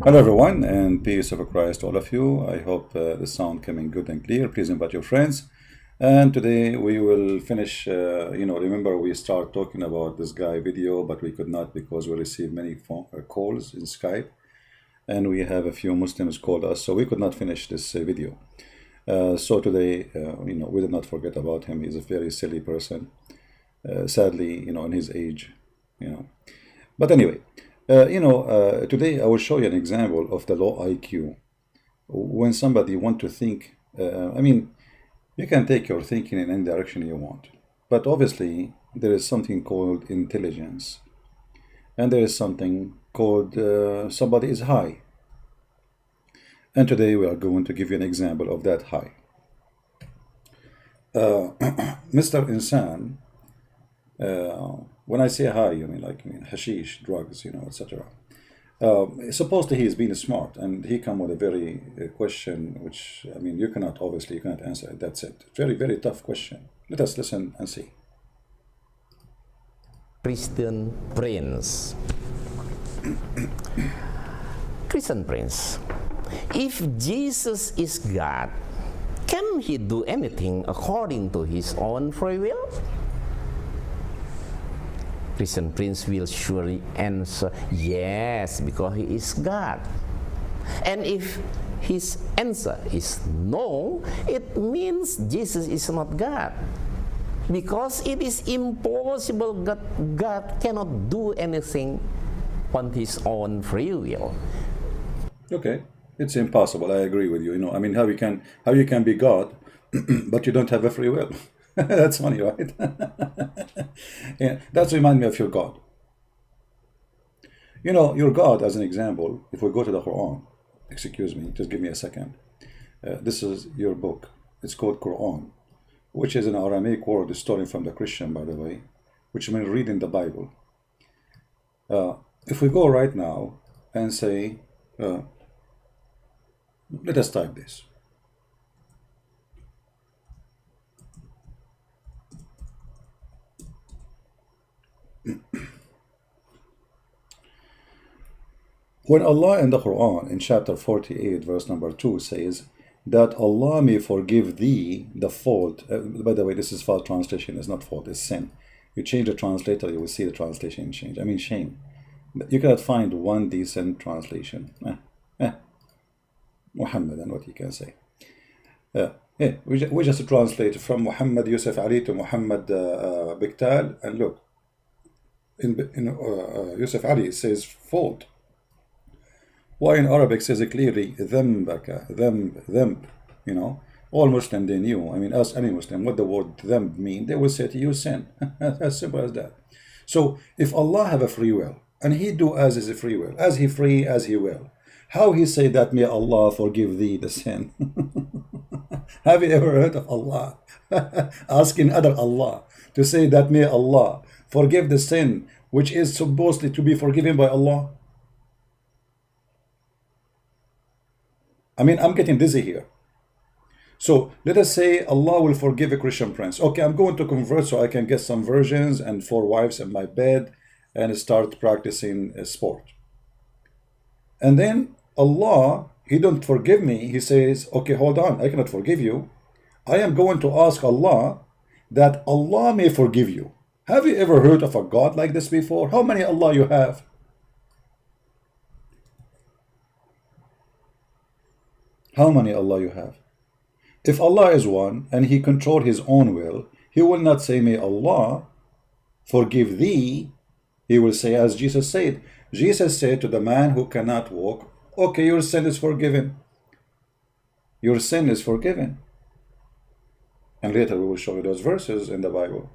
Hello everyone, and peace of Christ to all of you. I hope the sound coming good and clear. Please invite your friends. And today we will finish, remember we start talking about this guy video, but we could not because we received many phone calls in Skype, and we have a few Muslims called us, so we could not finish this video. So today, we did not forget about him. He's a very silly person, sadly, in his age, you know. But anyway, today I will show you an example of the low IQ. When somebody want to think, you can take your thinking in any direction you want. But obviously, there is something called intelligence. And there is something called somebody is high. And today we are going to give you an example of that high. Mr. Insan, when I say high, I mean hashish, drugs, etc. Supposedly he is being smart, and he come with a very question, which you cannot answer it. That's it. Very, very tough question. Let us listen and see. Christian Prince. Christian Prince, if Jesus is God, can he do anything according to his own free will? Christian Prince will surely answer yes, because he is God. And if his answer is no, it means Jesus is not God. Because it is impossible that God cannot do anything on his own free will. Okay, it's impossible. I agree with you. How you can be God, but you don't have a free will. That's funny, right? Yeah, that reminds me of your God. Your God, as an example, if we go to the Quran, excuse me, just give me a second. This is your book. It's called Quran, which is an Aramaic word stolen from the Christian, by the way, which means reading the Bible. If we go right now and say, let us type this. When Allah in the Quran, in chapter 48, verse number 2, says that Allah may forgive thee the fault. By the way, this is false translation. It's not fault, it's sin. You change the translator, you will see the translation change. Shame. You cannot find one decent translation. Muhammad, and what you can say. We just translate from Muhammad Yusuf Ali to Muhammad Biktal, and look, in Yusuf Ali it says fault. Why in Arabic says it clearly ذنبك, ذنب. All Muslim they knew. Ask any Muslim what the word ذنب mean. They will say to you sin. As simple as that. So if Allah have a free will, and he do as is a free will, as he free as he will, how he say that may Allah forgive thee the sin? Have you ever heard of Allah asking other Allah to say that may Allah forgive the sin which is supposedly to be forgiven by Allah? I'm getting dizzy here. So let us say Allah will forgive a Christian prince. Okay, I'm going to convert so I can get some virgins and 4 wives in my bed and start practicing sport. And then Allah, he don't forgive me. He says, okay, hold on, I cannot forgive you. I am going to ask Allah that Allah may forgive you. Have you ever heard of a God like this before? How many Allah you have? How many Allah you have? If Allah is one and he control his own will, he will not say, may Allah forgive thee. He will say, as Jesus said. Jesus said to the man who cannot walk, okay, your sin is forgiven. Your sin is forgiven. And later we will show you those verses in the Bible.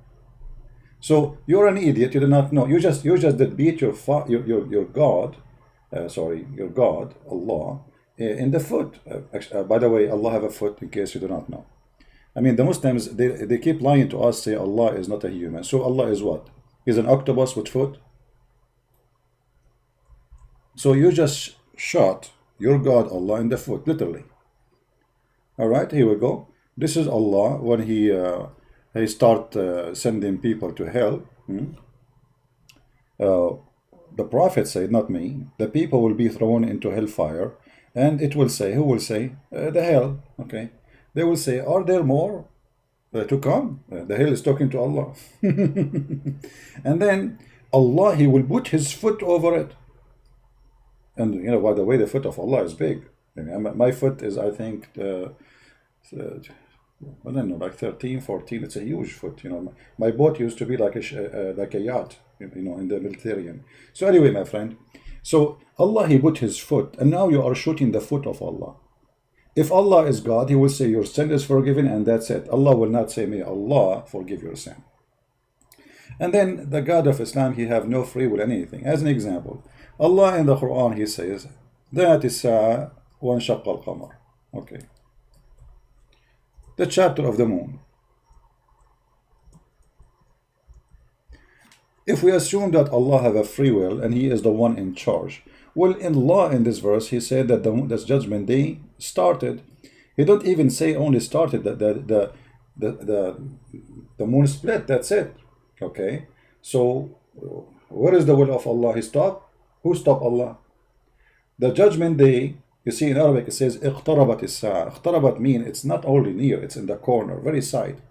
So you're an idiot, you do not know. You just did beat your God, your God, Allah, in the foot. By the way, Allah have a foot, in case you do not know. The Muslims, they keep lying to us, say Allah is not a human. So Allah is what? He's an octopus with foot? So you just shot your God, Allah, in the foot, literally. All right, here we go. This is Allah when he start sending people to hell. the prophet said, not me, the people will be thrown into hellfire, and it will say, who will say? The hell, okay? They will say, are there more to come? The hell is talking to Allah. And then Allah, He will put His foot over it. And you know, by the way, the foot of Allah is big. I mean, my foot is, I think, I don't know, like 13, 14. It's a huge foot. You know, my boat used to be like a yacht, you know, in the Mediterranean. So anyway, my friend, so Allah, He put His foot, and now you are shooting the foot of Allah. If Allah is God, He will say your sin is forgiven, and that's it. Allah will not say, may Allah forgive your sin. And then the God of Islam, He have no free will in anything. As an example, Allah in the Quran, He says, that is وانشق القمر. Okay. The chapter of the moon. If we assume that Allah have a free will and He is the one in charge, well, in law, in this verse, He said that the judgment day started. He don't even say only started. The moon split. That's it. Okay. So, what is the will of Allah? He stopped. Who stopped Allah? The judgment day. You see, in Arabic it says اقتربت الساعة. اقتربت mean it's not only near, it's in the corner, very side.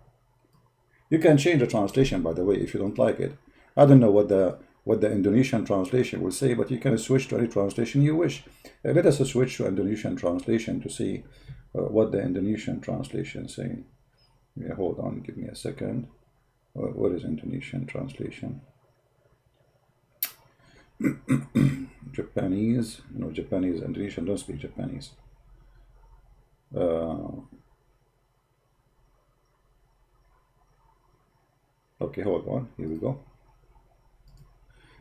You can change the translation, by the way, if you don't like it. I don't know what the Indonesian translation will say, but you can switch to any translation you wish. Let us switch to Indonesian translation to see what the Indonesian translation is saying. Yeah, hold on, give me a second. What is Indonesian translation? Japanese, no, Japanese, Indonesian don't speak Japanese. Okay, hold on, here we go.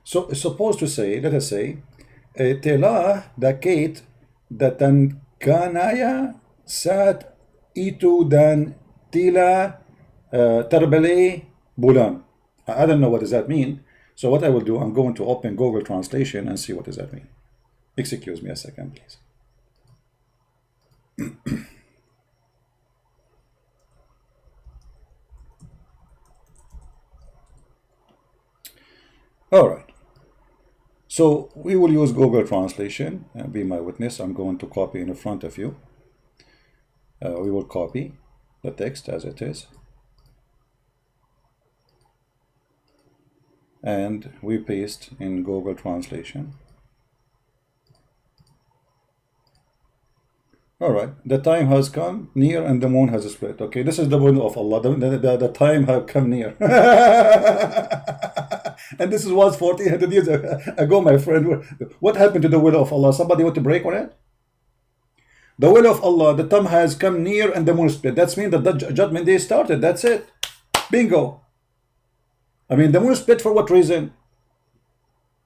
So it's supposed to say, let us say, telah dakit datan kanaya sat itu dan tila terbeli bulan. I don't know what does that mean. So what I will do, I'm going to open Google Translation and see what does that mean. Excuse me a second, please. All right. So we will use Google Translation. Be my witness. I'm going to copy in front of you. We will copy the text as it is. And we paste in Google Translation. All right, the time has come near and the moon has split. Okay, this is the will of Allah. The time have come near. And this was 1400 years ago, my friend. What happened to the will of Allah? Somebody want to break on it? The will of Allah, the time has come near and the moon split. That means that the judgment day started. That's it. Bingo. I mean, the moon split for what reason?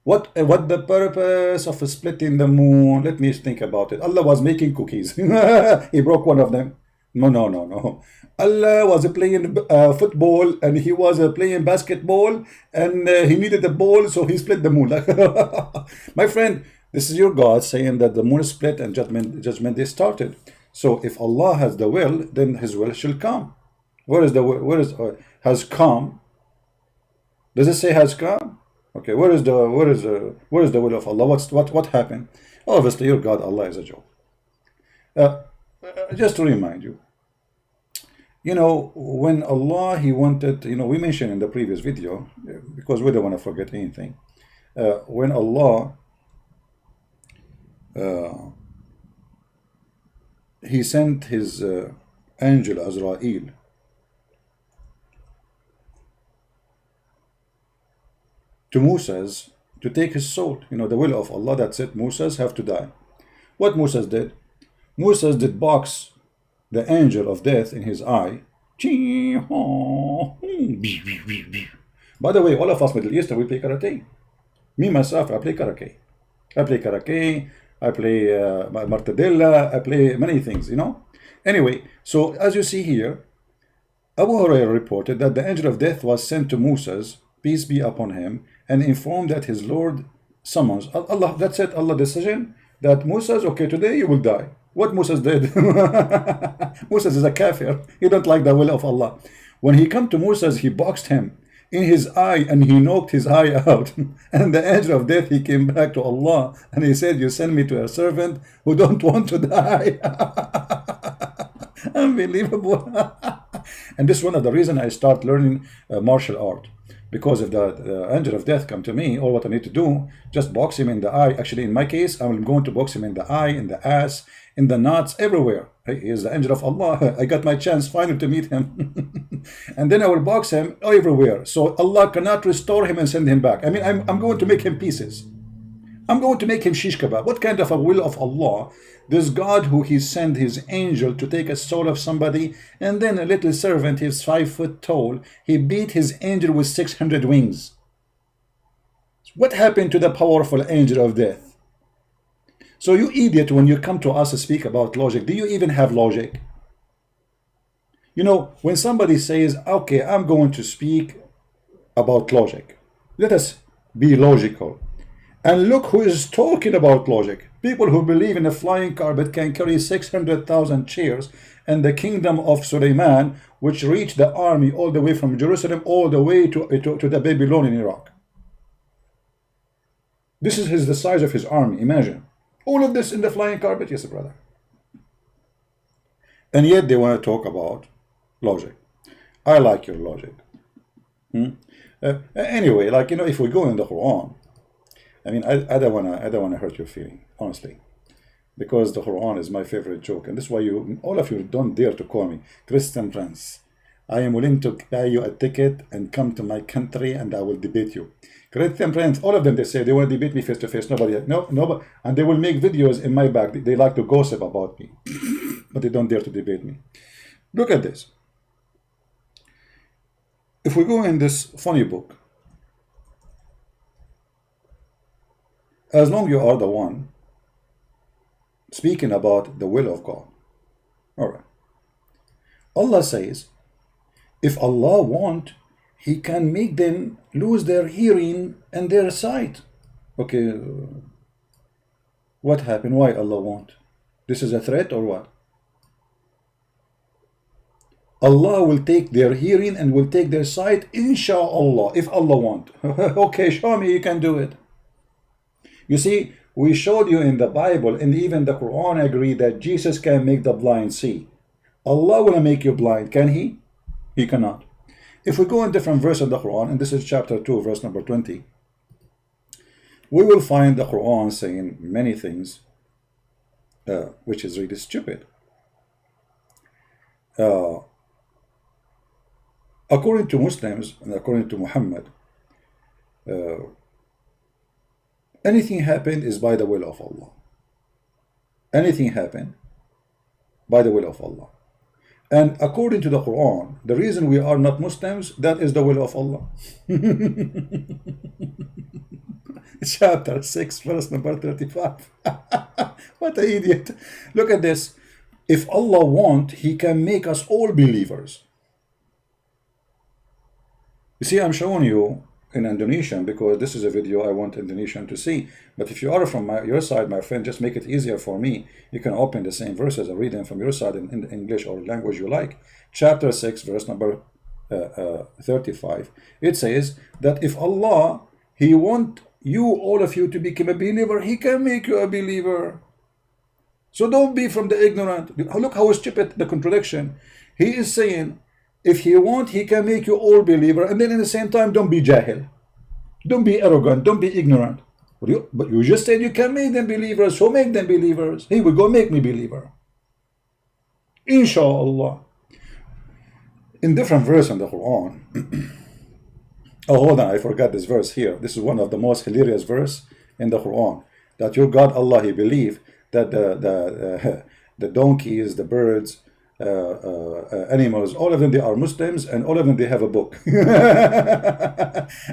What the purpose of splitting the moon? Let me think about it. Allah was making cookies. He broke one of them. No. Allah was playing football and He was playing basketball and He needed the ball, so He split the moon. My friend, this is your God saying that the moon split and judgment day started. So if Allah has the will, then His will shall come. Where is the will? Where is has come? Does it say has come? Okay, where is the will of Allah? What happened? Obviously, your God Allah is a joke. Just to remind you, you know, when Allah He wanted, you know, we mentioned in the previous video because we don't want to forget anything. When Allah He sent His angel Azrael to Moses to take his soul. You know, the will of Allah, that's it. Moses have to die. What Moses did? Moses did box the angel of death in his eye. By the way, all of us Middle Eastern, we play karate. Me, myself, I play karate. I play martadella, I play many things, you know. Anyway, so as you see here, Abu Hurairah reported that the angel of death was sent to Moses, peace be upon him, and informed that his Lord summons. Allah, that's it, Allah decision that Moses, okay, today you will die. What Moses did? Moses is a kafir. He don't like the will of Allah. When he come to Moses, he boxed him. in his eye, and he knocked his eye out. And the angel of death, he came back to Allah and he said, you send me to a servant who don't want to die. Unbelievable. And this is one of the reasons I start learning martial art. Because if the angel of death come to me, all what I need to do, just box him in the eye. Actually, in my case, I'm going to box him in the eye, in the ass, in the nuts, everywhere. He is the angel of Allah. I got my chance finally to meet him. And then I will box him everywhere. So Allah cannot restore him and send him back. I mean, I'm going to make him pieces. I'm going to make him shish kebab. What kind of a will of Allah? This God who he sent his angel to take a soul of somebody, and then a little servant, he's 5 foot tall, he beat his angel with 600 wings. What happened to the powerful angel of death? So you idiot, when you come to us to speak about logic, do you even have logic? You know, when somebody says, okay, I'm going to speak about logic, let us be logical. And look who is talking about logic. People who believe in a flying carpet can carry 600,000 chairs, and the kingdom of Suleiman, which reached the army all the way from Jerusalem all the way to the Babylon in Iraq. This is the size of his army, imagine. All of this in the flying carpet, yes, brother. And yet they want to talk about logic. I like your logic. Anyway, like, you know, if we go in the Quran, I mean, I don't wanna hurt your feeling, honestly, because the Quran is my favorite joke, and this is why all of you don't dare to call me Christian Prince. I am willing to buy you a ticket and come to my country, and I will debate you. Christian Prince, all of them, they say they want to debate me face to face. Nobody, and they will make videos in my back. They like to gossip about me, but they don't dare to debate me. Look at this. If we go in this funny book, as long you are the one speaking about the will of God. All right. Allah says, if Allah want, he can make them lose their hearing and their sight. Okay, what happened? Why Allah want? This is a threat or what? Allah will take their hearing and will take their sight, inshallah, if Allah want. Okay, show me you can do it. You see, we showed you in the Bible, and even the Quran agree that Jesus can make the blind see. Allah will make you blind, can he? He cannot. If we go in different verse of the Quran, and this is chapter 2, verse number 20, we will find the Quran saying many things, which is really stupid. According to Muslims, and according to Muhammad, anything happened is by the will of Allah. Anything happened by the will of Allah. And according to the Quran, the reason we are not Muslims, that is the will of Allah. Chapter 6, verse number 35. What an idiot. Look at this. If Allah want, he can make us all believers. You see, I'm showing you in Indonesian because this is a video I want Indonesian to see. But if you are from your side, my friend, just make it easier for me. You can open the same verses and read them from your side in English or language you like. Chapter 6, verse number 35. It says that if Allah, he want you, all of you, to become a believer, he can make you a believer. So don't be from the ignorant. Look how stupid the contradiction. He is saying, if he want, he can make you all believer, and then at the same time, don't be jahil. Don't be arrogant. Don't be ignorant. But you just said you can make them believers, so make them believers. He will go make me believer. Inshallah. In different verse in the Quran. Oh, hold on, I forgot this verse here. This is one of the most hilarious verse in the Quran. That your God Allah, he believe that the donkeys, the birds, animals, all of them, they are Muslims, and all of them, they have a book.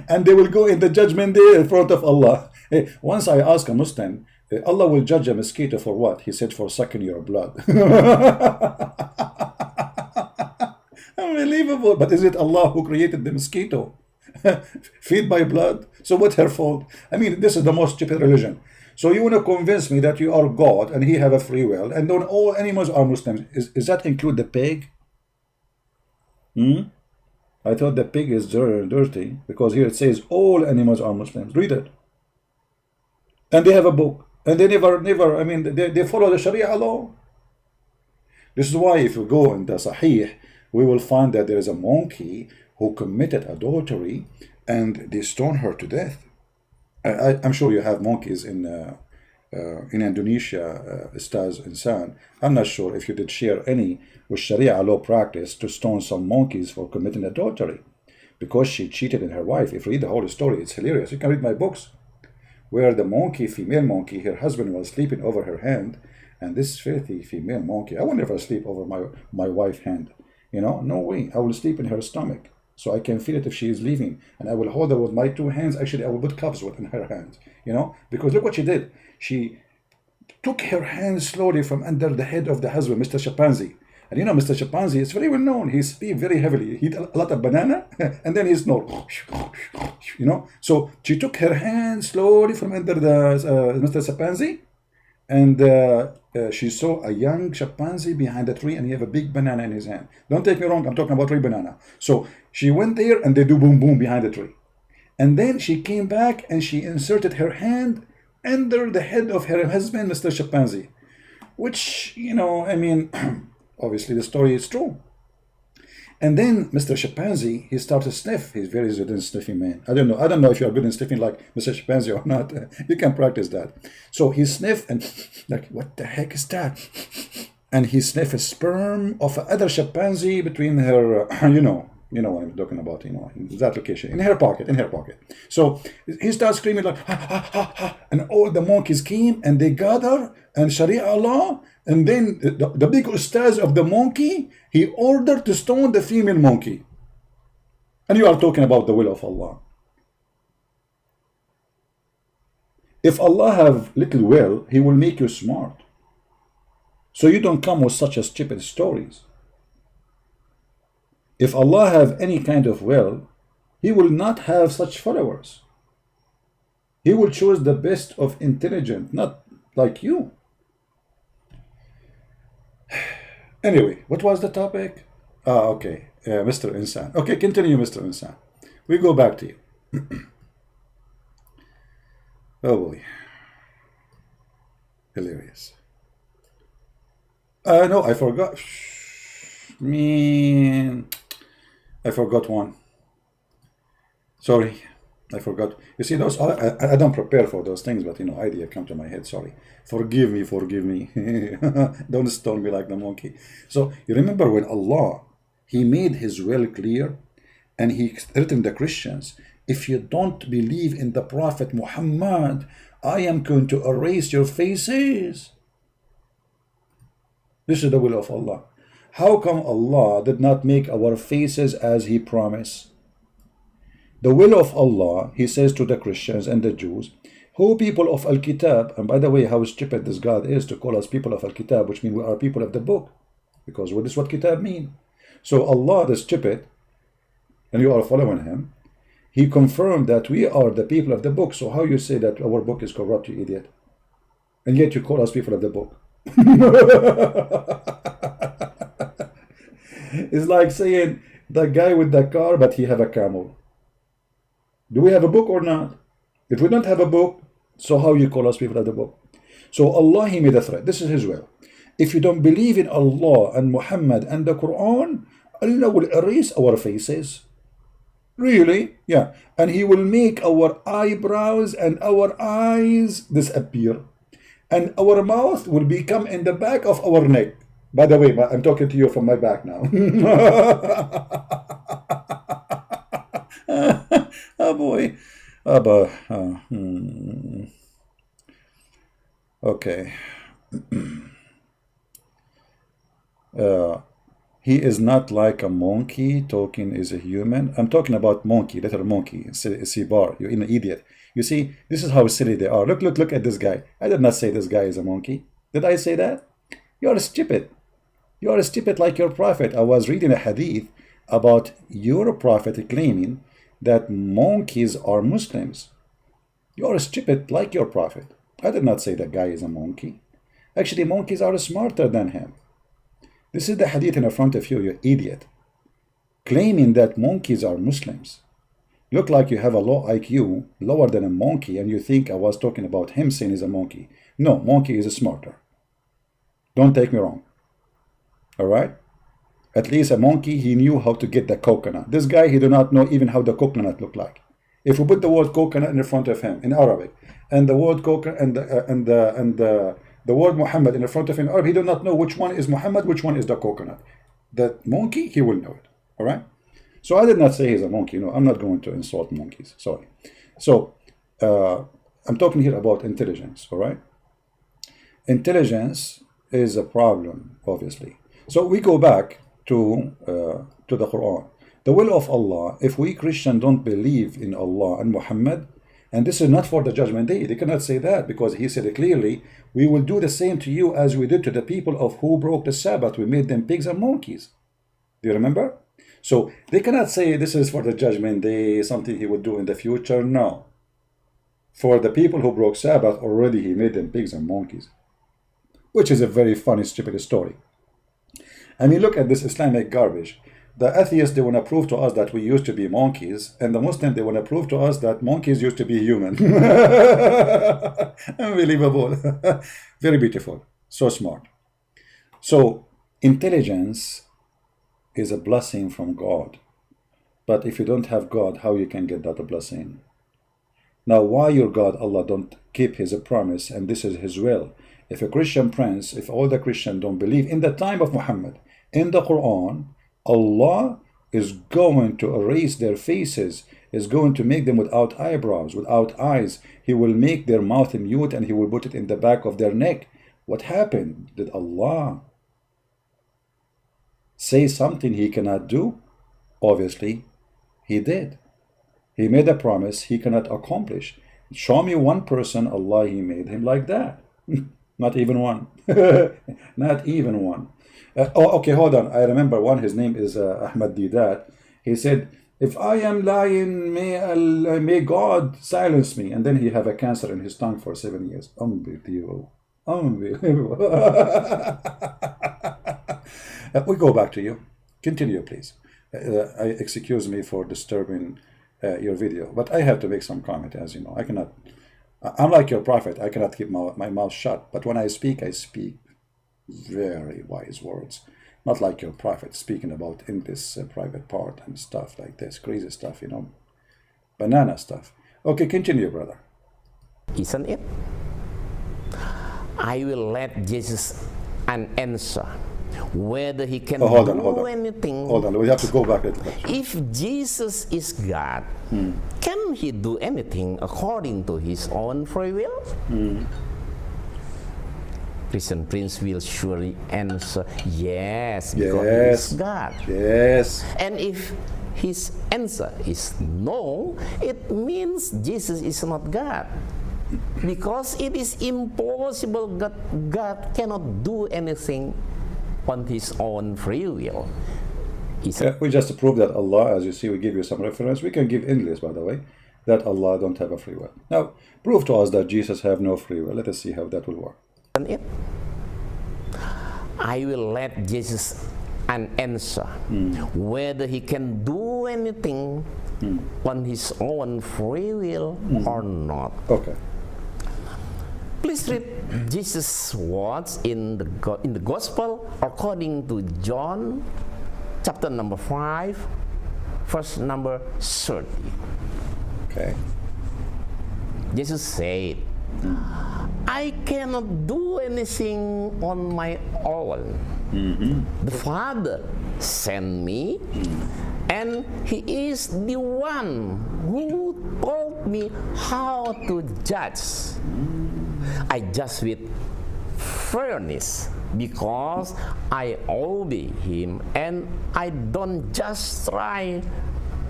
And they will go in the judgment day in front of Allah. Once I asked a Muslim, Allah will judge a mosquito for what? He said, for sucking your blood. Unbelievable. But is it Allah who created the mosquito? Feed by blood? So what's her fault? I mean, this is the most stupid religion. So you want to convince me that you are God and he have a free will, and then all animals are Muslims. Is that include the pig? I thought the pig is dirty because here it says all animals are Muslims. Read it. And they have a book. And they never, I mean, they follow the Sharia law. This is why if you go in the Sahih, we will find that there is a monkey who committed adultery and they stone her to death. I'm sure you have monkeys in Indonesia, Ustadz, Insan. I'm not sure if you did share any with Sharia law practice to stone some monkeys for committing adultery because she cheated on her wife. If you read the whole story, it's hilarious. You can read my books where the monkey, female monkey, her husband was sleeping over her hand, and this filthy female monkey, I will never sleep over my wife's hand. You know, no way. I will sleep in her stomach so I can feel it if she is leaving, and I will hold her with my two hands. Actually, I will put cuffs in her hands, you know, because look what she did. She took her hands slowly from under the head of the husband, Mr. Chimpanzee. And you know, Mr. Chimpanzee is very well known. He sleeps very heavily. He eat a lot of banana, and then he snores. You know, so she took her hands slowly from under the Mr. Chimpanzee, and she saw a young chimpanzee behind a tree, and he have a big banana in his hand. Don't take me wrong, I'm talking about real banana. So she went there, and they do boom boom behind the tree. And then she came back, and she inserted her hand under the head of her husband, Mr. Chimpanzee. Which, you know, I mean, obviously the story is true. And then Mr. Chimpanzee, he started to sniff. He's very good in sniffing, man. I don't know if you are good in sniffing like Mr. Chimpanzee or not. You can practice that. So he sniffed and like, what the heck is that? And he sniffed a sperm of another chimpanzee between her, you know what I'm talking about, you know, in that location, in her pocket. So he starts screaming like, ha, ha, ha, ha, and all the monkeys came and they gather and Sharia law, and then the big ustaz of the monkey, he ordered to stone the female monkey. And you are talking about the will of Allah. If Allah have little will, he will make you smart. So you don't come with such a stupid stories. If Allah have any kind of will, he will not have such followers. He will choose the best of intelligent, not like you. Anyway, what was the topic? Okay, Mr. Insan. Okay, continue, Mr. Insan. We go back to you. Oh boy. Hilarious. No, I forgot. Man, I forgot one. Sorry, I forgot. You see, those I don't prepare for those things, but you know, idea come to my head. Sorry, forgive me. Don't stone me like the monkey. So you remember when Allah, he made his will clear, and he threatened the Christians, if you don't believe in the Prophet Muhammad, I am going to erase your faces. This is the will of Allah. How come Allah did not make our faces as he promised? The will of Allah, he says to the Christians and the Jews, who people of Al-Kitab, and by the way, how stupid this God is to call us people of Al-Kitab, which means we are people of the book, because what is what Kitab mean? So Allah, the stupid, and you are following him, he confirmed that we are the people of the book. So how you say that our book is corrupt, you idiot? And yet you call us people of the book. It's like saying the guy with the car, but he have a camel. Do we have a book or not? If we don't have a book, so how you call us people of the book? So Allah, he made a threat. This is his will. If you don't believe in Allah and Muhammad and the Quran, Allah will erase our faces. Really? Yeah. And he will make our eyebrows and our eyes disappear. And our mouth will become in the back of our neck. By the way, I'm talking to you from my back now. Oh boy. Okay. He is not like a monkey, talking is a human. I'm talking about monkey, little monkey, Sibar, you're an idiot. You see, this is how silly they are. Look at this guy. I did not say this guy is a monkey. Did I say that? You are stupid. You are stupid like your prophet. I was reading a hadith about your prophet claiming that monkeys are Muslims. You are stupid like your prophet. I did not say that guy is a monkey. Actually, monkeys are smarter than him. This is the hadith in front of you, you idiot. claiming that monkeys are Muslims. Look like you have a low IQ, lower than a monkey, and you think I was talking about him saying he's a monkey. No, monkey is smarter. Don't take me wrong. All right? At least a monkey, he knew how to get the coconut. This guy, he do not know even how the coconut look like. If we put the word coconut in front of him in Arabic, and the word coconut the word Muhammad in front of him in Arabic, he do not know which one is Muhammad, which one is the coconut. The monkey, he will know it. All right? So I did not say he's a monkey. No, I'm not going to insult monkeys. Sorry. So I'm talking here about intelligence. All right? Intelligence is a problem, obviously. So we go back to the Quran. The will of Allah, if we Christians don't believe in Allah and Muhammad, and this is not for the judgment day, they cannot say that, because he said it clearly, we will do the same to you as we did to the people of who broke the Sabbath. We made them pigs and monkeys. Do you remember? So they cannot say this is for the judgment day, something he would do in the future. No. For the people who broke Sabbath, already he made them pigs and monkeys. Which is a very funny, stupid story. I mean, look at this Islamic garbage. The atheists, they want to prove to us that we used to be monkeys, and the Muslims, they want to prove to us that monkeys used to be human. Unbelievable. Very beautiful. So smart. So, intelligence is a blessing from God. But if you don't have God, how you can get that blessing? Now, why your God, Allah, don't keep his promise, and this is his will? If a Christian prince, if all the Christians don't believe in the time of Muhammad, in the Quran, Allah is going to erase their faces, is going to make them without eyebrows, without eyes. He will make their mouth mute, and he will put it in the back of their neck. What happened? Did Allah say something he cannot do? Obviously, he did. He made a promise he cannot accomplish. Show me one person, Allah, he made him like that. Not even one. Not even one. Okay, hold on. I remember one. His name is Ahmad Didat. He said, if I am lying, may God silence me. And then he have a cancer in his tongue for 7 years. Unbelievable. Unbelievable. We go back to you. Continue, please. Excuse me for disturbing your video, but I have to make some comment. As you know, I cannot, unlike your prophet, I cannot keep my mouth shut. But when I speak very wise words, not like your prophet speaking about in this private part and stuff like this, crazy stuff, you know, banana stuff. Okay, continue, brother. Isn't it? I will let Jesus an answer whether he can hold do on. anything. Hold on, we have to go back. If Jesus is God, can he do anything according to his own free will? Christian Prince will surely answer yes, because he is God. Yes. And if his answer is no, it means Jesus is not God. Because it is impossible that God cannot do anything on his own free will. We just prove that Allah, as you see, we give you some reference. We can give English, by the way, that Allah don't have a free will. Now, prove to us that Jesus have no free will. Let us see how that will work. It? I will let Jesus an answer whether he can do anything on his own free will or not. Okay. Please read Jesus' words in the Gospel according to John, chapter number 5, verse number 30. Okay. Jesus said, I cannot do anything on my own. The Father sent me, and he is the one who told me how to judge. I judge with fairness because I obey him, and I don't just try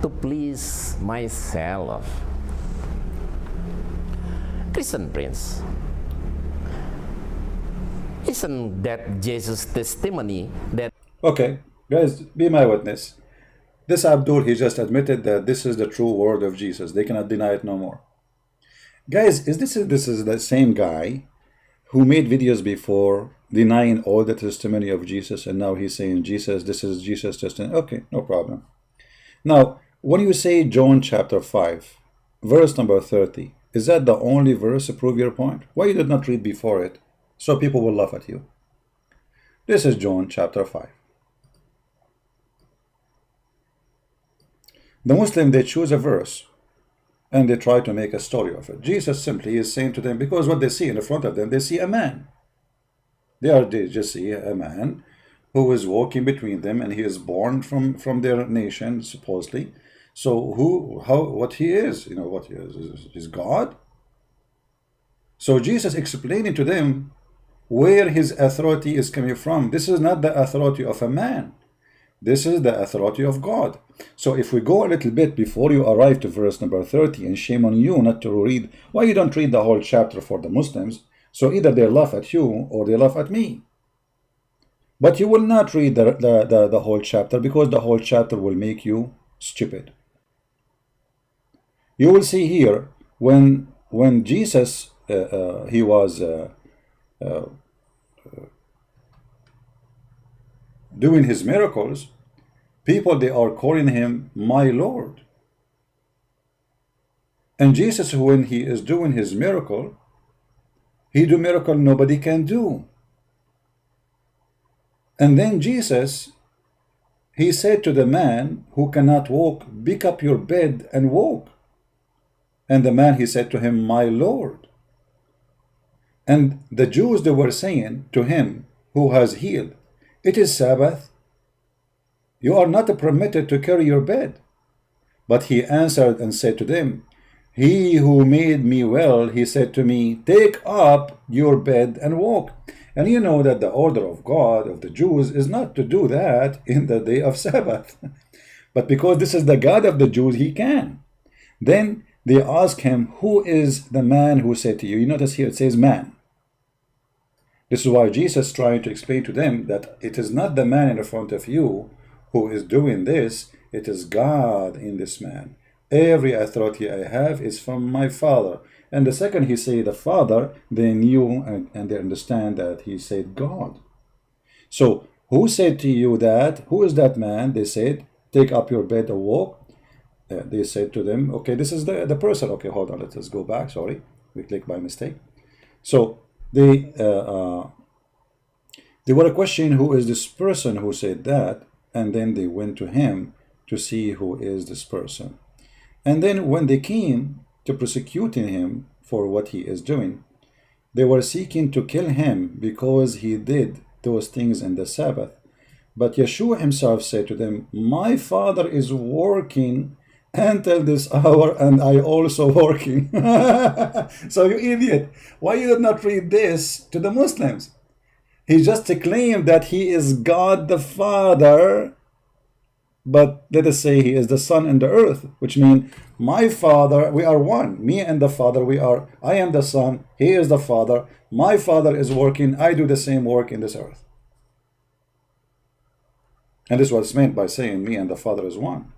to please myself. Christian Prince, isn't that Jesus' testimony that... Okay, guys, be my witness. This Abdul, he just admitted that this is the true word of Jesus. They cannot deny it no more. Guys, this is the same guy who made videos before denying all the testimony of Jesus, and now he's saying, Jesus, this is Jesus' testimony. Okay, no problem. Now, when you say John chapter 5, verse number 30, is that the only verse to prove your point? Why you did not read before it? So people will laugh at you. This is John chapter 5. The Muslim, they choose a verse and they try to make a story of it. Jesus simply is saying to them, because what they see in the front of them, they see a man. They just see a man who is walking between them, and he is born from their nation, supposedly. So what he is, what he is God. So Jesus explaining to them where his authority is coming from. This is not the authority of a man. This is the authority of God. So if we go a little bit before you arrive to verse number 30, and shame on you not to read, why you don't read the whole chapter for the Muslims? So either they laugh at you or they laugh at me. But you will not read the whole chapter, because the whole chapter will make you stupid. You will see here when Jesus he was doing his miracles, people, they are calling him my Lord. And Jesus, when he is doing his miracle, he do miracle nobody can do. And then Jesus, he said to the man who cannot walk, pick up your bed and walk. And the man, he said to him, my Lord. And the Jews, they were saying to him who has healed, it is Sabbath. You are not permitted to carry your bed. But he answered and said to them, he who made me well, he said to me, take up your bed and walk. And you know that the order of God, of the Jews, is not to do that in the day of Sabbath. But because this is the God of the Jews, he can. Then they ask him, who is the man who said to you? You notice here it says man. This is why Jesus is trying to explain to them that it is not the man in the front of you who is doing this, it is God in this man. Every authority I have is from my Father. And the second he said the Father, they knew and they understand that he said God. So who said to you that? Who is that man? They said, take up your bed and walk. They said to them, okay, this is the person. Okay, hold on, let's go back. Sorry, we clicked by mistake. So they were questioning who is this person who said that, and then they went to him to see who is this person. And then when they came to prosecuting him for what he is doing, they were seeking to kill him because he did those things in the Sabbath. But Yeshua himself said to them, my Father is working until this hour, and I also working. So you idiot, why you did not read this to the Muslims? He just claimed that he is God the Father, but let us say he is the Son in the earth, which means my Father, we are one. Me and the Father, I am the Son, he is the Father, my Father is working, I do the same work in this earth. And this was meant by saying me and the Father is one.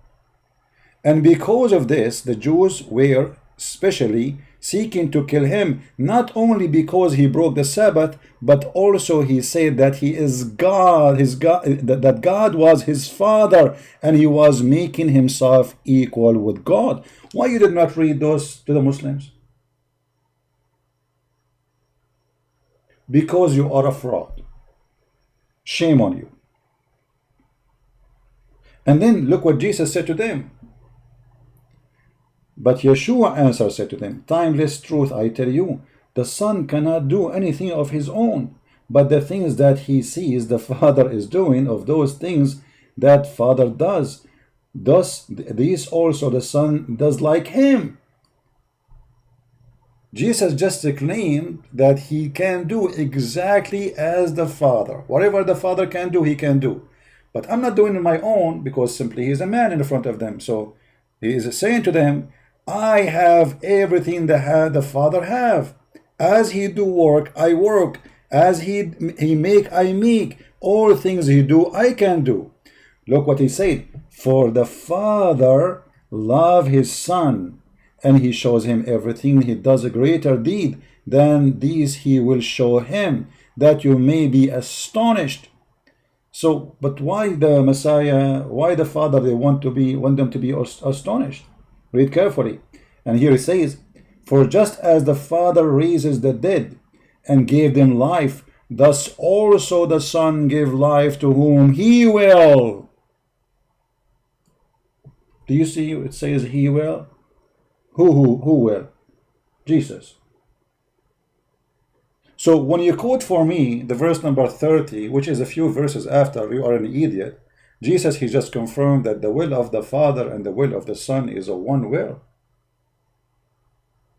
And because of this, the Jews were especially seeking to kill him, not only because he broke the Sabbath, but also he said that he is God, that God was his Father, and he was making himself equal with God. Why you did not read those to the Muslims? Because you are a fraud. Shame on you. And then look what Jesus said to them. But Yeshua answered, said to them, timeless truth I tell you, the Son cannot do anything of his own, but the things that he sees the Father is doing, of those things that Father does. Thus, these also the Son does like him. Jesus just claimed that he can do exactly as the Father. Whatever the Father can do, he can do. But I'm not doing it on my own, because simply he is a man in front of them. So he is saying to them, I have everything that the Father have. As he do work, I work. As he make, I make. All things he do, I can do. Look what he said. For the Father love his Son, and he shows him everything. He does a greater deed than these he will show him, that you may be astonished. So, but why the Messiah, why the Father, they want them to be astonished? Read carefully. And here it says, for just as the Father raises the dead and gave them life, thus also the Son gave life to whom he will. Do you see it says he will? Who will? Jesus. So when you quote for me the verse number 30, which is a few verses after, you are an idiot. Jesus, he just confirmed that the will of the Father and the will of the Son is a one will.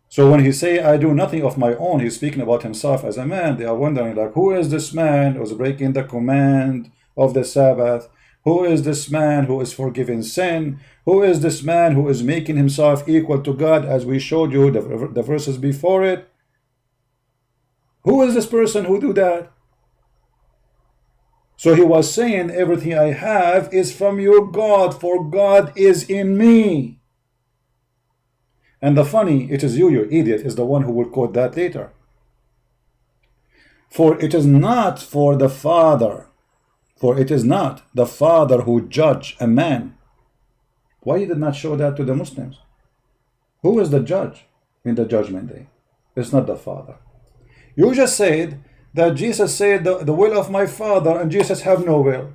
So when he say, I do nothing of my own, he's speaking about himself as a man. They are wondering, like, who is this man who is breaking the command of the Sabbath? Who is this man who is forgiving sin? Who is this man who is making himself equal to God, as we showed you the verses before it? Who is this person who do that? So he was saying, everything I have is from your God, for God is in me. And the funny, it is you idiot, is the one who will quote that later. For it is not for the Father, for it is not the Father who judge a man. Why you did not show that to the Muslims? Who is the judge in the judgment day? It's not the Father. You just said that Jesus said the will of my Father, and Jesus have no will.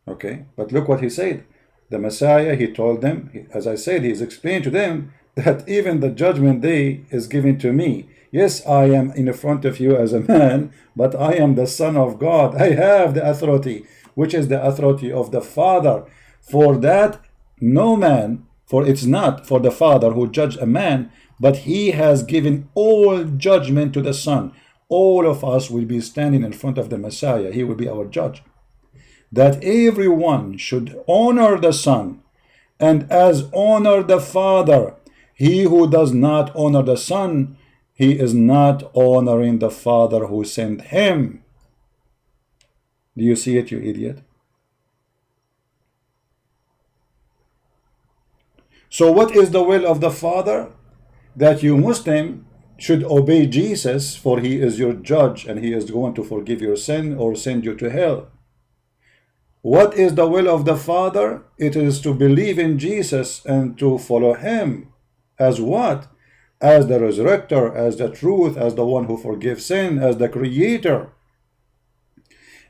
Okay, but look what he said. The Messiah, he told them, as I said, he's explained to them that even the judgment day is given to me. Yes, I am in front of you as a man, but I am the Son of God. I have the authority, which is the authority of the Father. For that, no man, for it's not for the Father who judge a man, but he has given all judgment to the Son. All of us will be standing in front of the Messiah. He will be our judge. That everyone should honor the Son, and as honor the Father. He who does not honor the Son, he is not honoring the Father who sent him. Do you see it, you idiot? So what is the will of the Father? That you Muslim should obey Jesus, for he is your judge, and he is going to forgive your sin or send you to hell. What is the will of the Father? It is to believe in Jesus and to follow him. As what? As the resurrector, as the truth, as the one who forgives sin, as the creator.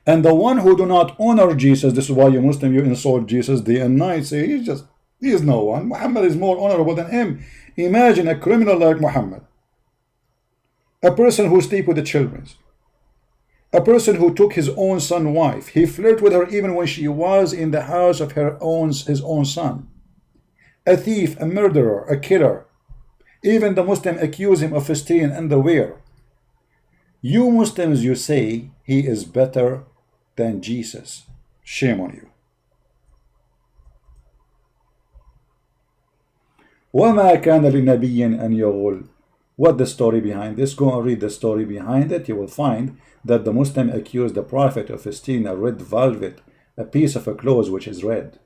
And the one who do not honor Jesus, this is why you Muslim, you insult Jesus day and night, say he is no one. Muhammad is more honorable than him. Imagine a criminal like Muhammad, a person who sleep with the children, a person who took his own son's wife. He flirted with her even when she was in the house of his own son. A thief, a murderer, a killer. Even the Muslim accuse him of stealing underwear. You Muslims, you say he is better than Jesus. Shame on you. وَمَا كَانَ لِنَبِيٍّ أَنْ يَغُلْ. What the story behind this? Go and read the story behind it. You will find that the Muslim accused the Prophet of stealing a red velvet, a piece of a clothes which is red.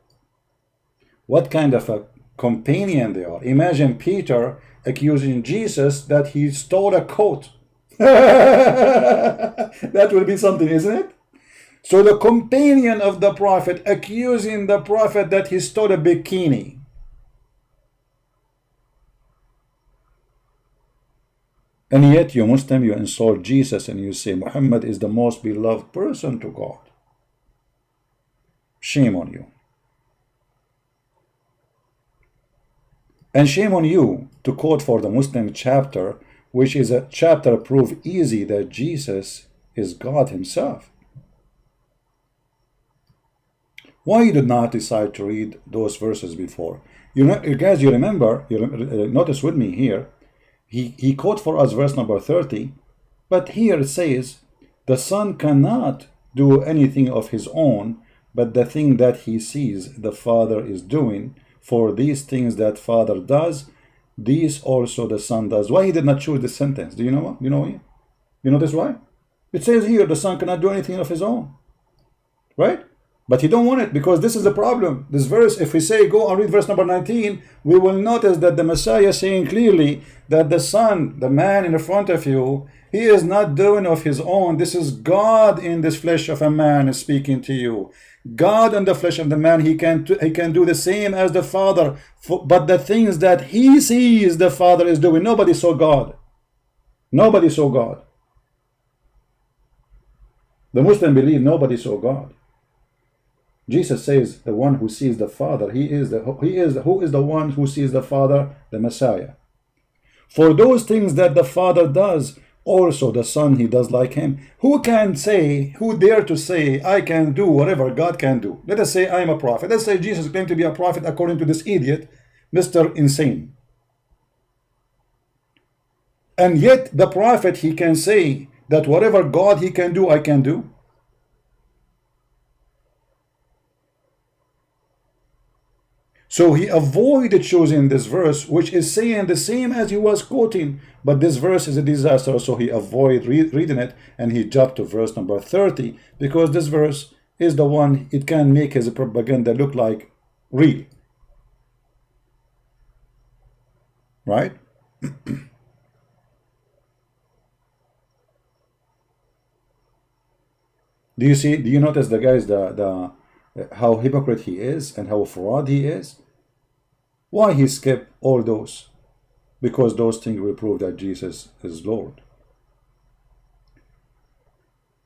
What kind of a companion they are. Imagine Peter accusing Jesus that he stole a coat. That would be something, isn't it? So the companion of the Prophet accusing the Prophet that he stole a bikini. And yet you Muslim, you insult Jesus and you say Muhammad is the most beloved person to God. Shame on you. And shame on you to quote for the Muslim chapter, which is a chapter proof easy that Jesus is God himself. Why you did not decide to read those verses before? You guys, you remember, notice with me here, he quote for us verse number 30, but here it says, the Son cannot do anything of his own, but the thing that he sees the Father is doing, for these things that Father does, these also the Son does. Why he did not choose this sentence? Do you know what? You notice why? It says here, the Son cannot do anything of his own. Right? But you don't want it, because this is the problem. This verse, if we say go and read verse number 19, we will notice that the Messiah is saying clearly that the Son, the man in front of you, he is not doing of his own. This is God in this flesh of a man is speaking to you. God in the flesh of the man, he can do the same as the Father, but the things that he sees the Father is doing. Nobody saw God. Nobody saw God. The Muslim believe nobody saw God. Jesus says the one who sees the Father, who is the one who sees the Father? The Messiah. For those things that the Father does, also the Son, he does like him. Who dare to say, I can do whatever God can do? Let us say I am a prophet. Let's say Jesus claimed to be a prophet according to this idiot, Mr. Insane. And yet the prophet, he can say that whatever God he can do, I can do. So he avoided choosing this verse, which is saying the same as he was quoting, but this verse is a disaster, so he avoided reading it, and he jumped to verse number 30, because this verse is the one, it can make his propaganda look like real. Right? Do you notice the guys, how hypocrite he is and how fraud he is? Why he skipped all those? Because those things will prove that Jesus is Lord.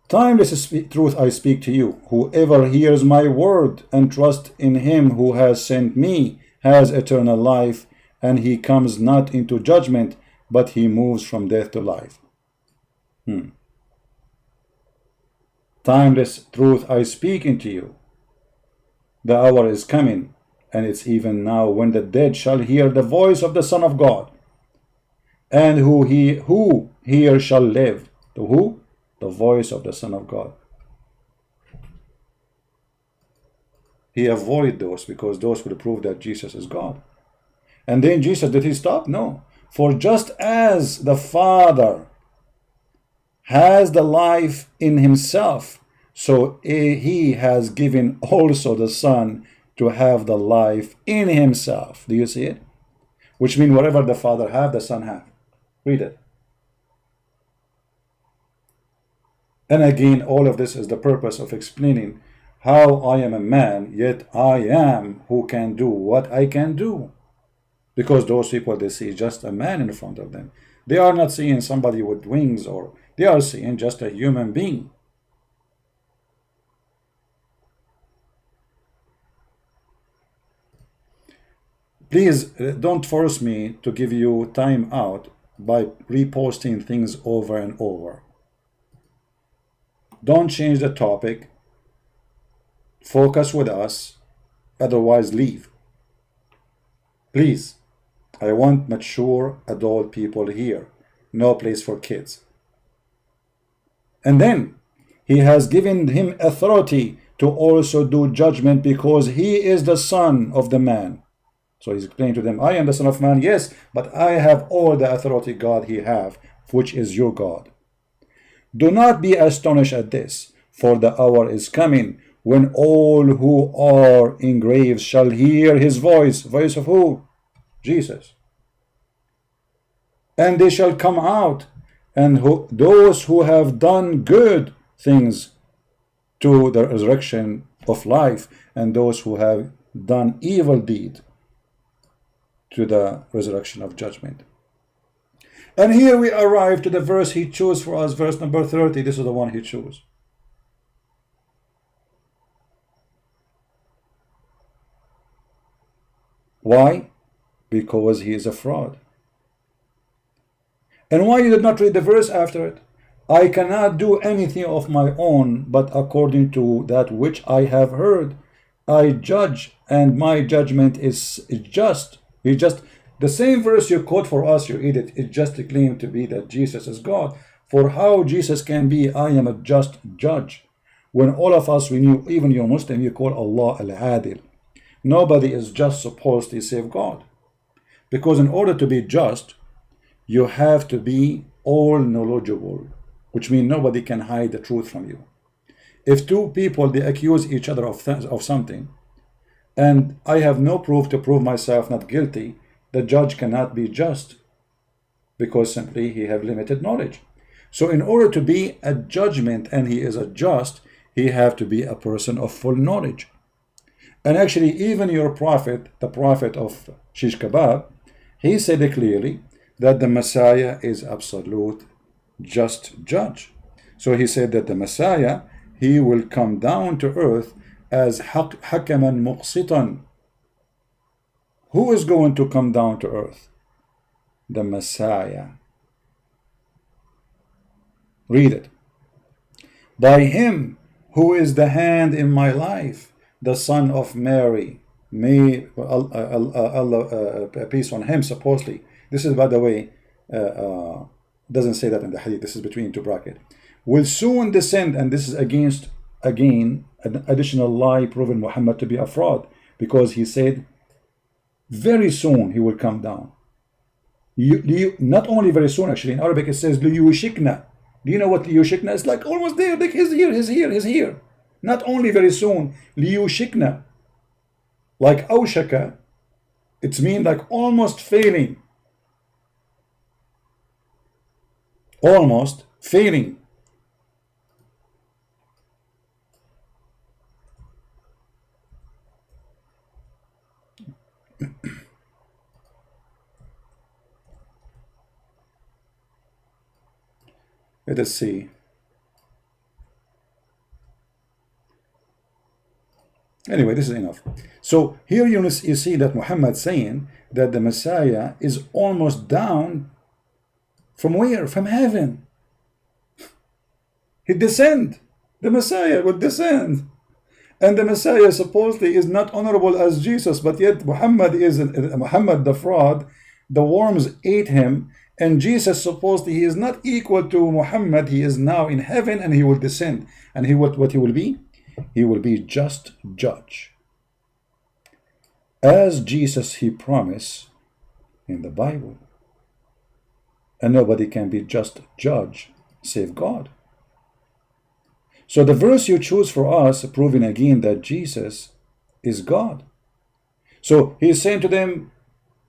Timeless truth I speak to you. Whoever hears my word and trusts in him who has sent me has eternal life, and he comes not into judgment, but he moves from death to life. Timeless truth I speak unto you. The hour is coming, and it's even now, when the dead shall hear the voice of the Son of God, and who hear shall live. The who? The voice of the Son of God. He avoided those, because those will prove that Jesus is God. And then Jesus, did he stop? No. For just as the Father has the life in himself, so he has given also the Son to have the life in himself. Do you see it? Which means whatever the Father have, the Son have. Read it. And again, all of this is the purpose of explaining how I am a man, yet I am who can do what I can do. Because those people, they see just a man in front of them. They are not seeing somebody with wings, or they are seeing just a human being. Please don't force me to give you time out by reposting things over and over. Don't change the topic. Focus with us, otherwise leave. Please, I want mature adult people here. No place for kids. And then, he has given him authority to also do judgment, because he is the Son of the man. So he's explaining to them, I am the Son of Man, yes, but I have all the authority God he have, which is your God. Do not be astonished at this, for the hour is coming when all who are in graves shall hear his voice. Voice of who? Jesus. And they shall come out, and those who have done good things to the resurrection of life, and those who have done evil deed to the resurrection of judgment. And here we arrive to the verse he chose for us, verse number 30. This is the one he chose. Why? Because he is a fraud. And why you did not read the verse after it? I cannot do anything of my own, but according to that which I have heard, I judge, and my judgment is just. The same verse you quote for us, you idiot, it just claimed to be that Jesus is God. For how Jesus can be, I am a just judge. When all of us, we knew, even you Muslim, you call Allah al-Adil. Nobody is just supposed to save God. Because in order to be just, you have to be all knowledgeable, which means nobody can hide the truth from you. If two people, they accuse each other of something, and I have no proof to prove myself not guilty, the judge cannot be just, because simply he have limited knowledge. So in order to be a judgment, and he is a just, he have to be a person of full knowledge. And actually, even your prophet, the prophet of Shish Kebab, he said clearly that the Messiah is absolute just judge. So he said that the Messiah, he will come down to earth as hakaman muqsitan. Who is going to come down to earth? The Messiah. Read it. By him who is the hand in my life, the son of Mary, may Allah peace on him, supposedly. This is, by the way, doesn't say that in the hadith. This is between two brackets. Will soon descend, and this is against, again, an additional lie proving Muhammad to be a fraud, because he said very soon he will come down. Not only very soon, actually, in Arabic it says liyushikna. Do you know what liyushikna is? Like almost there, like he's here. Not only very soon, liyushikna. Like awshaka, it's mean like almost failing. Almost failing. Let us see. Anyway, this is enough. So here you see that Muhammad saying that the Messiah is almost down from where? From heaven. He descend. The Messiah will descend. And the Messiah supposedly is not honorable as Jesus, but yet Muhammad is Muhammad the fraud. The worms ate him, and Jesus supposedly he is not equal to Muhammad. He is now in heaven, and he will descend. And what he will be? He will be just judge. As Jesus he promised in the Bible. And nobody can be just judge save God. So the verse you choose for us, proving again that Jesus is God. So he's saying to them,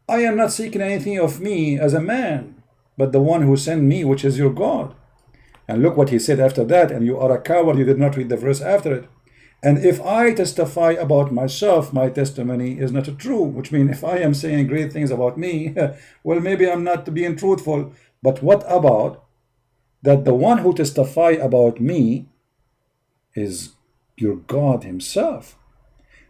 I am not seeking anything of me as a man, but the one who sent me, which is your God. And look what he said after that, and you are a coward, you did not read the verse after it. And if I testify about myself, my testimony is not true, which means if I am saying great things about me, well, maybe I'm not being truthful. But what about that the one who testify about me is your God himself?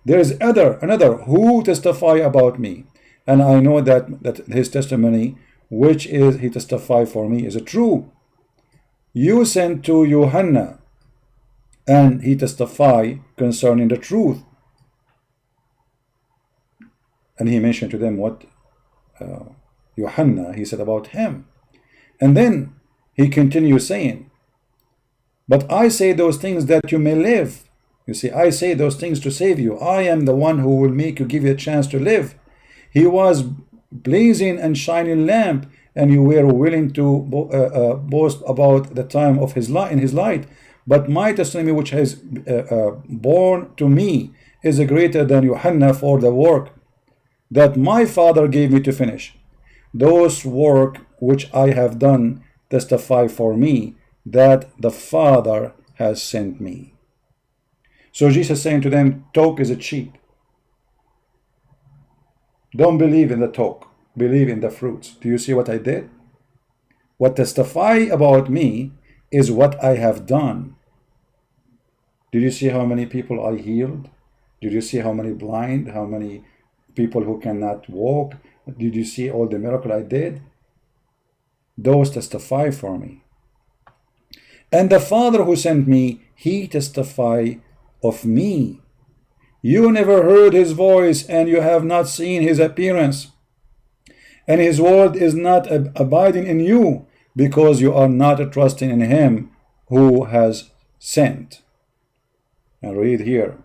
There is another who testify about me, and I know that his testimony, which is he testify for me, is true. You sent to Hanya, and he testify concerning the truth. And he mentioned to them what Hanya, he said about him. And then he continues saying, but I say those things that you may live. You see, I say those things to save you. I am the one who will make you, give you a chance to live. He was blazing and shining lamp, and you were willing to boast about the time of his light in his light. But my testimony, which has born to me, is greater than Hanya for the work that my Father gave me to finish. Those work which I have done testify for me that the Father has sent me. So Jesus saying to them, talk is cheap. Don't believe in the talk, believe in the fruits. Do you see what I did? What testify about me is what I have done. Did you see how many people I healed? Did you see how many blind, how many people who cannot walk? Did you see all the miracle I did? Those testify for me. And the Father who sent me, he testify of me. You never heard his voice, and you have not seen his appearance. And his word is not abiding in you, because you are not trusting in him who has sent. And read here.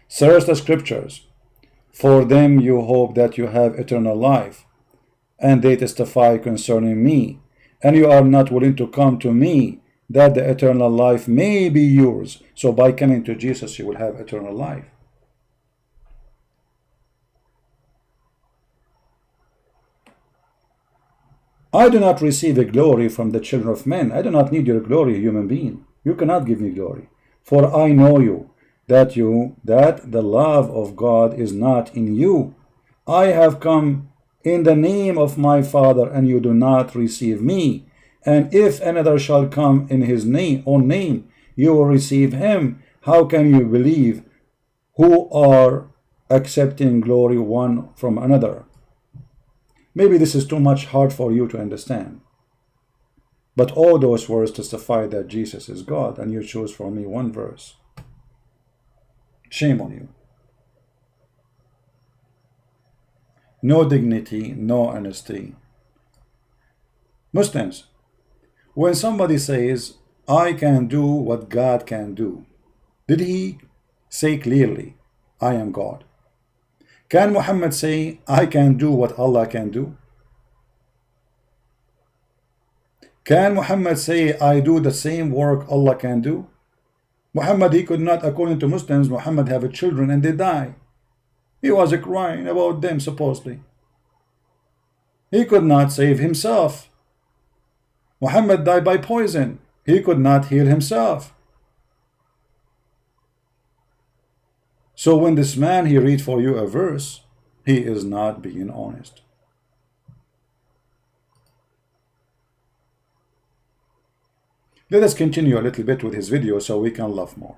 Search the scriptures. For them you hope that you have eternal life, and they testify concerning me. And you are not willing to come to me, that the eternal life may be yours. So by coming to Jesus, you will have eternal life. I do not receive a glory from the children of men. I do not need your glory, human being. You cannot give me glory. For I know you, that the love of God is not in you. I have come in the name of my Father, and you do not receive me. And if another shall come in his own name, you will receive him. How can you believe who are accepting glory one from another? Maybe this is too much hard for you to understand. But all those words testify that Jesus is God, and you choose for me one verse. Shame on you. No dignity, no honesty. Muslims, when somebody says, I can do what God can do, did he say clearly, I am God? Can Muhammad say, I can do what Allah can do? Can Muhammad say, I do the same work Allah can do? Muhammad, he could not, according to Muslims, Muhammad have children and they die. He was crying about them, supposedly. He could not save himself. Muhammad died by poison. He could not heal himself. So when this man, he read for you a verse, he is not being honest. Let us continue a little bit with his video so we can laugh more.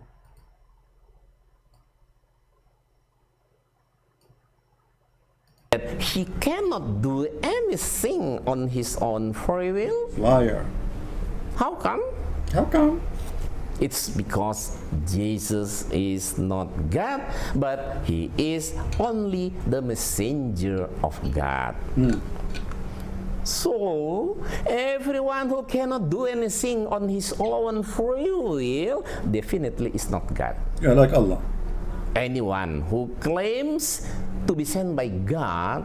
He cannot do anything on his own free will. Liar. How come? How come? It's because Jesus is not God, but he is only the messenger of God. So, everyone who cannot do anything on his own free will definitely is not God. Yeah, like Allah. Anyone who claims to be sent by God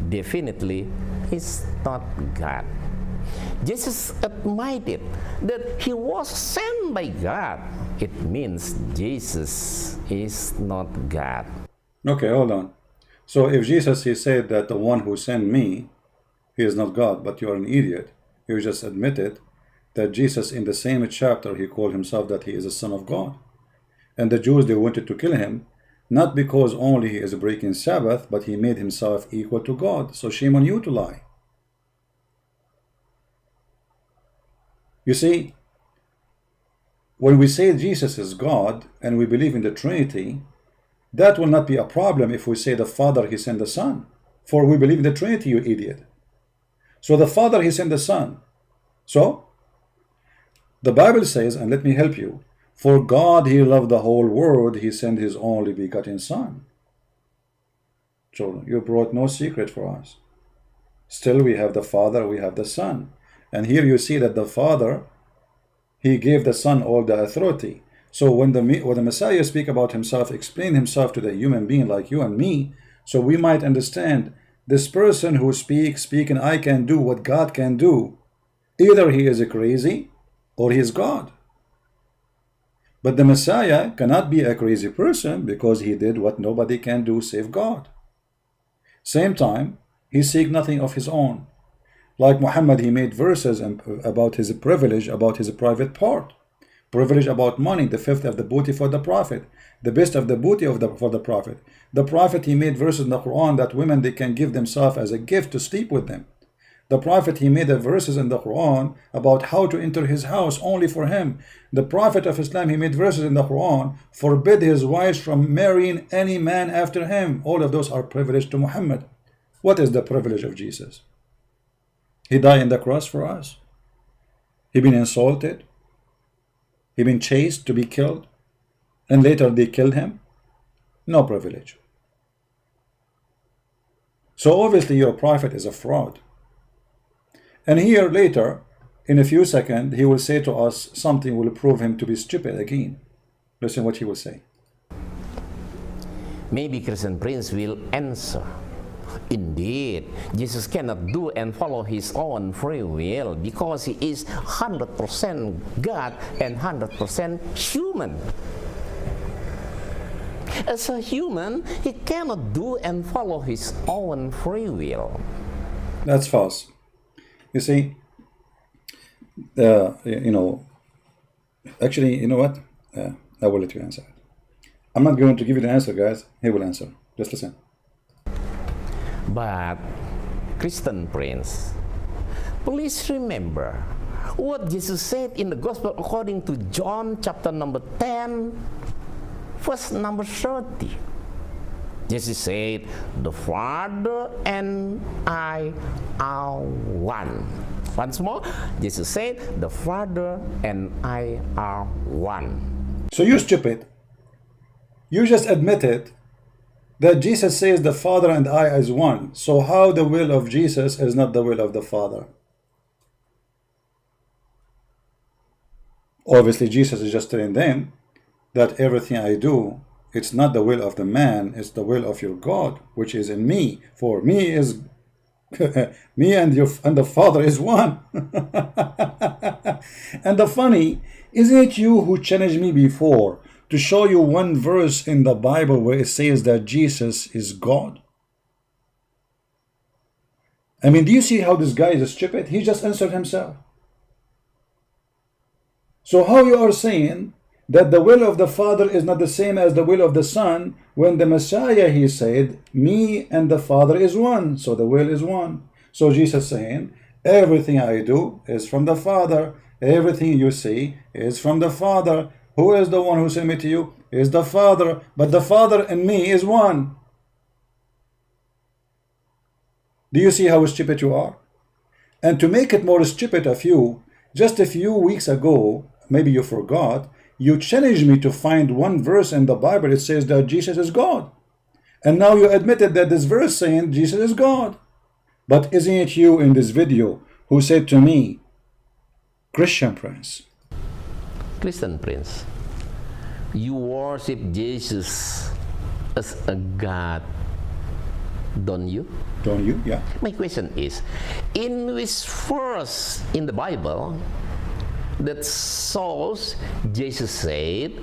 definitely is not God. Jesus admitted that he was sent by God. It means Jesus is not God. Okay, hold on. So if Jesus, he said that the one who sent me, he is not God, but you are an idiot. You just admitted that Jesus, in the same chapter, he called himself that he is the Son of God. And the Jews, they wanted to kill him, not because only he is breaking Sabbath, but he made himself equal to God. So shame on you to lie. You see, when we say Jesus is God and we believe in the Trinity, that will not be a problem if we say the Father, he sent the Son. For we believe in the Trinity, you idiot. So the Father, he sent the Son. So, the Bible says, and let me help you, for God, he loved the whole world, he sent his only begotten Son. So you brought no secret for us. Still, we have the Father, we have the Son. And here you see that the Father, he gave the Son all the authority. So when the Messiah speak about himself, explain himself to the human being like you and me, so we might understand this person who speaking, I can do what God can do, either he is crazy or he is God. But the Messiah cannot be a crazy person because he did what nobody can do save God. Same time, he seek nothing of his own. Like Muhammad, he made verses about his privilege, about his private part. Privilege about money, the fifth of the booty for the Prophet, the best of the booty for the Prophet. The Prophet, he made verses in the Quran that women, they can give themselves as a gift to sleep with them. The Prophet, he made verses in the Quran about how to enter his house only for him. The Prophet of Islam, he made verses in the Quran, forbid his wives from marrying any man after him. All of those are privileged to Muhammad. What is the privilege of Jesus? He died on the cross for us. He been insulted. He been chased to be killed. And later they killed him. No privilege. So obviously your prophet is a fraud. And here later, in a few seconds, he will say to us something will prove him to be stupid again. Listen what he will say. Maybe Christian Prince will answer. Indeed, Jesus cannot do and follow his own free will because he is 100% God and 100% human. As a human, he cannot do and follow his own free will. That's false. You see, actually, you know what? I will let you answer. I'm not going to give you the answer, guys. He will answer. Just listen. But, Christian Prince, please remember what Jesus said in the Gospel according to John chapter number 10, verse number 30. Jesus said, "The Father and I are one." Once more, Jesus said, "The Father and I are one." So you stupid. You just admitted that Jesus says the Father and I is one. So how the will of Jesus is not the will of the Father? Obviously, Jesus is just telling them that everything I do, it's not the will of the man, it's the will of your God, which is in me. For me is me and the Father is one. And the funny, isn't it you who challenged me before to show you one verse in the Bible where it says that Jesus is God? I mean, do you see how this guy is stupid? He just answered himself. So how you are saying that the will of the Father is not the same as the will of the Son, when the Messiah, he said, me and the Father is one, so the will is one. So Jesus saying, everything I do is from the Father, everything you see is from the Father. Who is the one who sent me to you? Is the Father, but the Father and me is one. Do you see how stupid you are? And to make it more stupid of you, just a few weeks ago, maybe you forgot, you challenged me to find one verse in the Bible that says that Jesus is God. And now you admitted that this verse saying Jesus is God. But isn't it you in this video who said to me, Christian Prince, you worship Jesus as a God, don't you? Don't you? Yeah. My question is, in which verse in the Bible that shows Jesus said,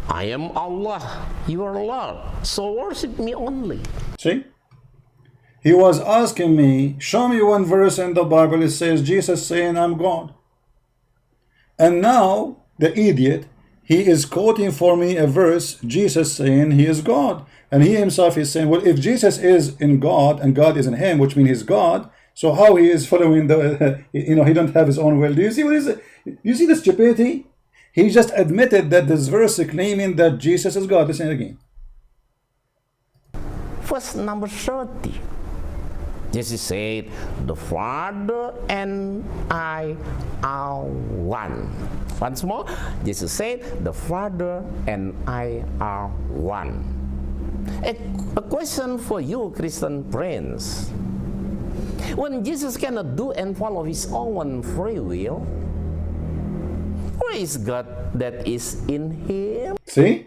I am Allah, your Lord, so worship me only? See? He was asking me, show me one verse in the Bible that says Jesus saying I'm God. And now, the idiot, he is quoting for me a verse, Jesus saying he is God. And he himself is saying, well, if Jesus is in God and God is in him, which means he's God, so how he is following the, he don't have his own will. Do you see what is it? You see the stupidity? He just admitted that this verse is claiming that Jesus is God. Listen again. Verse number 30. Jesus said, the Father and I are one. Once more, Jesus said, the Father and I are one. A question for you, Christian Prince. When Jesus cannot do and follow his own free will, where is God that is in him? See?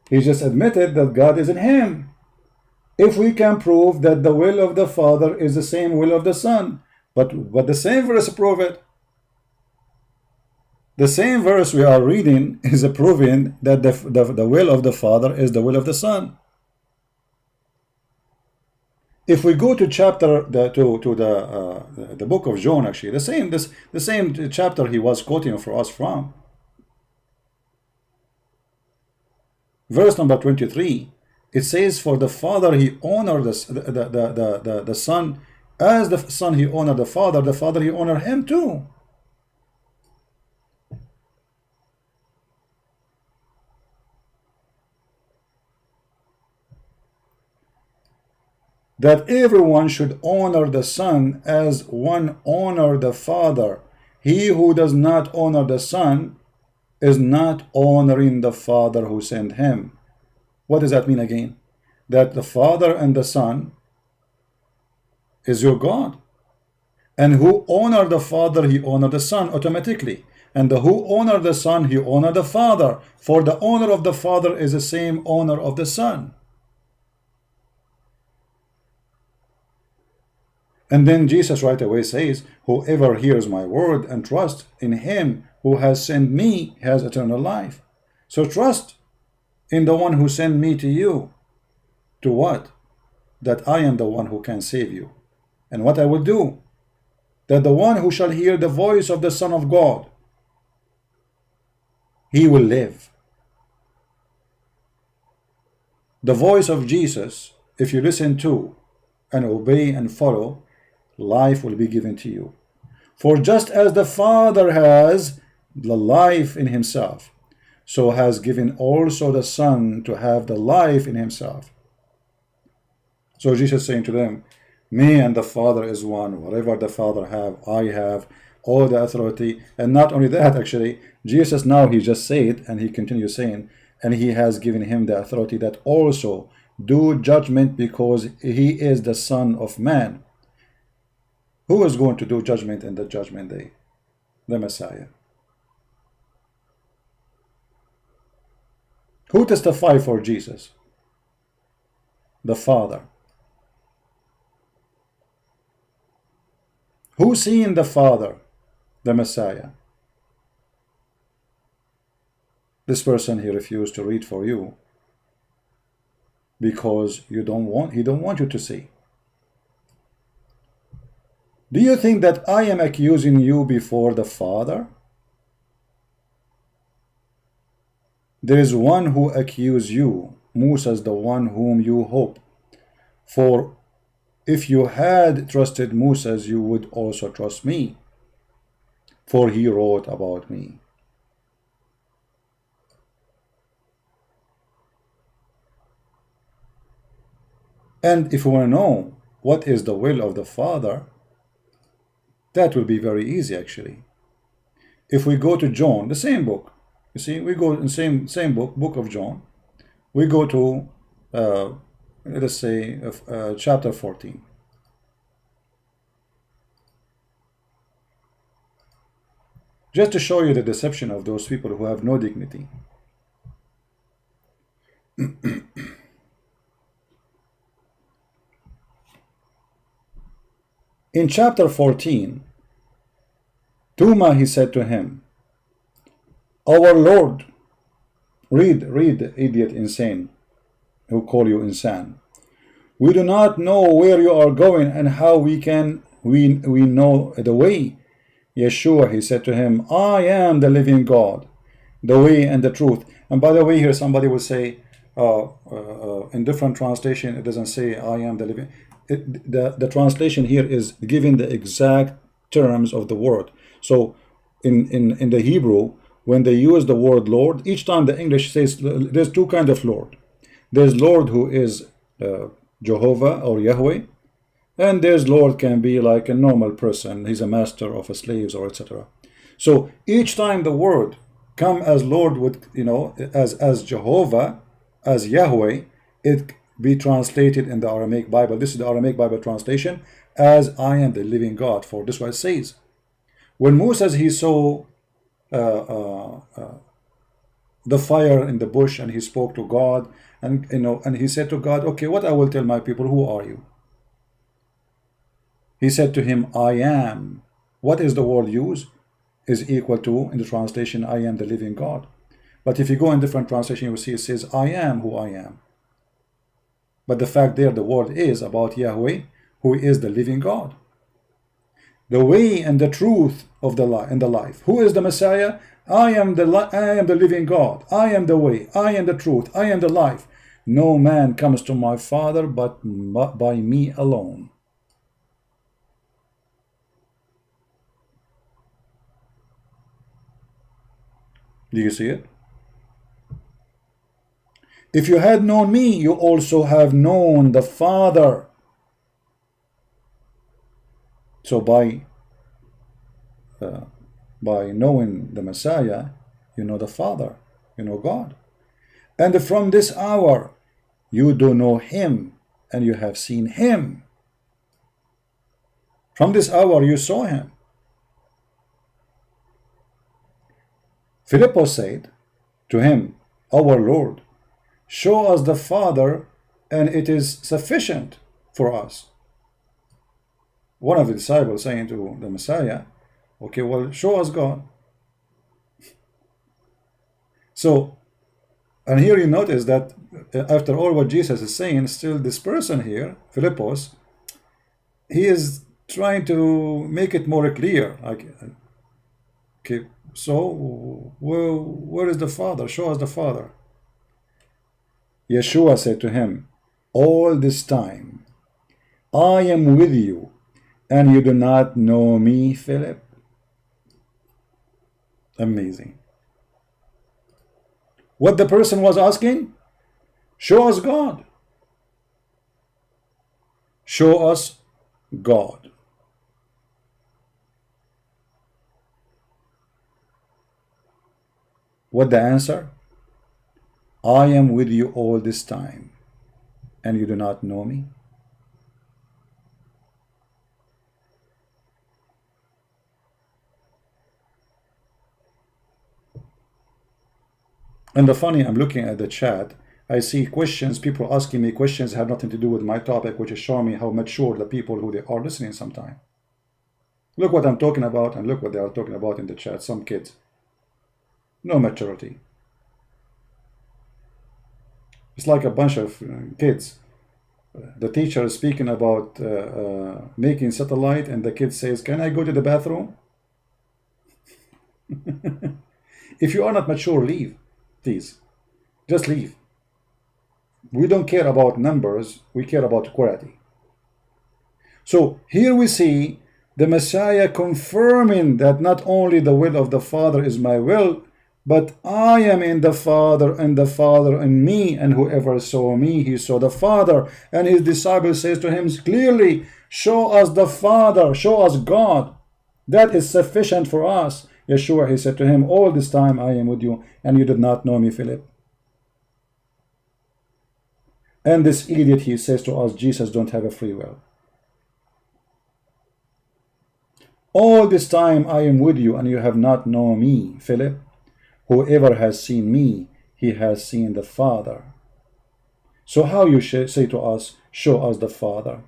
He just admitted that God is in him. If we can prove that the will of the Father is the same will of the Son, but the same verse prove it. The same verse we are reading is proving that the will of the Father is the will of the Son. If we go to the book of John, actually, the same chapter he was quoting for us from, verse number 23, it says, for the Father he honored the Son, as the Son he honored the Father he honored him too. That everyone should honor the Son as one honor the Father. He who does not honor the Son is not honoring the Father who sent him. What does that mean again? That the Father and the Son is your God. And who honor the Father, he honor the Son automatically. And the who honor the Son, he honor the Father. For the honor of the Father is the same honor of the Son. And then Jesus right away says, whoever hears my word and trusts in him who has sent me has eternal life. So trust in the one who sent me to you. To what? That I am the one who can save you. And what I will do? That the one who shall hear the voice of the Son of God, he will live. The voice of Jesus, if you listen to and obey and follow, life will be given to you. For just as the Father has the life in himself, so has given also the Son to have the life in himself. So Jesus saying to them, me and the Father is one. Whatever the Father have, I have all the authority. And not only that, actually, Jesus now, he just said, and he continues saying, and he has given him the authority that also do judgment, because he is the Son of Man. Who is going to do judgment in the judgment day? The Messiah. Who testified for Jesus? The Father. Who seen the Father? The Messiah. This person, he refused to read for you because he don't want you to see. Do you think that I am accusing you before the Father? There is one who accuses you. Musa is the one whom you hope. For if you had trusted Moses, you would also trust me, for he wrote about me. And if you want to know what is the will of the Father, that will be very easy actually. If we go to John, the same book, you see, we go in same book of John, we go to let us say chapter 14. Just to show you the deception of those people who have no dignity. In chapter 14, Tuma, he said to him, our Lord, read, idiot, insane, who call you Insan. We do not know where you are going, and how we know the way. Yeshua, he said to him, I am the living God, the way and the truth. And by the way, here somebody will say, in different translation, it doesn't say I am the living. The translation here is giving the exact terms of the word. So in the Hebrew, when they use the word Lord, each time the English says there's two kinds of Lord. There's Lord who is Jehovah or Yahweh, and there's Lord can be like a normal person. He's a master of slaves or etc. So each time the word come as Lord with, you know, as Jehovah, as Yahweh, it be translated in the Aramaic Bible. This is the Aramaic Bible translation as I am the living God. For this what it says. When Moses, he saw the fire in the bush, and he spoke to God, and and he said to God, okay, what I will tell my people, who are you? He said to him, I am. What is the word used? Is equal to, in the translation, I am the living God. But if you go in different translation, you will see it says, I am who I am. But the fact there, the word is about Yahweh, who is the living God. The way and the truth of the life and the life. Who is the Messiah? I am the living God. I am the way. I am the truth. I am the life. No man comes to my Father but by me alone. Do you see it? If you had known me, you also have known the Father. So by knowing the Messiah, you know the Father, you know God. And from this hour, you do know him, and you have seen him. From this hour, you saw him. Philip said to him, our Lord, show us the Father, and it is sufficient for us. one of the disciples saying to the Messiah, okay, well, show us God. So, and here you notice that after all what Jesus is saying, still this person here, Philippos, he is trying to make it more clear. Like, okay, so where is the Father? Show us the Father. Yeshua said to him, all this time I am with you, and you do not know me, Philip. Amazing. What the person was asking? Show us God. Show us God. What the answer? I am with you all this time, and you do not know me. And the funny, I'm looking at the chat, I see questions, people asking me questions have nothing to do with my topic, which is showing me how mature the people who they are listening sometimes. Look what I'm talking about, and look what they are talking about in the chat. Some kids. No maturity. It's like a bunch of kids. The teacher is speaking about making satellite, and the kid says, can I go to the bathroom? If you are not mature, leave. Please. Just leave. We don't care about numbers, we care about quality. So here we see the Messiah confirming that not only the will of the Father is my will, but I am in the Father, and the Father in me, and whoever saw me, he saw the Father. And his disciple says to him clearly, show us the Father, show us God. That is sufficient for us. Yeshua, he said to him, all this time I am with you, and you did not know me, Philip. And this idiot, he says to us, Jesus don't have a free will. All this time I am with you, and you have not known me, Philip. Whoever has seen me, he has seen the Father. So how you say to us, show us the Father?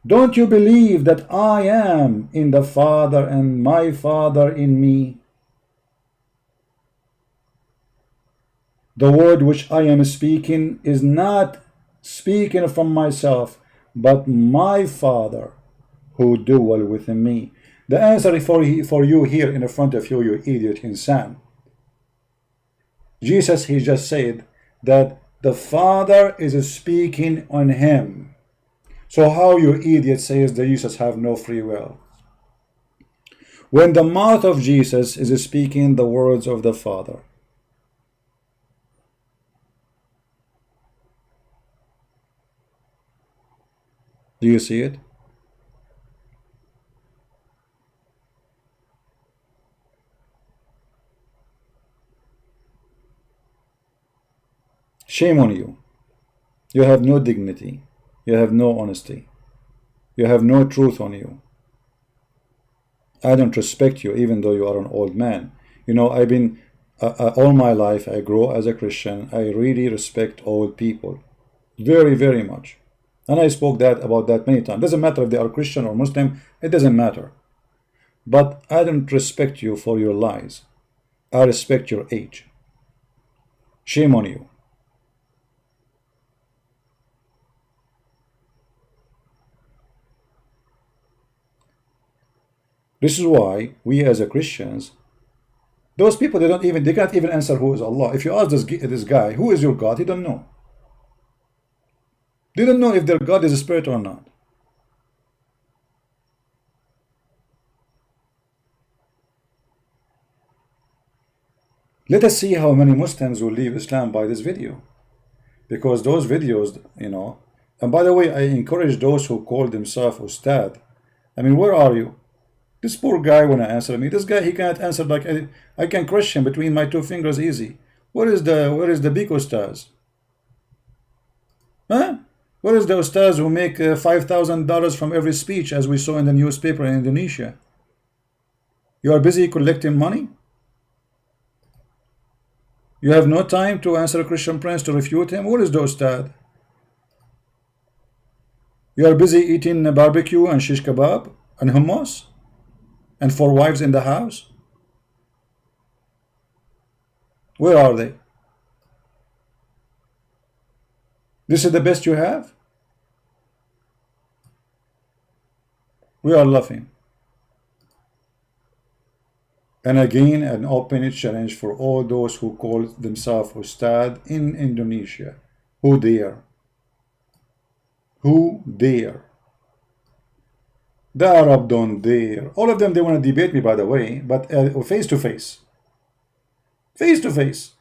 Don't you believe that I am in the Father, and my Father in me? The word which I am speaking is not speaking from myself, but my Father who dwell within me. The answer for you here in front of you, you idiot, Insan. Jesus, he just said that the Father is speaking on him. So how you idiot says that Jesus have no free will? When the mouth of Jesus is speaking the words of the Father. Do you see it? Shame on you. You have no dignity. You have no honesty. You have no truth on you. I don't respect you, even though you are an old man. You know, I've been, all my life, I grow as a Christian. I really respect old people. Very, very much. And I spoke about that many times. Doesn't matter if they are Christian or Muslim. It doesn't matter. But I don't respect you for your lies. I respect your age. Shame on you. This is why we as a Christians, those people, they can't even answer who is Allah. If you ask this guy, who is your God? He don't know. They don't know if their God is a spirit or not. Let us see how many Muslims will leave Islam by this video. Because those videos, you know, and by the way, I encourage those who call themselves Ustadz. I mean, where are you? This poor guy want to answer me. This guy, he can't answer. Like I can crush him between my two fingers easy. Where is the big Ustadz? Huh? Where is the Ustadz who make $5,000 from every speech, as we saw in the newspaper in Indonesia? You are busy collecting money? You have no time to answer a Christian prince to refute him? Where is the Ustadz? You are busy eating barbecue and shish kebab and hummus and 4 wives in the house. Where are they? This is the best you have? We are laughing. And again, an open challenge for all those who call themselves Ustad in Indonesia. Who dare? Who dare? The Arab don't dare. All of them, they want to debate me, by the way, but face to face. Face to face.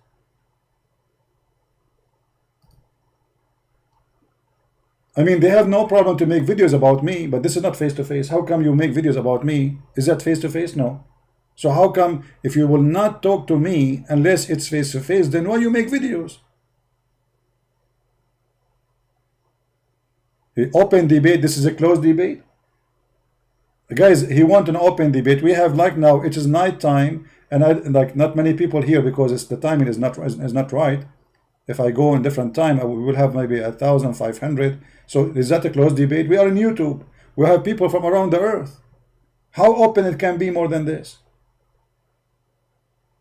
I mean, they have no problem to make videos about me, but this is not face to face. How come you make videos about me? Is that face to face? No. So how come if you will not talk to me unless it's face to face, then why you make videos? The open debate, this is a closed debate. Guys, he want an open debate. We have, like, now it is night time, and like not many people here because it's the timing is not right. If I go in different time, we will have maybe 1,500. So is that a closed debate? We are on YouTube. We have people from around the earth. How open it can be more than this?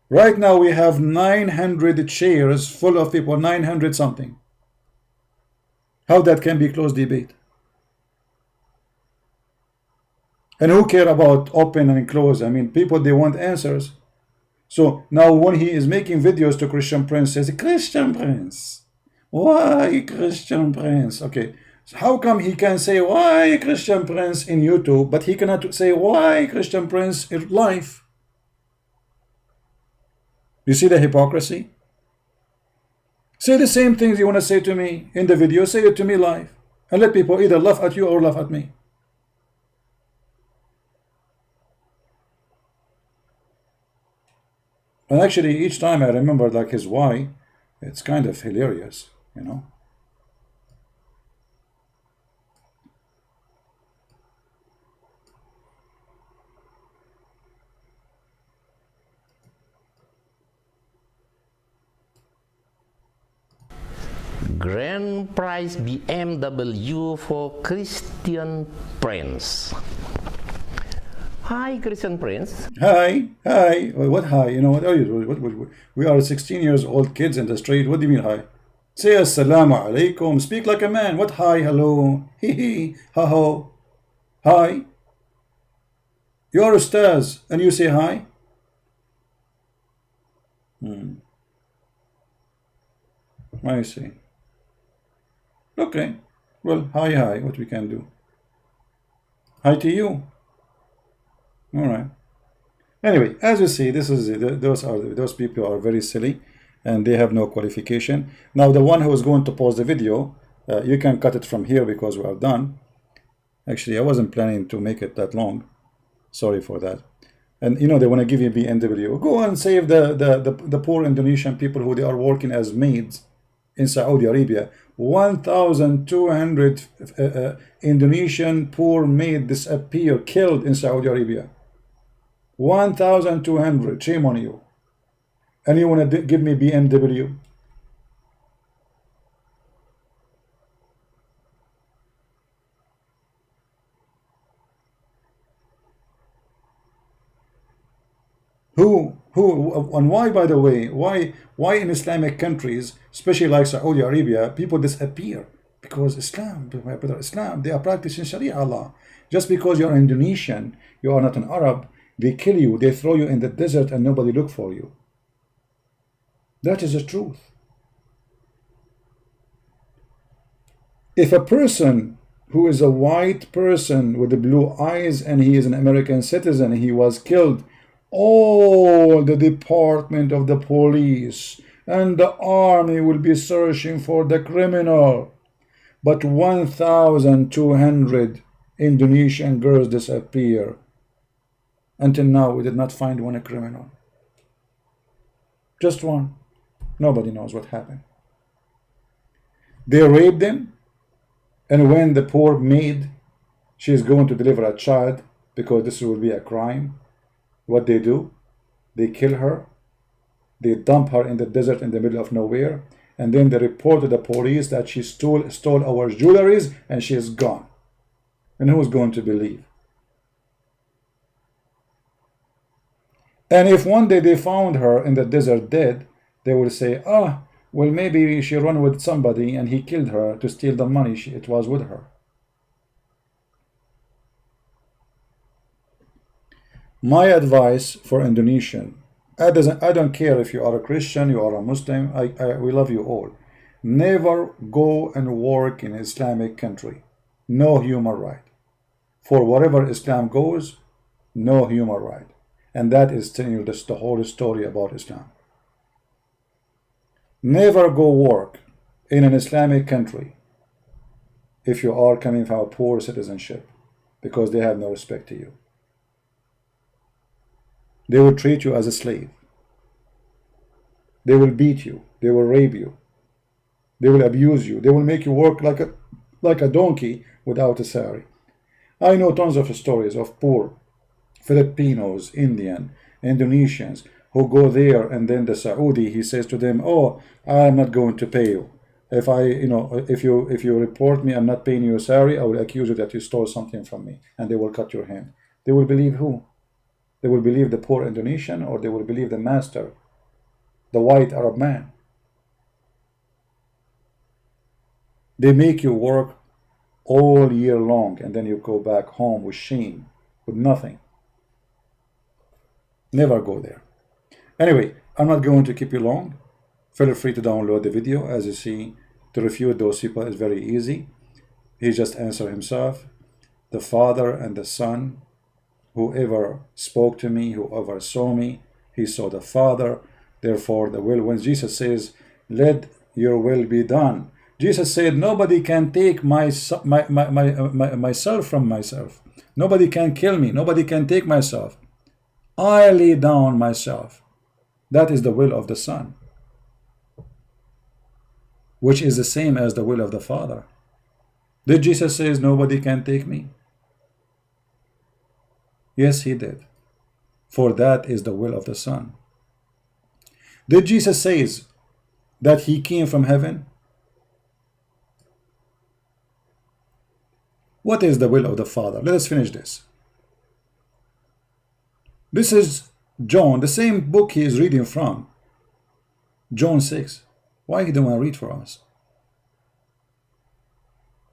Right now we have 900 chairs full of people, 900 something. How that can be closed debate? And who care about open and closed? I mean, people, they want answers. So now when he is making videos to Christian Prince, says, Christian Prince, why Christian Prince? Okay, so how come he can say why Christian Prince in YouTube, but he cannot say why Christian Prince in life? You see the hypocrisy? Say the same things you want to say to me in the video, say it to me live, and let people either laugh at you or laugh at me. And actually, each time I remember like his why, it's kind of hilarious, you know. Grand prize BMW for Christian Prince. Hi, Christian Prince. Hi, hi. What hi? You know, what are you? What, we are 16 years old kids in the street. What do you mean hi? Say assalamu alaikum. Speak like a man. What hi? Hello. Hee hee. Ha ho. Hi. You are Ustadz and you say hi? I see. Okay. Well, hi, hi. What we can do? Hi to you. All right. Anyway, as you see, this is those people are very silly, and they have no qualification. Now, the one who is going to pause the video, you can cut it from here because we are done. Actually, I wasn't planning to make it that long. Sorry for that. And you know they want to give you BMW. Go and save the poor Indonesian people who they are working as maids in Saudi Arabia. 1,200 Indonesian poor maid disappear, killed in Saudi Arabia. 1,200. Shame on you. And you want to give me BMW? Who, and why, by the way, why in Islamic countries, especially like Saudi Arabia, people disappear? Because Islam, my brother, Islam, they are practicing Sharia law. Just because you're Indonesian, you are not an Arab, they kill you, they throw you in the desert and nobody look for you. That is the truth. If a person who is a white person with the blue eyes and he is an American citizen, he was killed, all the department of the police and the army will be searching for the criminal. But 1,200 Indonesian girls disappear. Until now, we did not find one criminal. Just one. Nobody knows what happened. They raped them, and when the poor maid, she is going to deliver a child, because this will be a crime, what they do? They kill her, they dump her in the desert in the middle of nowhere, and then they report to the police that she stole our jewelries and she is gone. And who's going to believe? And if one day they found her in the desert dead, they will say, ah, well, maybe she ran with somebody and he killed her to steal the money it was with her. My advice for Indonesian, I don't care if you are a Christian, you are a Muslim, we love you all. Never go and work in an Islamic country. No human right. For wherever Islam goes, no human right. And that is telling you just the whole story about Islam. Never go work in an Islamic country if you are coming from a poor citizenship, because they have no respect to you. They will treat you as a slave. They will beat you. They will rape you. They will abuse you. They will make you work like a donkey without a salary. I know tons of stories of poor Filipinos, Indian, Indonesians who go there, and then the Saudi, he says to them, oh, I'm not going to pay you. If you report me, I'm not paying you a salary, I will accuse you that you stole something from me, and they will cut your hand. They will believe who? They will believe the poor Indonesian, or they will believe the master, the white Arab man. They make you work all year long, and then you go back home with shame, with nothing. Never go there. Anyway, I'm not going to keep you long. Feel free to download the video. As you see, to refute those people is very easy. He just answered himself. The Father and the Son, whoever spoke to me, whoever saw me, he saw the Father. Therefore, the will, when Jesus says, let your will be done, Jesus said, nobody can take myself from myself. Nobody can kill me. Nobody can take myself. I lay down myself. That is the will of the Son, which is the same as the will of the Father. Did Jesus say nobody can take me? Yes, he did. For that is the will of the Son. Did Jesus say that he came from heaven? What is the will of the Father? Let us finish this. This is John, the same book he is reading from. John 6. Why he don't want to read for us?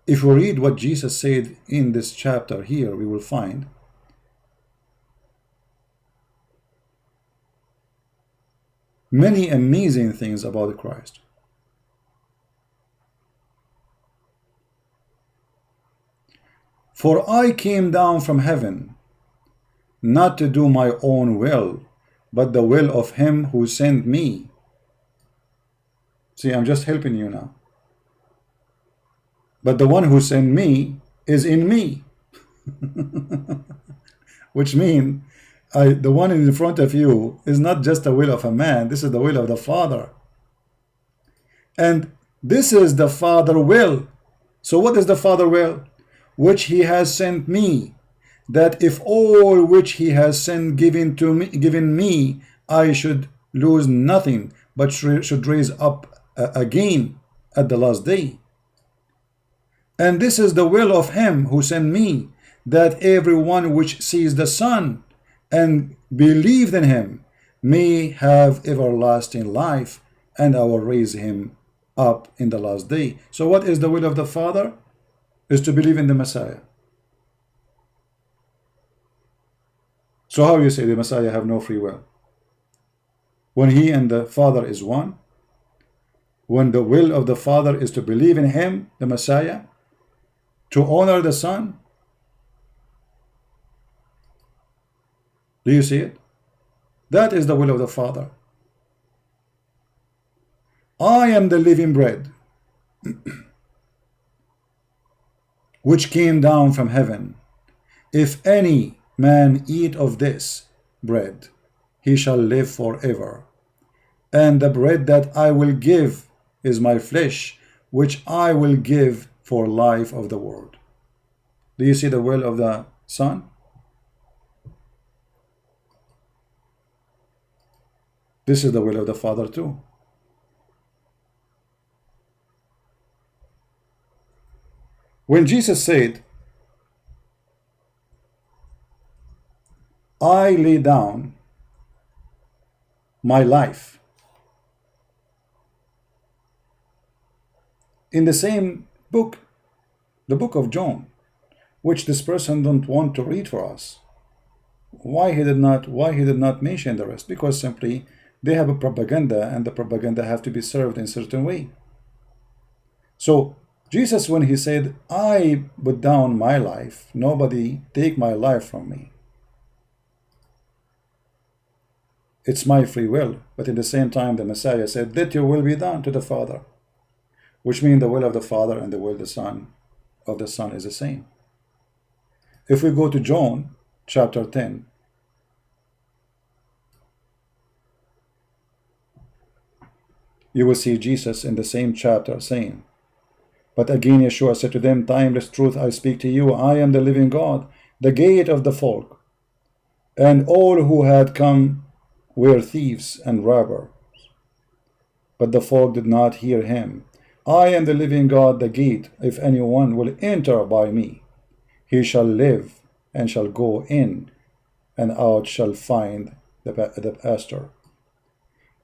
If we read what Jesus said in this chapter here, we will find many amazing things about Christ. For I came down from heaven, not to do my own will, but the will of him who sent me. See, I'm just helping you now. But the one who sent me is in me. Which means the one in front of you is not just the will of a man. This is the will of the Father. And this is the Father will. So what is the Father will? Which he has sent me, that if all which he has sent given me, I should lose nothing, but should raise up again at the last day. And this is the will of him who sent me, that everyone which sees the Son and believed in him may have everlasting life, and I will raise him up in the last day. So what is the will of the Father? Is to believe in the Messiah. So how you say the Messiah have no free will? When he and the Father is one, when the will of the Father is to believe in him, the Messiah, to honor the Son. Do you see it? That is the will of the Father. I am the living bread, which came down from heaven. If any man eat of this bread, he shall live forever. And the bread that I will give is my flesh, which I will give for life of the world. Do you see the will of the Son? This is the will of the Father too. When Jesus said, I lay down my life. In the same book, the book of John, which this person don't want to read for us. Why he did not mention the rest? Because simply they have a propaganda, and the propaganda have to be served in a certain way. So Jesus, when he said, I put down my life, nobody take my life from me. It's my free will. But at the same time, the Messiah said, let your will be done to the Father, which means the will of the Father and the will of the Son is the same. If we go to John chapter 10, you will see Jesus in the same chapter saying, but again Yeshua said to them, timeless truth I speak to you, I am the living God, the gate of the folk. And all who had come were thieves and robbers, but the folk did not hear him. I am the living God, the gate. If anyone will enter by me, he shall live, and shall go in and out, shall find the pasture.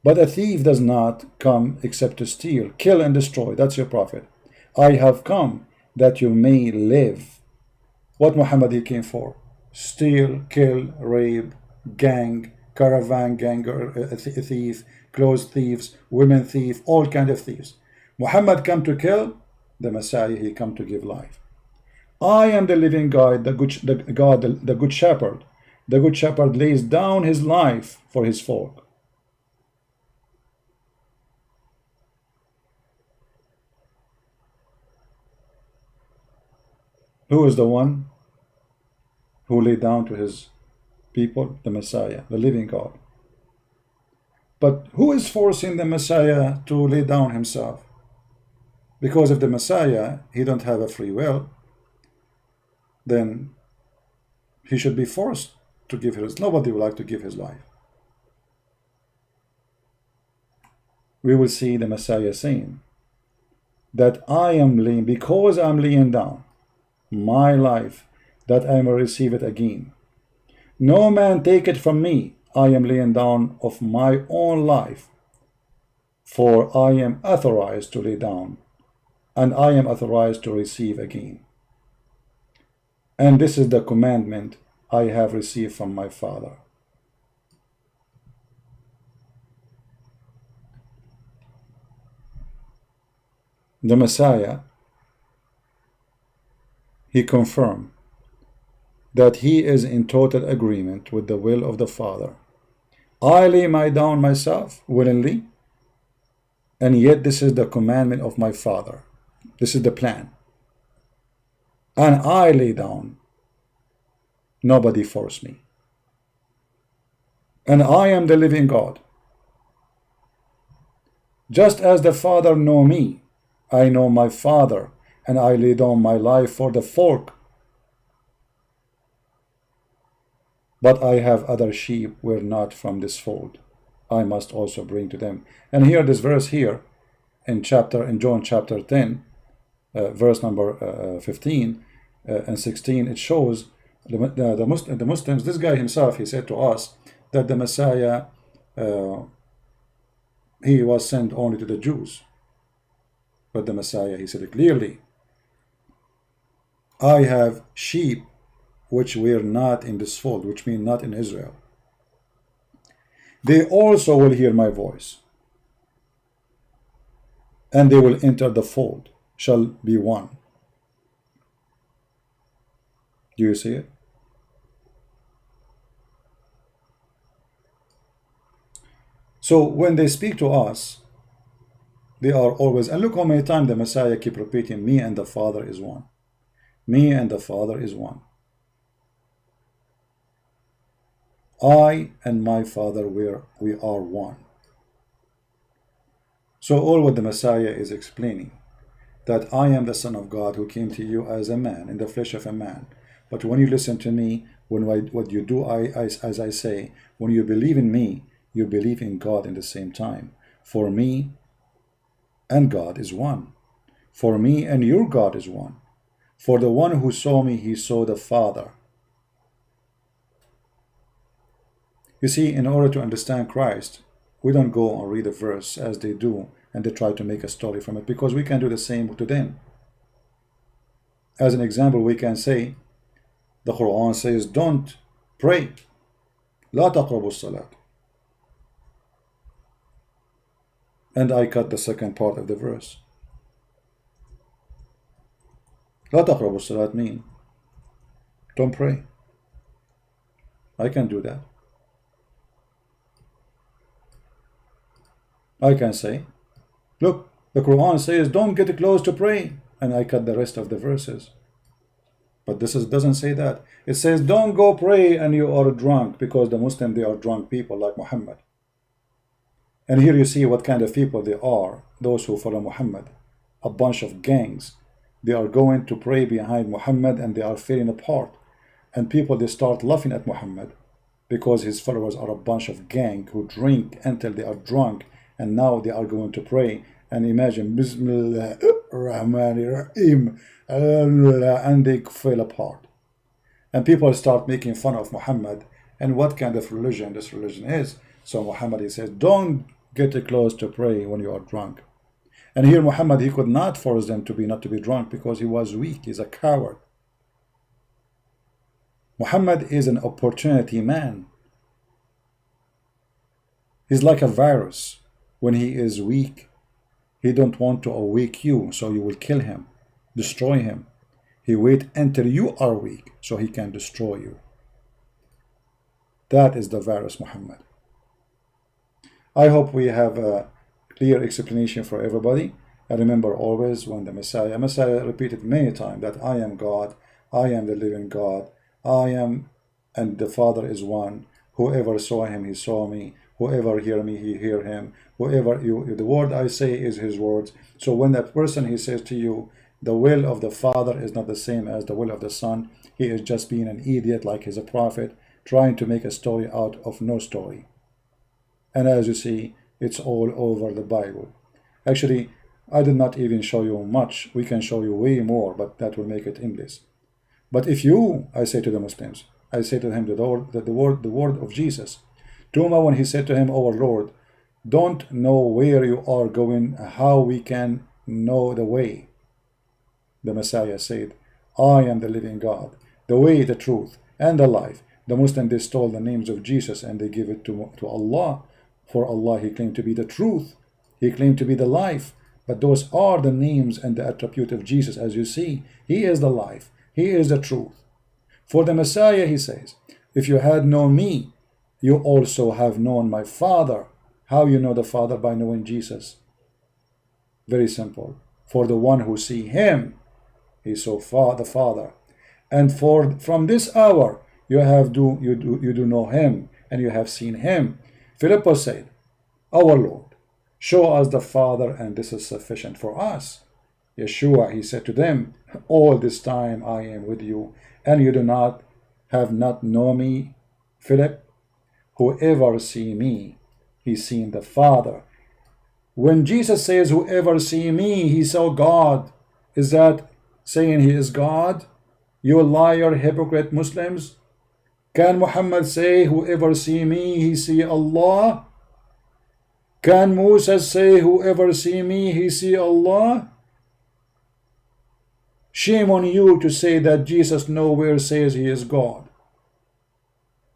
But a thief does not come except to steal, kill, and destroy. That's your prophet. I have come that you may live. What Muhammad he came for? Steal, kill, rape, gang, caravan ganger, thief, clothes thieves, women thief, all kind of thieves. Muhammad come to kill. The Messiah, he come to give life. I am the living God, the good shepherd. The good shepherd lays down his life for his folk. Who is the one who laid down to his people? The Messiah, the living God. But who is forcing the Messiah to lay down himself? Because if the Messiah, he don't have a free will, then he should be forced to give his. Nobody would like to give his life. We will see the Messiah saying that I am laying, because I'm laying down my life, that I may receive it again. No man take it from me. I am laying down of my own life, for I am authorized to lay down, and I am authorized to receive again. And this is the commandment I have received from my Father. The Messiah, he confirmed that he is in total agreement with the will of the Father. I lay my down myself willingly, and yet this is the commandment of my Father. This is the plan. And I lay down. Nobody forced me. And I am the living God. Just as the Father know me, I know my Father, and I lay down my life for the folk. But I have other sheep were not from this fold. I must also bring to them. And here, this verse here, in John chapter 10, verse number 15 and 16, it shows the Muslims, this guy himself, he said to us that the Messiah, he was sent only to the Jews. But the Messiah, he said it clearly, I have sheep which were not in this fold, which means not in Israel. They also will hear my voice, and they will enter the fold, shall be one. Do you see it? So when they speak to us, they are always, and look how many times the Messiah keep repeating, me and the Father is one. Me and the Father is one. I and my Father, we are one. So all what the Messiah is explaining, that I am the Son of God who came to you as a man, in the flesh of a man. But when you listen to me, what you do, as I say, when you believe in me, you believe in God in the same time. For me and God is one. For me and your God is one. For the one who saw me, he saw the Father. You see, in order to understand Christ, we don't go and read a verse as they do and they try to make a story from it, because we can do the same to them. As an example, we can say, the Quran says, don't pray. لا تقربوا الصلاة. And I cut the second part of the verse. لا تقربوا الصلاة mean don't pray. I can do that. I can say, look, the Quran says don't get close to pray, and I cut the rest of the verses. But this doesn't say that. It says don't go pray and you are drunk, because the Muslims, they are drunk people like Muhammad. And here you see what kind of people they are, those who follow Muhammad. A bunch of gangs. They are going to pray behind Muhammad and they are falling apart. And people, they start laughing at Muhammad because his followers are a bunch of gang who drink until they are drunk, and now they are going to pray. And imagine, Bismillah Rahman Rahim, and they fall apart. And people start making fun of Muhammad and what kind of religion this religion is. So Muhammad, he says, don't get close to pray when you are drunk. And here Muhammad, he could not force them to be not to be drunk because he was weak. He's a coward. Muhammad is an opportunity man. He's like a virus. When he is weak, he don't want to awake you, so you will kill him, destroy him. He wait until you are weak so he can destroy you. That is the virus, Muhammad. I hope we have a clear explanation for everybody. And remember always, when the Messiah repeated many times that I am God, I am the living God, I am, and the Father is one. Whoever saw him, he saw me. Whoever hear me, he hear him. Whoever the word I say is his words. So when that person, he says to you, the will of the Father is not the same as the will of the Son, he is just being an idiot, like he's a prophet, trying to make a story out of no story. And as you see, it's all over the Bible. Actually, I did not even show you much. We can show you way more, but that will make it endless. But if you, I say to the Muslims, I say to him the word of Jesus. Tuma, when he said to him, our Lord, don't know where you are going, how we can know the way. The Messiah said, I am the living God, the way, the truth, and the life. The Muslims, they stole the names of Jesus and they give it to Allah. For Allah, he claimed to be the truth. He claimed to be the life. But those are the names and the attribute of Jesus. As you see, he is the life. He is the truth. For the Messiah, he says, if you had known me, you also have known my Father. How you know the Father? By knowing Jesus. Very simple. For the one who see him, he saw the Father. And from this hour, you do know him, and you have seen him. Philip said, our Lord, show us the Father, and this is sufficient for us. Yeshua, he said to them, all this time I am with you, and you have not known me, Philip. Whoever see me, he seen the Father. When Jesus says, whoever see me, he saw God, is that saying he is God? You liar, hypocrite Muslims. Can Muhammad say, whoever see me, he see Allah? Can Moses say, whoever see me, he see Allah? Shame on you to say that Jesus nowhere says he is God.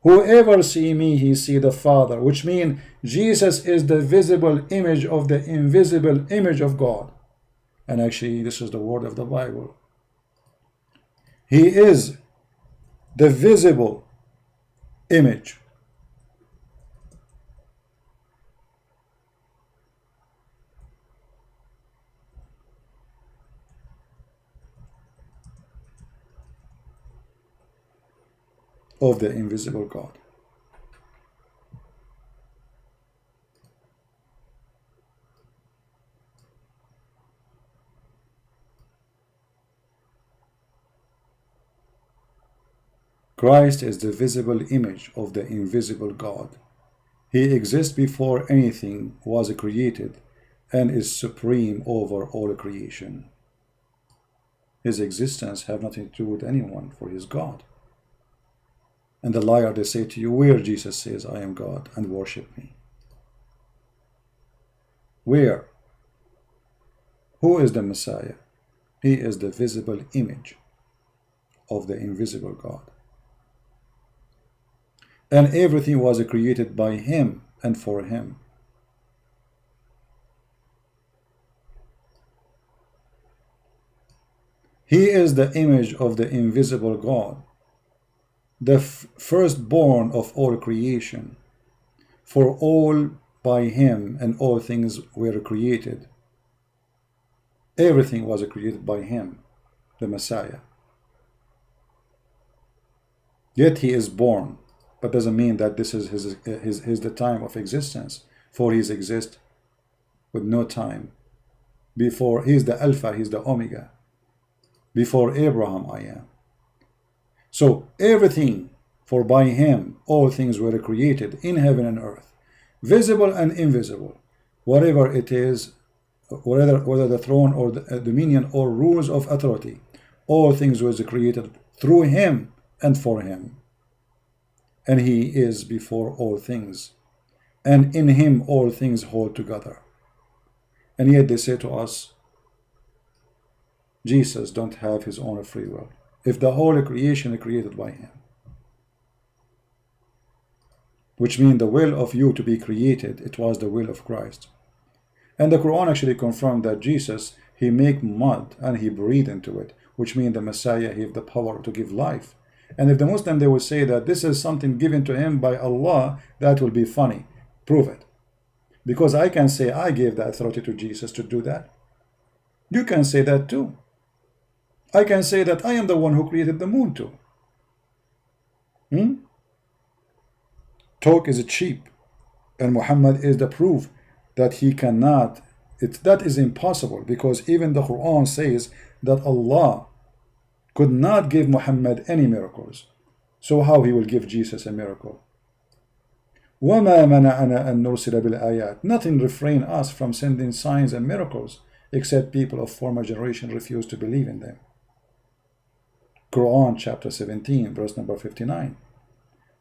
Whoever see me, he see the Father, which means Jesus is the visible image of the invisible image of God. And actually, this is the word of the Bible. He is the visible image. Of the invisible God. Christ is the visible image of the invisible God. He exists before anything was created and is supreme over all creation. His existence has nothing to do with anyone, for he is God. And the liar, they say to you, where Jesus says, I am God, and worship me. Where? Who is the Messiah? He is the visible image of the invisible God. And everything was created by him and for him. He is the image of the invisible God, the firstborn of all creation. For all by him and all things were created. Everything was created by him, the Messiah. Yet he is born, but doesn't mean that this is his the time of existence, for he exists with no time. Before, he is the Alpha, he is the Omega. Before Abraham I am. So everything, for by him all things were created in heaven and earth, visible and invisible, whatever it is, whether the throne or the dominion or rules of authority, all things was created through him and for him. And he is before all things, and in him all things hold together. And yet they say to us, Jesus don't have his own free will, if the whole creation is created by him. Which means the will of you to be created, it was the will of Christ. And the Quran actually confirmed that Jesus, he make mud and he breathed into it, which means the Messiah, he have the power to give life. And if the Muslim, they will say that this is something given to him by Allah, that will be funny. Prove it. Because I can say I gave the authority to Jesus to do that. You can say that too. I can say that I am the one who created the moon too. Talk is cheap, and Muhammad is the proof that he cannot. That is impossible, because even the Quran says that Allah could not give Muhammad any miracles. So how he will give Jesus a miracle? وَمَا مَنَعَنَا أَن نُرْسِلَ بِالْآيَاتِ. Nothing refrain us from sending signs and miracles, except people of former generation refused to believe in them. Quran chapter 17 verse number 59.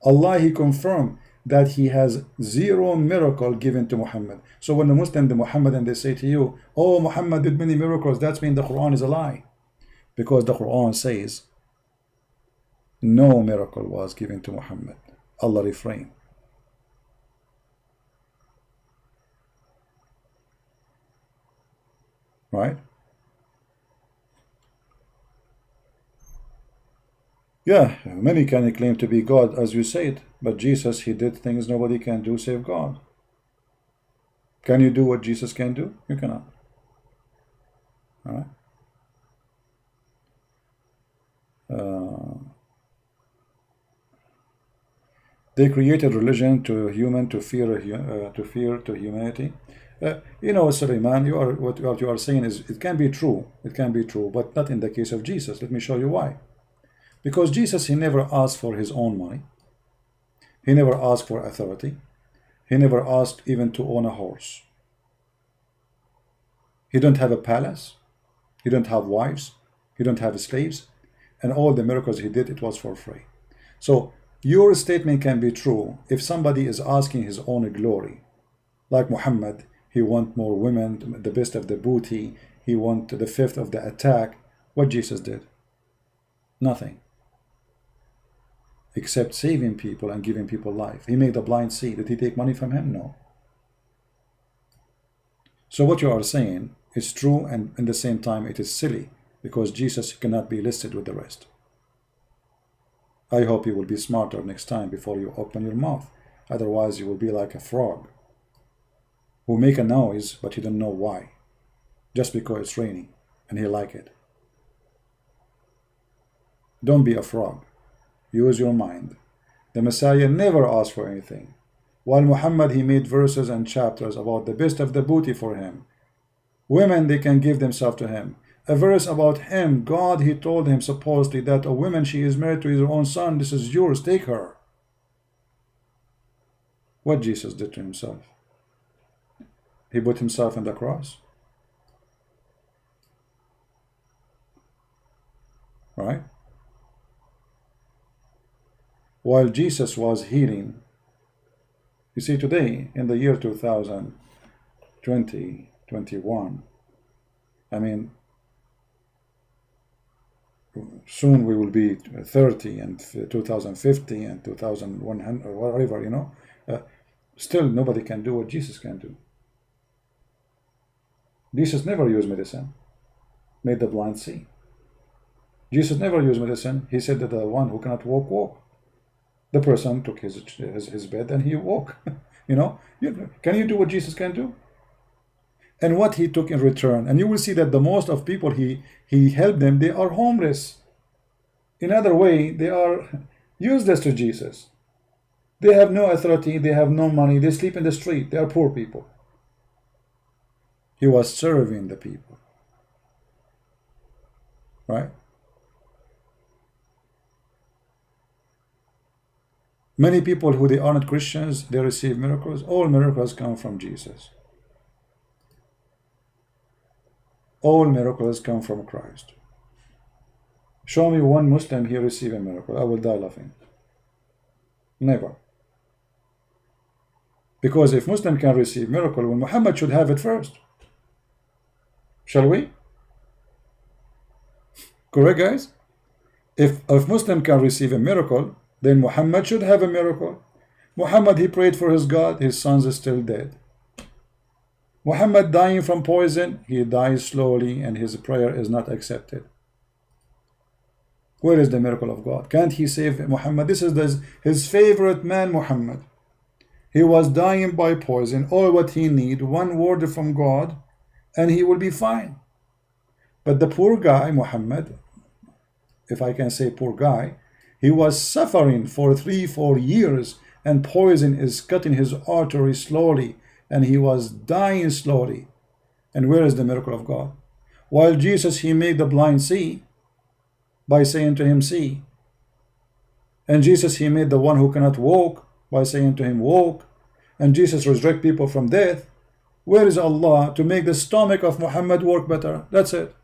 Allah, he confirmed that he has zero miracle given to Muhammad. So when the Muslim, the Muhammadan, they say to you, oh, Muhammad did many miracles, that means the Quran is a lie. Because the Quran says no miracle was given to Muhammad. Allah refrain. Right? Yeah, many can claim to be God, as you said, but Jesus, he did things nobody can do save God. Can you do what Jesus can do? You cannot. All right? They created religion to human to fear to humanity. You know, Suleiman, what you are saying is it can be true. It can be true, but not in the case of Jesus. Let me show you why. Because Jesus, he never asked for his own money. He never asked for authority. He never asked even to own a horse. He don't have a palace. He don't have wives. He don't have slaves. And all the miracles he did, it was for free. So your statement can be true if somebody is asking his own glory. Like Muhammad, he want more women, the best of the booty. He want the fifth of the attack. What Jesus did? Nothing. Except saving people and giving people life. He made the blind see. Did he take money from him? No. So what you are saying is true, and at the same time it is silly, because Jesus cannot be listed with the rest. I hope you will be smarter next time before you open your mouth. Otherwise you will be like a frog who make a noise but you don't know why, just because it's raining and he like it. Don't be a frog. Use your mind. The Messiah never asked for anything. While Muhammad, he made verses and chapters about the best of the booty for him. Women, they can give themselves to him. A verse about him, God, he told him supposedly that a woman, she is married to his own son, this is yours, take her. What Jesus did to himself? He put himself on the cross. Right? while Jesus was healing. You see, today, in the year 2020, 21, I mean, soon we will be 30 and 2050 and 2100 or whatever, you know. Still, nobody can do what Jesus can do. Jesus never used medicine, made the blind see. Jesus never used medicine. He said that the one who cannot walk, walk. The person took his bed and he woke. You know, can you do what Jesus can do? And what he took in return. And you will see that the most of people he helped them, they are homeless. In other way, they are useless to Jesus. They have no authority, they have no money, they sleep in the street, they are poor people. He was serving the people. Right? Many people who they are not Christians, they receive miracles. All miracles come from Jesus. All miracles come from Christ. Show me one Muslim here receive a miracle. I will die laughing. Never. Because if Muslim can receive miracle, well, Muhammad should have it first. Shall we? Correct, guys? If Muslim can receive a miracle, then Muhammad should have a miracle. Muhammad, he prayed for his God, his sons are still dead. Muhammad dying from poison, he dies slowly and his prayer is not accepted. Where is the miracle of God? Can't he save Muhammad? This is his favorite man, Muhammad. He was dying by poison. All what he need, one word from God, and he will be fine. But the poor guy, Muhammad, if I can say poor guy, he was suffering for 3-4 years, and poison is cutting his artery slowly, and he was dying slowly. And where is the miracle of God? While Jesus, he made the blind see by saying to him, see. And Jesus, he made the one who cannot walk by saying to him, walk. And Jesus resurrect people from death. Where is Allah to make the stomach of Muhammad work better? That's it.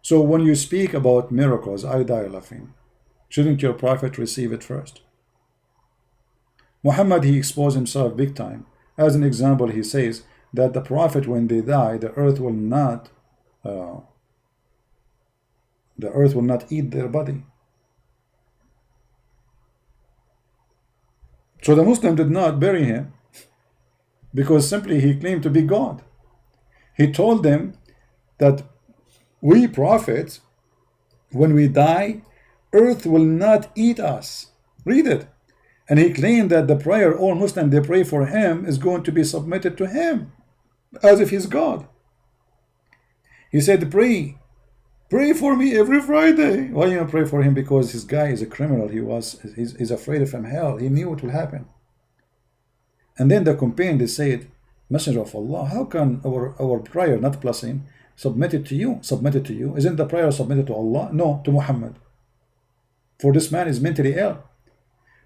So when you speak about miracles, I die laughing. Shouldn't your prophet receive it first? Muhammad, he exposed himself big time. As an example, he says that the prophet, when they die, the earth will not eat their body. So the Muslim did not bury him because simply he claimed to be God. He told them that we prophets, when we die, earth will not eat us. Read it. And he claimed that the prayer all Muslims they pray for him is going to be submitted to him as if he's God. He said, pray for me every Friday. Why you pray for him? Because his guy is a criminal. He's afraid of him hell. He knew it will happen. And then the companion, they said, Messenger of Allah, how can our prayer, not blessing, submitted to you? Isn't the prayer submitted to Allah? No, to Muhammad. For this man is mentally ill.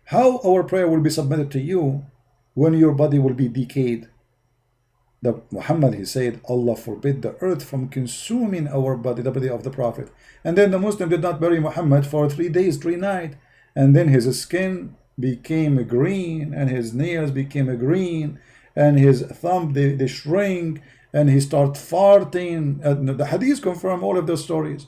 How our prayer will be submitted to you when your body will be decayed? The Muhammad, he said, Allah forbid the earth from consuming our body, the body of the Prophet. And then the Muslim did not bury Muhammad for 3 days, 3 nights. And then his skin became green, and his nails became green, and his thumb, they shrink, and he started farting. The hadith confirm all of those stories.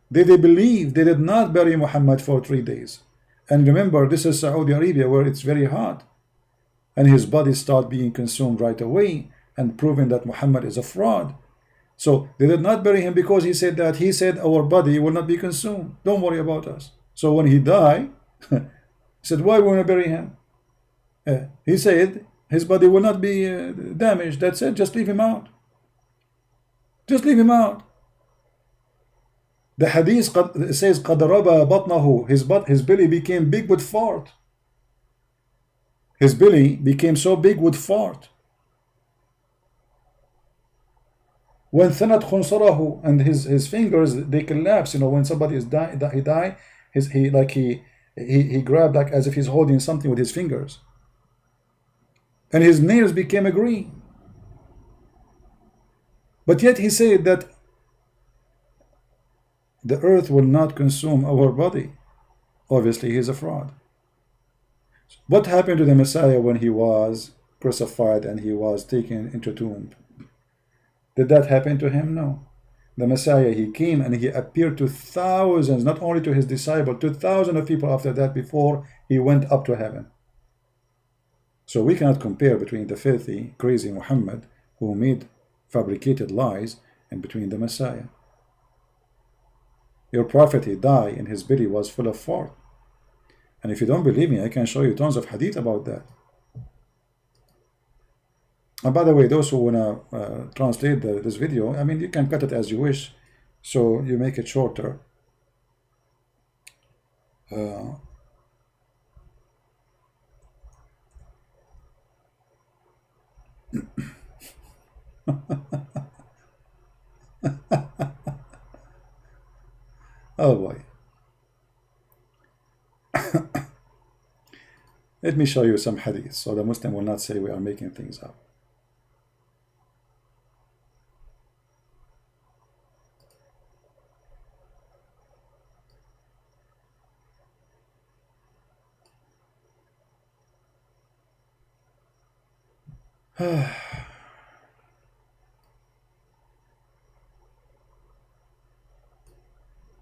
They believe they did not bury Muhammad for 3 days. And remember, this is Saudi Arabia where it's very hot. And his body started being consumed right away and proving that Muhammad is a fraud. So they did not bury him because he said our body will not be consumed. Don't worry about us. So when he died, he said, why won't I bury him? He said his body will not be damaged. That's it. Just leave him out. Just leave him out. The hadith says قَدْ رَبَى بَطْنَهُ. His belly became big with fart. His belly became so big with fart. When ثَنَتْ خُنْصَرَهُ, and his fingers, they collapse. You know, when somebody is he died, he grabbed like as if he's holding something with his fingers. And his nails became green. But yet he said that the earth will not consume our body. Obviously, he's a fraud. What happened to the Messiah when he was crucified and he was taken into tomb? Did that happen to him? No. The Messiah, he came and he appeared to thousands, not only to his disciples, to thousands of people after that before he went up to heaven. So we cannot compare between the filthy, crazy Muhammad who made fabricated lies and between the Messiah. Your prophet, he died and his belly was full of fart. And if you don't believe me, I can show you tons of hadith about that. And by the way, those who want to translate this video, I mean, you can cut it as you wish, so you make it shorter. Oh boy. Let me show you some hadith so the Muslim will not say we are making things up.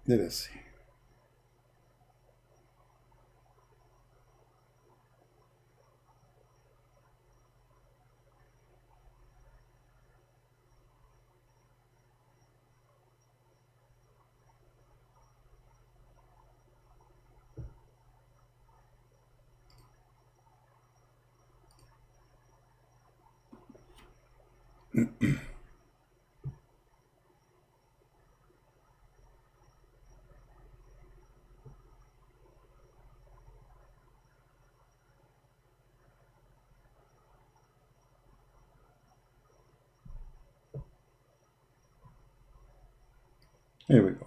Let us see. Here we go.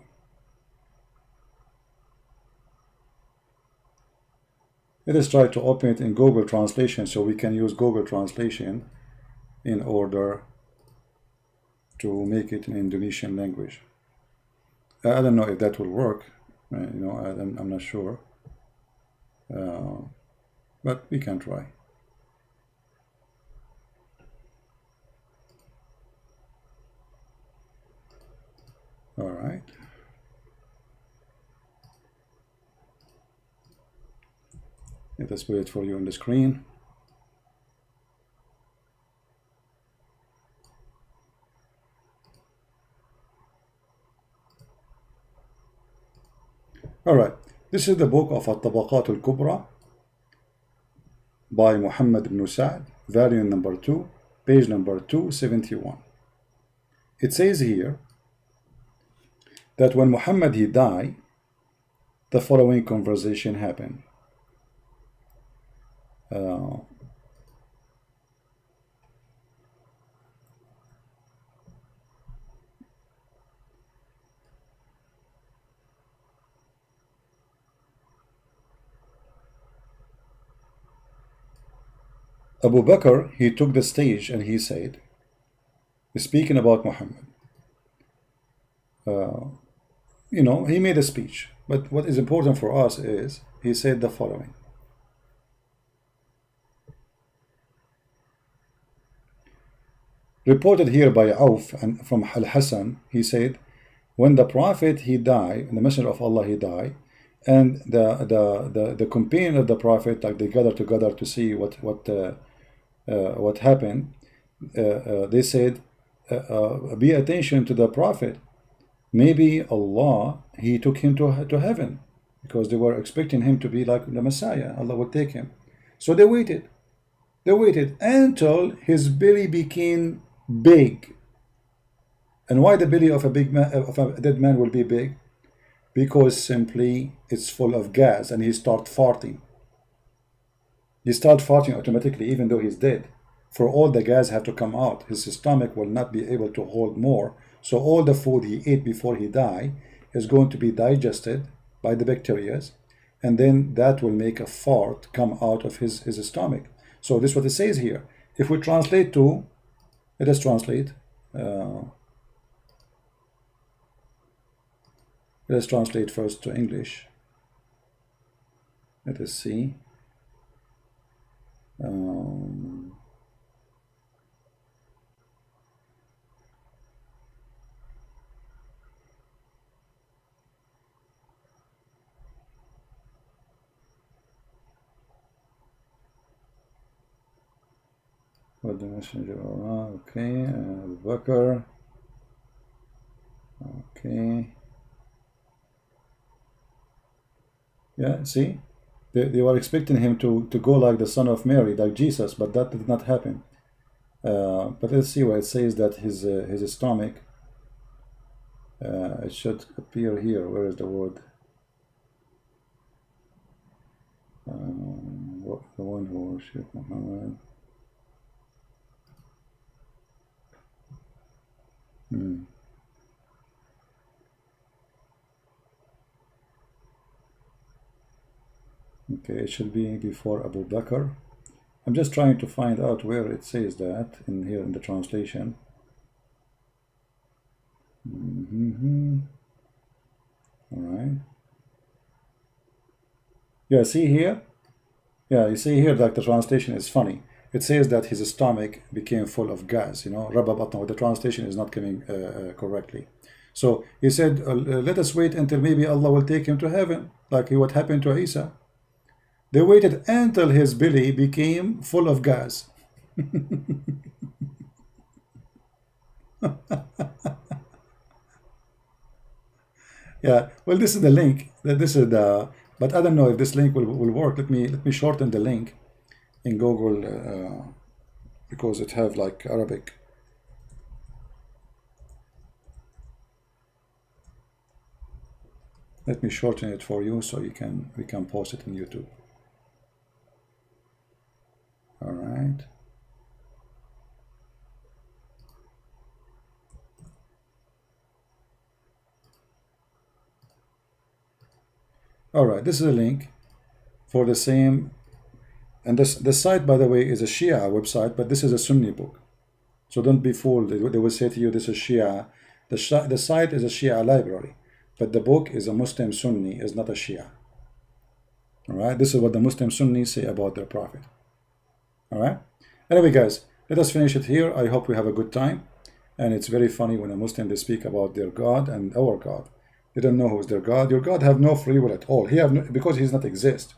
Let us try to open it in Google Translation so we can use Google Translation in order to make it in Indonesian language. I don't know if that will work. I'm not sure. But we can try. All right. Let us put it for you on the screen. All right. This is the book of At-Tabaqat al-Kubra by Muhammad ibn Sa'd, volume number 2, page number 271. It says here that when Muhammad he died, the following conversation happened. Abu Bakr, he took the stage and he said, speaking about Muhammad, he made a speech, but what is important for us is he said the following. Reported here by Auf and from Al-Hasan, he said, when the Prophet he died, and the Messenger of Allah he died, and the companion of the Prophet, like they gathered together to see what happened, they said, be attention to the Prophet. Maybe Allah, he took him to heaven, because they were expecting him to be like the Messiah. Allah would take him. So they waited. They waited until his belly became big. And why the belly of a dead man will be big? Because simply it's full of gas and he starts farting. He starts farting automatically even though he's dead. For all the gas have to come out. His stomach will not be able to hold more. So all the food he ate before he died is going to be digested by the bacteria, and then that will make a fart come out of his stomach. So this is what it says here. If we translate to, let us translate. Let's translate first to English. Let us see. What the messenger? Okay, Abu Bakr. Okay. Yeah, see? They were expecting him to go like the son of Mary, like Jesus, but that did not happen. But let's see where it says that his stomach, it should appear here. Where is the word? The one who worshipped Muhammad. Okay, it should be before Abu Bakr. I'm just trying to find out where it says that in here in the translation. All right. Yeah, see here? Yeah, you see here that the translation is funny. It says that his stomach became full of gas, you know, Rabba, the translation is not coming correctly. So he said, let us wait until maybe Allah will take him to heaven, like what happened to Isa. They waited until his belly became full of gas. Yeah, well, this is the link. This is the, but I don't know if this link will work. Let me shorten the link in Google because it have like Arabic. Let me shorten it for you so we can post it on YouTube. All right. All right, this is a link for the same, and this site, by the way, is a Shia website, but this is a Sunni book. So don't be fooled. They will say to you, this is Shia. The site is a Shia library, but the book is a Muslim Sunni, is not a Shia. All right, this is what the Muslim Sunnis say about their prophet. All right. Anyway, guys, let us finish it here. I hope we have a good time. And it's very funny when a Muslim they speak about their God and our God. They don't know who's their God. Your God have no free will at all. He have no, because he's not exist.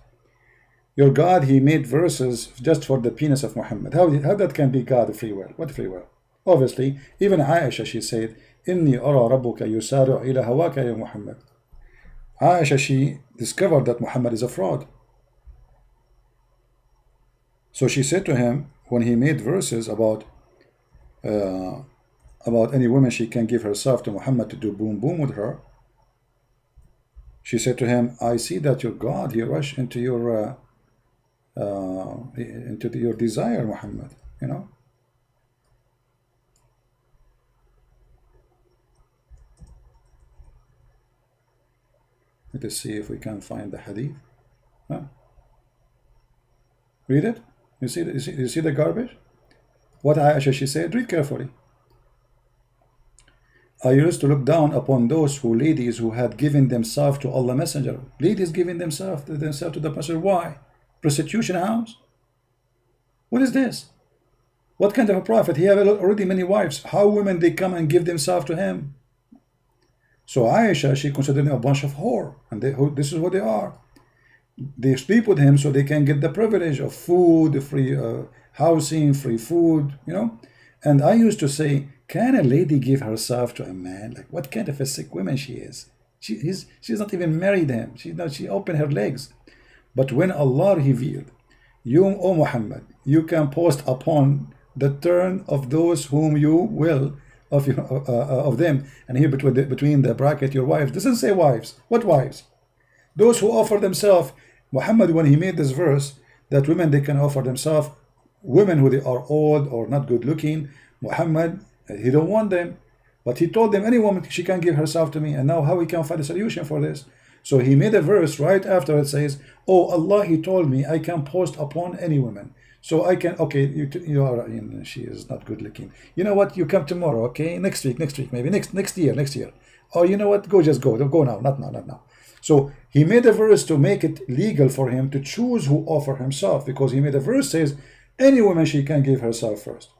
Your God, he made verses just for the penis of Muhammad. How that can be God free will? What free will? Obviously, even Aisha, she said, "Inni ara rabbuka yusari'u ila hawaka ya Muhammad." Aisha, she discovered that Muhammad is a fraud. So she said to him, when he made verses about any woman she can give herself to Muhammad to do boom boom with her, she said to him, I see that your God, he rushed into your desire, Muhammad, you know. Let us see if we can find the hadith. Huh? Read it. You see the garbage? What Aisha, she said, read carefully. I used to look down upon those ladies who had given themselves to Allah Messenger. Ladies giving themselves to the Messenger. Why? Prostitution house? What is this? What kind of a prophet? He had already many wives. How women they come and give themselves to him? So Aisha, she considered them a bunch of whore. And this is what they are. They sleep with him so they can get the privilege of food, free housing, free food, you know. And I used to say, can a lady give herself to a man? Like, what kind of a sick woman she is? She's not even married him. She opened her legs. But when Allah revealed, you, O Muhammad, you can post upon the turn of those whom you will of them, and here between the bracket your wives. Doesn't say wives. What wives? Those who offer themselves. Muhammad, when he made this verse that women they can offer themselves, women who they are old or not good looking, Muhammad, he don't want them, but he told them any woman she can give herself to me. And now how we can find a solution for this? So he made a verse right after it says, oh Allah, he told me I can post upon any woman. So I can, okay, you are, she is not good looking. You know what? You come tomorrow, okay? Next week, maybe next year. Oh, you know what? Go, just go. Go now. Not now, not now. So he made a verse to make it legal for him to choose who offer himself, because he made a verse says, any woman, she can give herself first.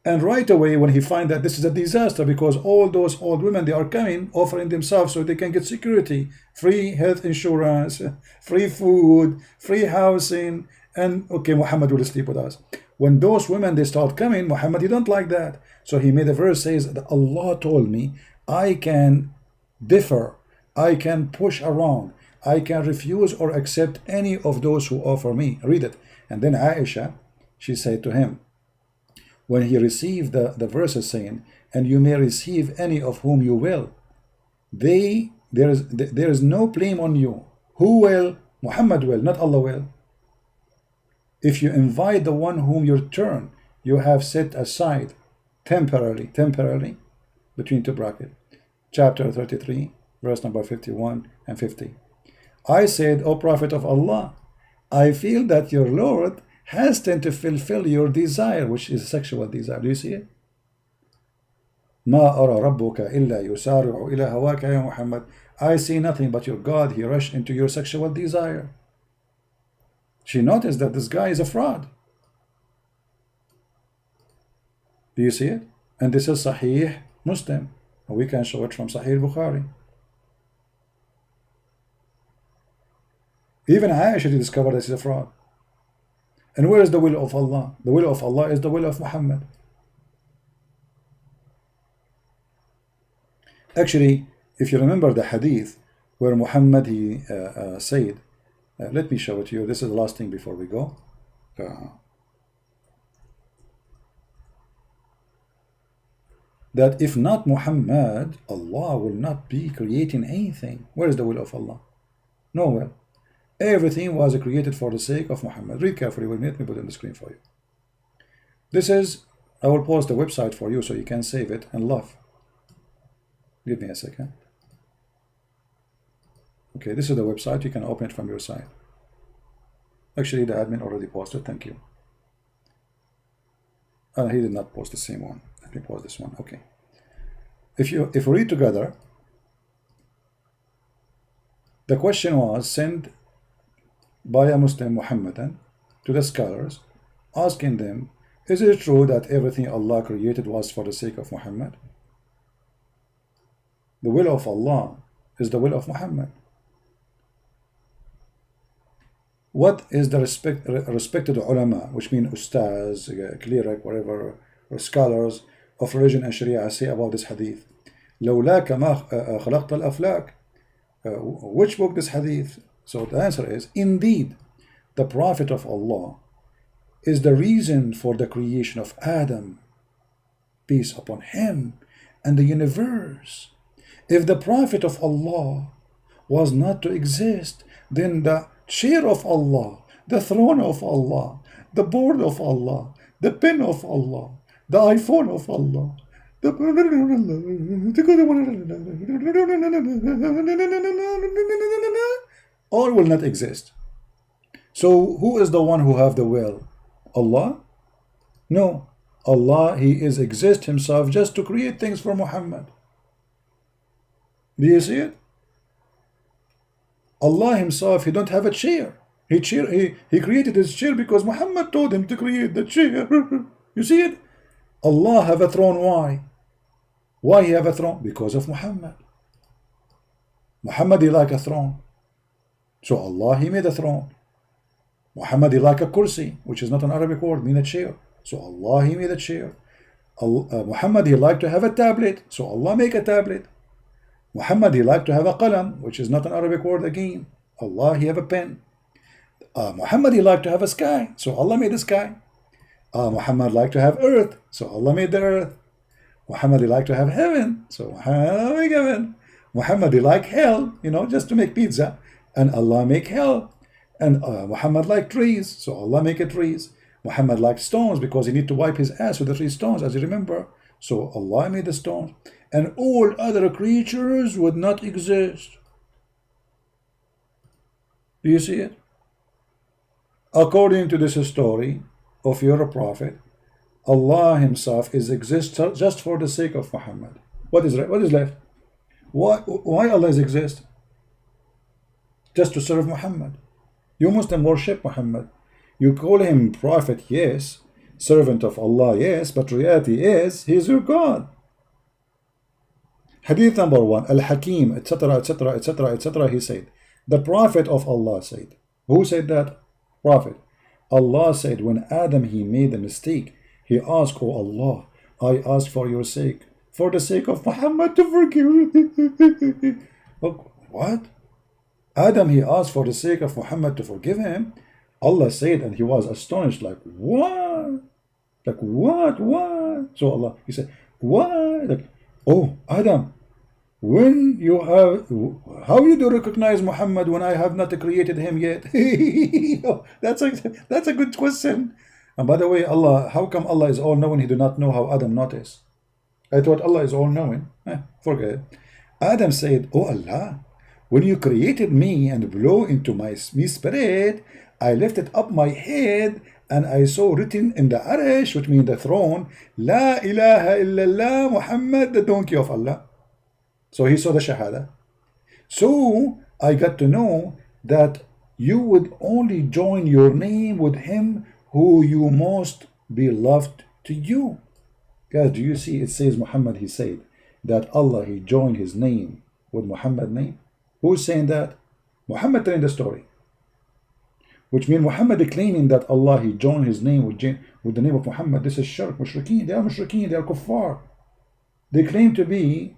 And right away, when he find that this is a disaster, because all those old women, they are coming, offering themselves so they can get security, free health insurance, free food, free housing, and okay, Muhammad will sleep with us. When those women, they start coming, Muhammad, he don't like that. So he made a verse says that Allah told me, I can differ, I can push around, I can refuse or accept any of those who offer me. Read it. And then Aisha, she said to him, when he received the verses saying, and you may receive any of whom you will, there is no blame on you. Who will? Muhammad will, not Allah will. If you invite the one whom your turn you have set aside temporarily, between two brackets, chapter 33, verse number 51 and 50. I said, O Prophet of Allah, I feel that your Lord hasten to fulfill your desire, which is sexual desire. Do you see it? ما أرى ربك إلا يسارع إلى هواك يا محمد. I see nothing but your God, he rushed into your sexual desire. She noticed that this guy is a fraud. Do you see it? And this is Sahih Muslim. We can show it from Sahih Bukhari. Even Aisha discovered this is a fraud. And where is the will of Allah? The will of Allah is the will of Muhammad. Actually, if you remember the hadith where Muhammad he said, let me show it to you. This is the last thing before we go. That if not Muhammad, Allah will not be creating anything. Where is the will of Allah? Nowhere. Everything was created for the sake of Muhammad. Read carefully with me. Let me put it on the screen for you. This is, I will post the website for you so you can save it and love. Give me a second. Okay, this is the website. You can open it from your side. Actually, the admin already posted. Thank you. He did not post the same one. Let me post this one. Okay. If we read together, the question was sent by a Muslim Muhammadan to the scholars, asking them, is it true that everything Allah created was for the sake of Muhammad? The will of Allah is the will of Muhammad. What is the respected ulama, which mean Ustadz, cleric, whatever, or scholars of religion and Sharia say about this hadith? لولاك ما خلقت الأفلاك. Which book this hadith? So the answer is, indeed, the Prophet of Allah is the reason for the creation of Adam, peace upon him, and the universe. If the Prophet of Allah was not to exist, then the chair of Allah, the throne of Allah, the board of Allah, the pen of Allah, the iPhone of Allah, all will not exist. So who is the one who have the will? Allah? No. Allah, he is exist himself just to create things for Muhammad. Do you see it? Allah himself, he don't have a chair. He created his chair because Muhammad told him to create the chair. You see it? Allah have a throne. Why? Why he have a throne? Because of Muhammad. Muhammad, he like a throne. So Allah, he made a throne. Muhammad, he like a kursi, which is not an Arabic word, mean a chair. So Allah, he made a chair. Muhammad, he like to have a tablet. So Allah make a tablet. Muhammad, he like to have a qalam, which is not an Arabic word again. Allah, he have a pen. Muhammad, he like to have a sky. So Allah made the sky. Muhammad like to have earth. So Allah made the earth. Muhammad, he like to have heaven. So Muhammad make heaven. Muhammad, he like hell, just to make pizza. And Allah make hell. And Muhammad like trees. So Allah make trees. Muhammad like stones because he need to wipe his ass with the 3 stones, as you remember. So Allah made the stones. And all other creatures would not exist. Do you see it? According to this story of your prophet, Allah himself is exist just for the sake of Muhammad. What is left? Why Allah exists? Just to serve Muhammad. You Muslim worship Muhammad. You call him prophet, yes, servant of Allah, yes, but reality is he is your God. Hadith number 1, Al-Hakim, etc., etc., etc., etc., he said, the prophet of Allah said. Who said that? Prophet. Allah said, when Adam he made a mistake, he asked, oh Allah, I ask for your sake, for the sake of Muhammad to forgive me. Look, what? Adam he asked for the sake of Muhammad to forgive him. Allah said, and he was astonished, like, what? Like, what? So Allah, he said, what? Like, oh, Adam, when you have, how you do recognize Muhammad when I have not created him yet? that's a good question. And by the way, Allah, how come Allah is all-knowing? He do not know how Adam noticed. I thought Allah is all-knowing. Forget it. Adam said, oh Allah, when you created me and blew into me spirit, I lifted up my head and I saw written in the Arish, which means the throne, La ilaha illallah Muhammad, the donkey of Allah. So he saw the Shahada. So I got to know that you would only join your name with him who you most beloved to you. Guys, do you see it says Muhammad, he said that Allah, he joined his name with Muhammad's name. Who's saying that? Muhammad telling the story. Which means Muhammad claiming that Allah, he joined his name with the name of Muhammad. This is shirk, mushrikeen. They are mushrikeen, they are kuffar. They claim to be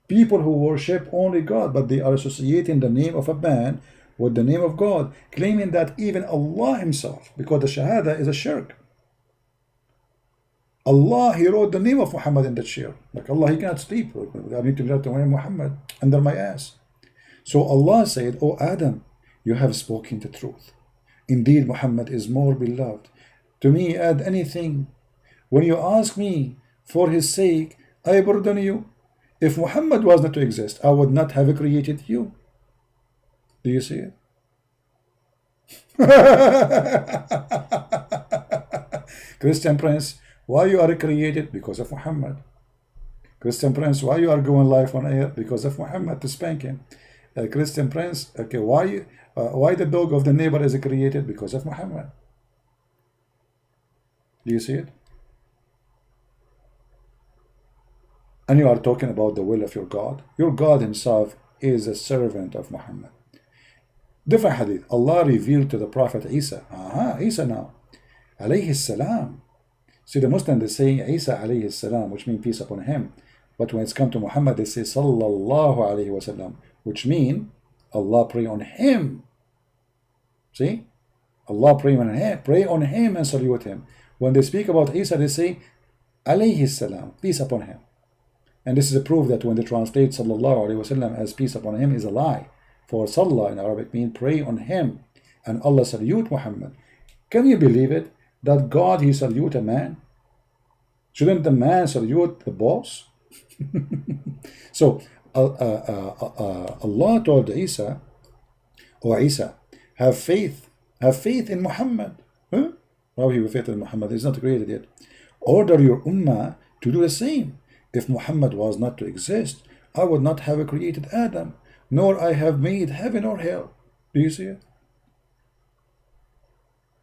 people who worship only God, but they are associating the name of a man with the name of God, claiming that even Allah himself, because the Shahada is a shirk. Allah, he wrote the name of Muhammad in the chair. Like Allah, he cannot sleep. I need to write the name Muhammad under my ass. So Allah said, oh Adam, you have spoken the truth. Indeed, Muhammad is more beloved. To me, add anything. When you ask me for his sake, I burden you. If Muhammad was not to exist, I would not have created you. Do you see it? Christian Prince, why you are created? Because of Muhammad. Christian Prince, why you are going live on air? Because of Muhammad, to spank him. Christian Prince, okay, why the dog of the neighbor is created? Because of Muhammad. Do you see it? And you are talking about the will of your God. Your God himself is a servant of Muhammad. Different hadith. Allah revealed to the Prophet Isa. Isa now. Alayhi salam. See, the Muslims, they say Isa alayhi salam, which means peace upon him. But when it's come to Muhammad, they say sallallahu alayhi wasallam, which means Allah pray on him. See? Allah pray on him and salute him. When they speak about Isa, they say alayhi salam, peace upon him. And this is a proof that when they translate sallallahu alayhi wasallam as peace upon him is a lie. For sallah in Arabic means pray on him. And Allah salute Muhammad. Can you believe it? That God, he salute a man? Shouldn't the man salute the boss? So Allah told Isa, oh Isa, have faith in Muhammad. Huh? How he have faith in Muhammad? He's not created yet. Order your ummah to do the same. If Muhammad was not to exist, I would not have created Adam, nor I have made heaven or hell. Do you see it?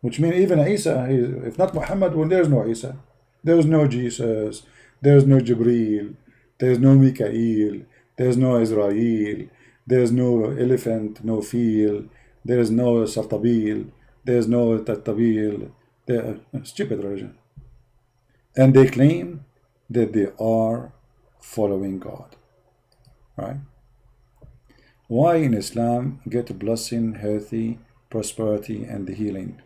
Which means even Isa, if not Muhammad, well, there's no Isa. There's no Jesus. There's no Jibreel. There's no Mikael. There's no Israel. There's no elephant, no field. There's no Sartabil. There's no Tattabil. They're a stupid religion. And they claim that they are following God. Right? Why in Islam get blessing, healthy, prosperity, and the healing,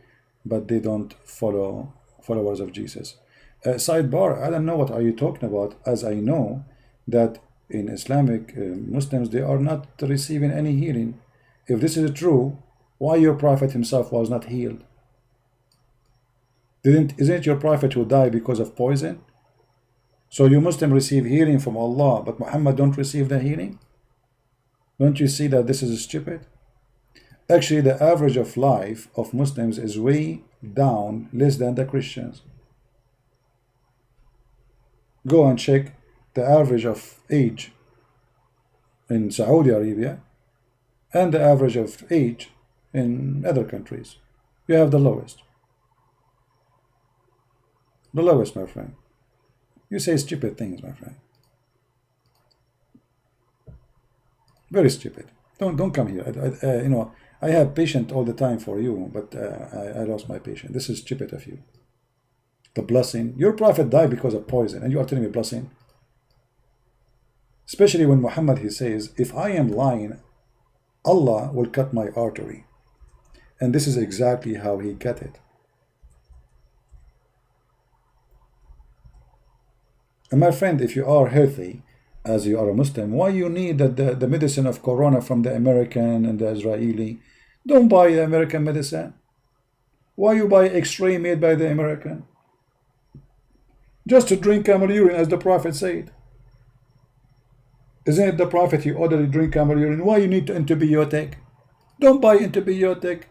but they don't follow followers of Jesus? Sidebar, I don't know what are you talking about, as I know that in Islamic Muslims, they are not receiving any healing. If this is true, why your prophet himself was not healed? Isn't it your prophet who died because of poison? So you Muslim receive healing from Allah, but Muhammad don't receive the healing? Don't you see that this is stupid? Actually, the average of life of Muslims is way down, less than the Christians. Go and check the average of age in Saudi Arabia and the average of age in other countries. You have the lowest. The lowest, my friend. You say stupid things, my friend. Very stupid. Don't come here. I have patience all the time for you, but I lost my patience. This is stupid of you. The blessing. Your prophet died because of poison, and you are telling me blessing? Especially when Muhammad, he says, if I am lying, Allah will cut my artery. And this is exactly how he cut it. And my friend, if you are healthy, as you are a Muslim, why you need the medicine of Corona from the American and the Israeli? Don't buy the American medicine. Why you buy X-ray made by the American? Just to drink camel urine, as the Prophet said. Isn't it the Prophet he ordered to drink camel urine? Why you need antibiotic? Don't buy antibiotic.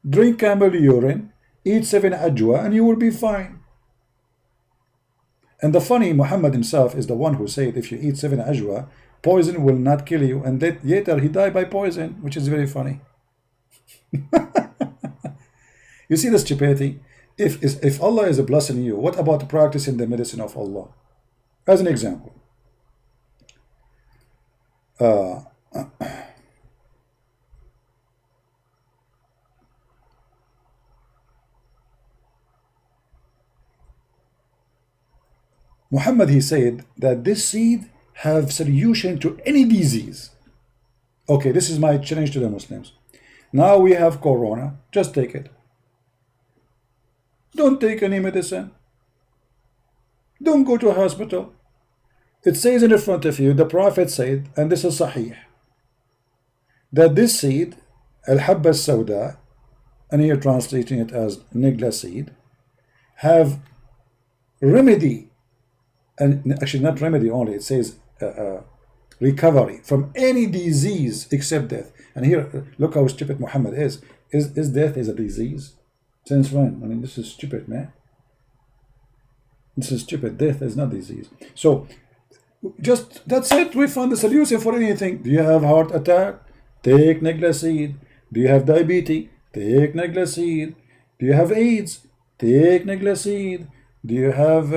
Drink camel urine, eat 7 ajwa, and you will be fine. And the funny, Muhammad himself is the one who said, if you eat 7 ajwa, poison will not kill you. And that later he died by poison, which is very funny. You see the stupidity? If Allah is blessing you, what about practicing the medicine of Allah? As an example, Muhammad, he said that this seed have solution to any disease. Okay, this is my challenge to the Muslims. Now we have Corona, just take it. Don't take any medicine. Don't go to a hospital. It says in front of you, the Prophet said, and this is Sahih, that this seed, al-habba al-sawda, and here translating it as nigla seed, have remedy, and actually not remedy only, it says recovery from any disease except death. And here, look how stupid Muhammad is. Is death is a disease? Since when? I mean, this is stupid, man. This is stupid. Death is not disease. So, just, that's it. We found the solution for anything. Do you have heart attack? Take nigla seed. Do you have diabetes? Take nigla seed. Do you have AIDS? Take nigla seed. Do you have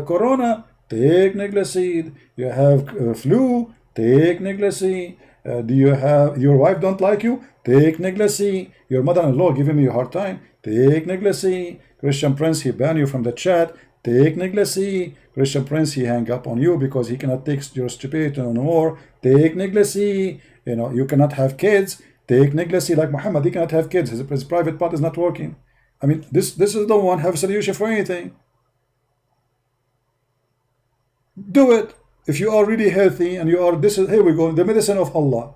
corona? Take nigla seed. Do you have flu? Take nigla seed. Do you have, your wife don't like you? Take nigla seed. Your mother-in-law giving you a hard time? Take nigla seed. Christian Prince, he banned you from the chat. Take nigla seed. Christian Prince, he hang up on you because he cannot take your stupidity no more. Take nigla seed. You know, you cannot have kids. Take nigla seed. Like Muhammad, he cannot have kids. His private part is not working. I mean, this is the one have a solution for anything. Do it. If you are really healthy and you are, this is, here we go, the medicine of Allah.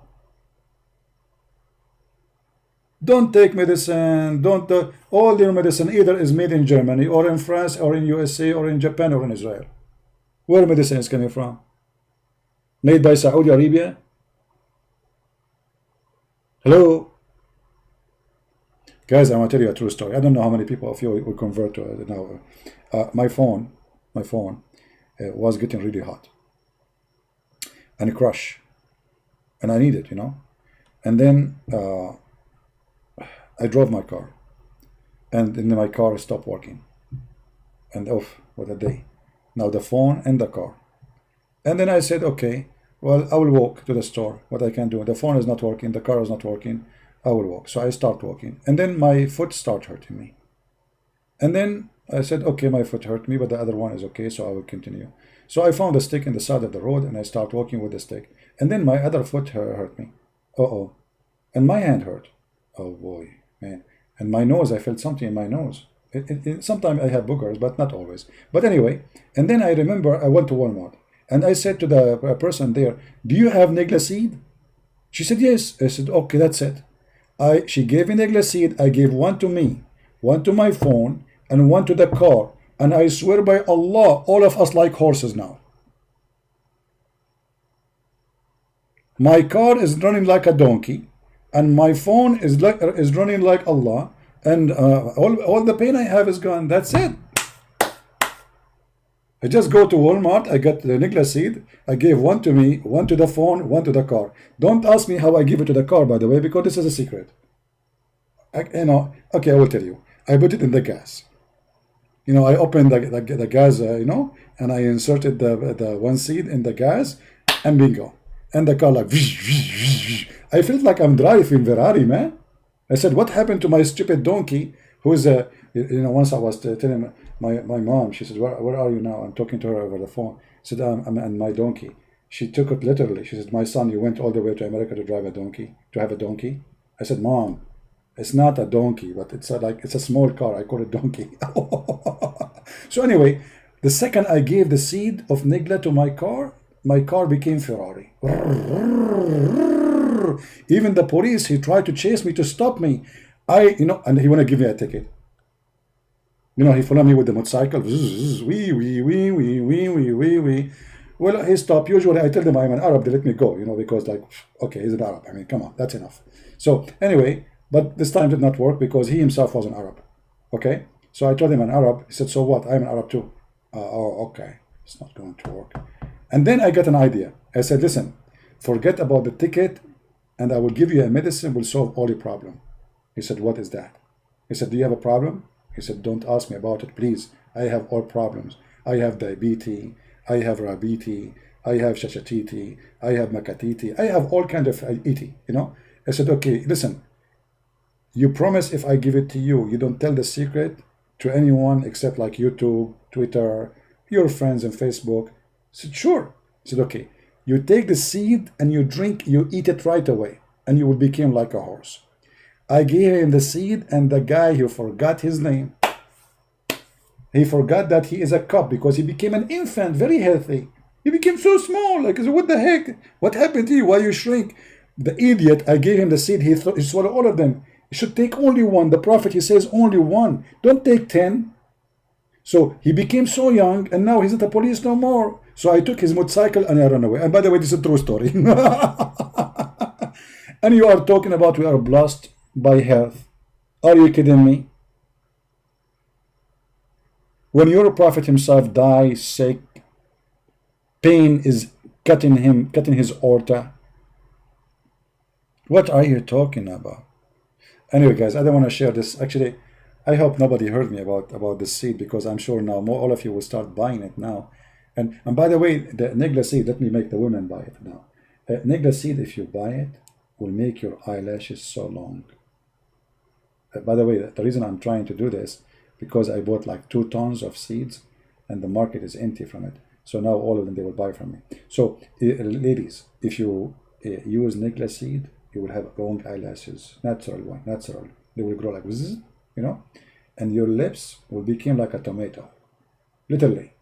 Don't take medicine, don't, all your medicine either is made in Germany or in France or in USA or in Japan or in Israel. Where medicine is coming from? Made by Saudi Arabia? Hello? Guys, I want to tell you a true story. I don't know how many people of you will convert to it now. My phone was getting really hot and crash, and I need it, you know. And then I drove my car, and then my car stopped working, and off, what a day. Now the phone and the car. And then I said, okay, well, I will walk to the store. What I can do, the phone is not working, the car is not working, I will walk. So I start walking, and then my foot started hurting me. And then I said, okay, my foot hurt me, but the other one is okay, so I will continue. So I found a stick in the side of the road, and I start walking with the stick. And then my other foot hurt me. Uh-oh. And my hand hurt. Oh boy, man. And my nose, I felt something in my nose. Sometimes I have boogers, but not always. But anyway, and then I remember I went to Walmart, and I said to the person there, do you have nigla seed? She said, yes. I said, okay, that's it. She gave me nigla seed. I gave one to me, one to my phone, and one to the car. And I swear by Allah, all of us like horses now. My car is running like a donkey, and my phone is running like Allah, and all the pain I have is gone. That's it. I just go to Walmart, I got the Nigla seed, I gave one to me, one to the phone, one to the car. Don't ask me how I give it to the car, by the way, because this is a secret. Okay, I will tell you. I put it in the gas. I opened the gas, and I inserted the one seed in the gas, and bingo. And the car like, I felt like I'm driving Ferrari, man. I said, what happened to my stupid donkey? Who's once I was telling my mom, she said, where are you now? I'm talking to her over the phone. I said, I'm on my donkey. She took it literally. She said, my son, you went all the way to America to drive a donkey, to have a donkey. I said, Mom, it's not a donkey, but it's a small car. I call it donkey. So anyway, the second I gave the seed of Nigla to my car became Ferrari. Even the police, he tried to chase me to stop me. And he want to give me a ticket. He followed me with the motorcycle. Wee, wee, wee, wee, wee, wee, wee, wee. Well, he stopped. Usually I tell them I'm an Arab, they let me go, because okay, he's an Arab. I mean, come on, that's enough. So anyway, but this time did not work because he himself was an Arab. Okay? So I told him I'm an Arab. He said, so what? I'm an Arab too. Oh, okay. It's not going to work. And then I got an idea. I said, listen, forget about the ticket and I will give you a medicine will solve all your problem. He said, what is that? He said, do you have a problem? He said, don't ask me about it, please. I have all problems. I have diabetes. I have rabiti. I have shashatiti. I have makatiti. I have all kind of iti, I said, okay, listen. You promise if I give it to you, you don't tell the secret to anyone except like YouTube, Twitter, your friends and Facebook. I said, sure. I said, okay. You take the seed and you eat it right away, and you will become like a horse. I gave him the seed, and the guy, he forgot his name. He forgot that he is a cub because he became an infant, very healthy. He became so small, like, what the heck? What happened to you? Why you shrink? The idiot, I gave him the seed, he swallowed all of them. You should take only one. The prophet, he says only one. Don't take 10. So he became so young, and now he's at the police no more. So I took his motorcycle and I ran away. And by the way, this is a true story. And you are talking about we are blessed by health. Are you kidding me? When your prophet himself dies sick, pain is cutting his aorta. What are you talking about? Anyway, guys, I don't want to share this. Actually, I hope nobody heard me about this seed, because I'm sure now all of you will start buying it now. And by the way, the Nigla seed, let me make the women buy it now. Nigla seed, if you buy it, will make your eyelashes so long. By the way, the reason I'm trying to do this, because I bought like 2 tons of seeds and the market is empty from it. So now all of them, they will buy from me. So ladies, if you use Nigla seed, you will have long eyelashes, natural. They will grow like this, and your lips will become like a tomato, literally.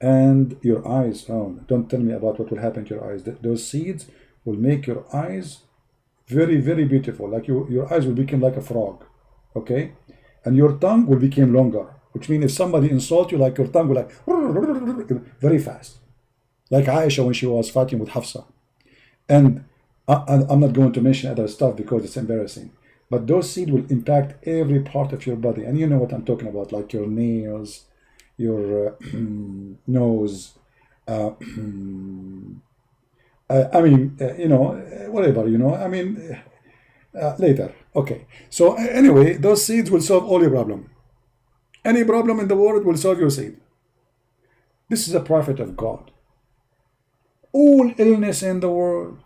And your eyes, oh, don't tell me about what will happen to your eyes. Those seeds will make your eyes very, very beautiful. Like your eyes will become like a frog, okay? And your tongue will become longer, which means if somebody insults you, like your tongue will like very fast, like Aisha when she was fighting with Hafsa. And I'm not going to mention other stuff because it's embarrassing. But those seeds will impact every part of your body, and you know what I'm talking about, like your nails, your nose. I mean, whatever, I mean, later. Okay. So anyway, those seeds will solve all your problem. Any problem in the world will solve your seed. This is a prophet of God. All illness in the world,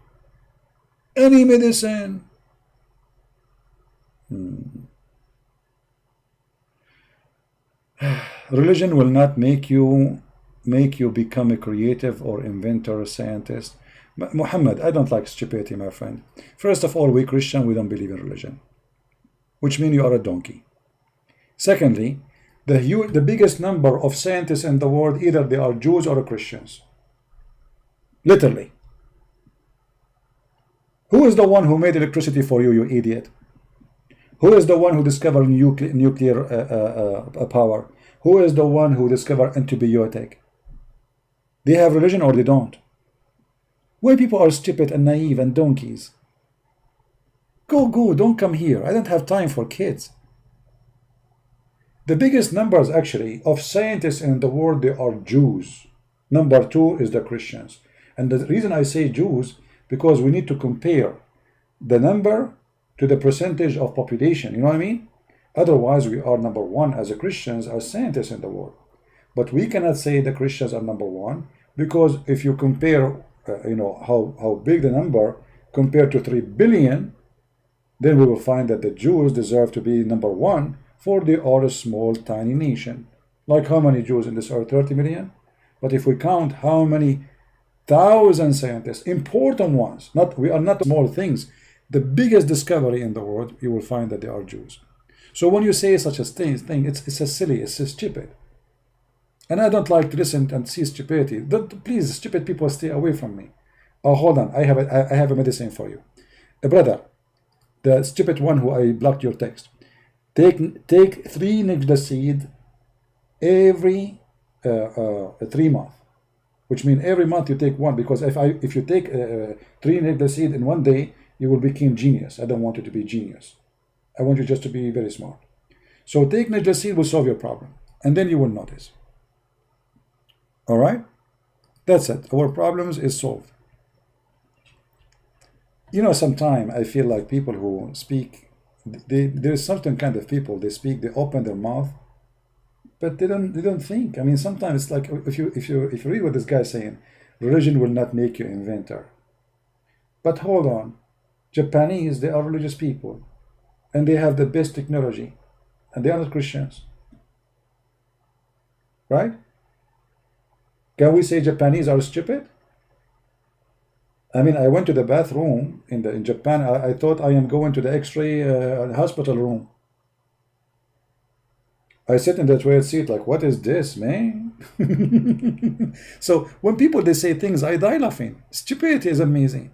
any medicine. Religion will not make you become a creative or inventor or scientist. Muhammad, I don't like stupidity, my friend. First of all, we Christian, we don't believe in religion, which means you are a donkey. Secondly, the biggest number of scientists in the world, either they are Jews or Christians. Literally. Who is the one who made electricity for you, you idiot? Who is the one who discovered nuclear power? Who is the one who discovered antibiotic? They have religion or they don't? Why people are stupid and naive and donkeys? Go, don't come here. I don't have time for kids. The biggest numbers actually of scientists in the world, they are Jews. Number two is the Christians. And the reason I say Jews, because we need to compare the number to the percentage of population. You know what I mean? Otherwise, we are number one as a Christians, as scientists in the world. But we cannot say the Christians are number one, because if you compare, how big the number compared to 3 billion, then we will find that the Jews deserve to be number one, for they are a small, tiny nation. Like how many Jews in this earth? 30 million? But if we count how many thousand scientists, important ones, we are not small things, the biggest discovery in the world, you will find that they are Jews. So when you say such a thing, it's a silly, it's a stupid. And I don't like to listen and see stupidity. Please, stupid people, stay away from me. Oh, hold on, I have a medicine for you. Brother, the stupid one who I blocked your text. Take 3 nigda seed every 3 months. Which means every month you take one, because if you take 3 nigda seed in one day, you will become genius. I don't want you to be genius. I want you just to be very smart. So take nigda seed will solve your problem, and then you will notice. All right, that's it. Our problems is solved. Sometimes I feel like people who speak, there's certain kind of people, they speak, they open their mouth, but they don't think. I mean, sometimes it's like if you read what this guy is saying, religion will not make you inventor. But hold on, Japanese, they are religious people, and they have the best technology, and they are not Christians, right? Can we say Japanese are stupid? I mean, I went to the bathroom in Japan. I thought I am going to the X-ray hospital room. I sit in the toilet seat like, what is this, man? So when people, they say things, I die laughing. Stupidity is amazing.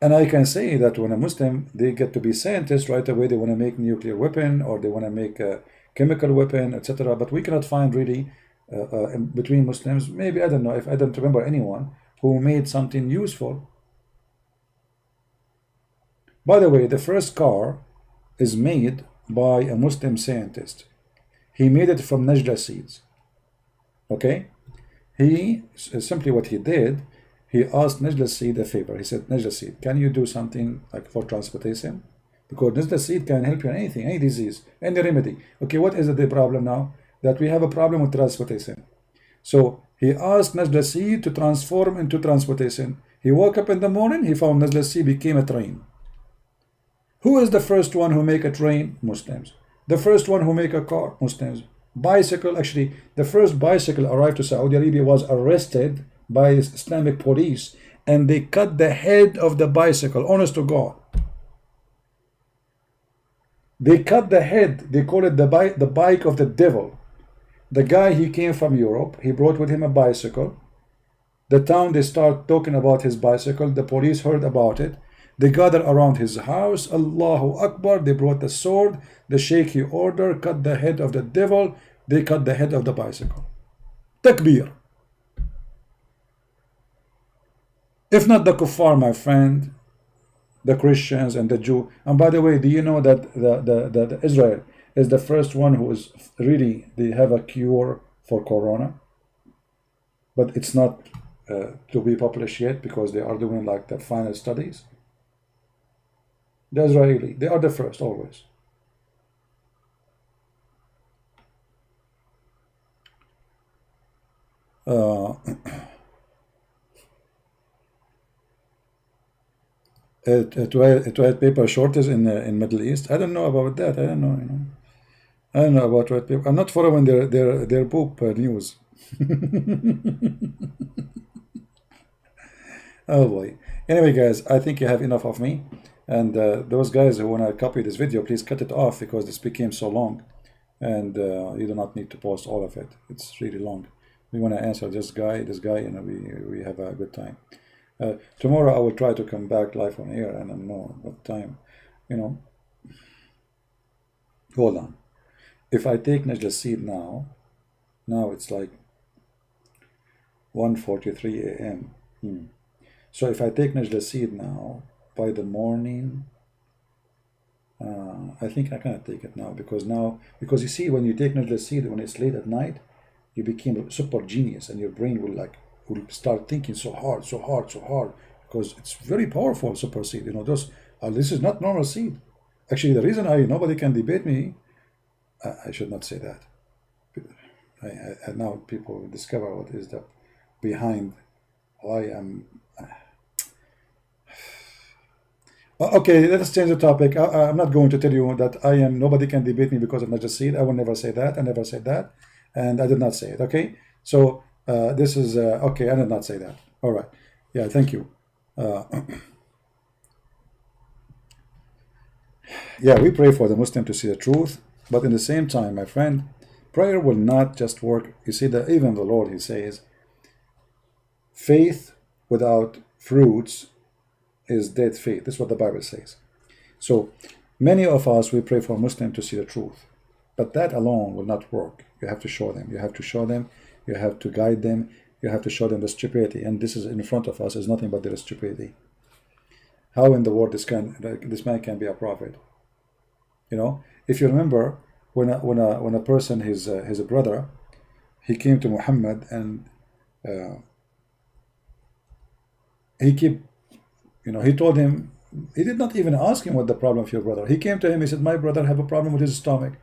And I can say that when a Muslim, they get to be scientists right away, they want to make nuclear weapon, or they want to make a chemical weapon, etc. But we cannot find really between Muslims, maybe, I don't know, if I don't remember anyone who made something useful. By the way, the first car is made by a Muslim scientist. He made it from najla seeds. Okay? He simply what he did, he asked najla seed a favor. He said, najla seed, can you do something like for transportation? Because najla seed can help you in anything, any disease, any remedy. Okay, what is the problem now? That we have a problem with transportation. So he asked najla seed to transform into transportation. He woke up in the morning, he found najla seed became a train. Who is the first one who make a train? Muslims. The first one who make a car? Muslims. Bicycle, actually, the first bicycle arrived to Saudi Arabia was arrested by Islamic police, and they cut the head of the bicycle, honest to God. They cut the head, they call it the bike of the devil. The guy, he came from Europe, he brought with him a bicycle. The town, they start talking about his bicycle, the police heard about it. They gathered around his house, Allahu Akbar, they brought the sword, the sheikh he ordered, cut the head of the devil, they cut the head of the bicycle. Takbir. If not the kuffar, my friend, the Christians and the Jew. And by the way, do you know that the Israel is the first one who is really, they have a cure for corona? But it's not to be published yet, because they are doing like the final studies. The Israeli, they are the first always. Toilet paper shortage in Middle East. I don't know about that. I don't know. I don't know about toilet paper. I'm not following their poop news. Oh boy. Anyway, guys, I think you have enough of me. And those guys who want to copy this video, please cut it off, because this became so long, and you do not need to post all of it. It's really long. We want to answer this guy, and we have a good time. Tomorrow I will try to come back live on air, and I don't know what time. Hold on. If I take najla seed now it's like 1:43 a.m. So if I take najla seed now, by the morning I think I cannot take it now, because you see, when you take Najla seed when it's late at night, you become a super genius, and your brain will start thinking so hard, so hard, so hard, because it's very powerful super seed. Those this is not normal seed. Actually, the reason nobody can debate me, I should not say that. Now people will discover what is the behind why I'm. Okay, let us change the topic. I'm not going to tell you that nobody can debate me because of Najla seed. I will never say that. I never said that, and I did not say it. Okay, so this is okay. I did not say that. All right. Yeah, thank you. Yeah, we pray for the Muslim to see the truth, but in the same time, my friend, prayer will not just work. You see that even the Lord, He says, faith without fruits is dead faith. This is what the Bible says. So many of us, we pray for Muslims to see the truth, but that alone will not work. You have to show them. You have to show them. You have to guide them. You have to show them the stupidity. And this is in front of us is nothing but their stupidity. How in the world this man can be a prophet? If you remember, when a person, his a brother, he came to Muhammad, and he told him, he did not even ask him what the problem of your brother. He came to him, he said, my brother have a problem with his stomach.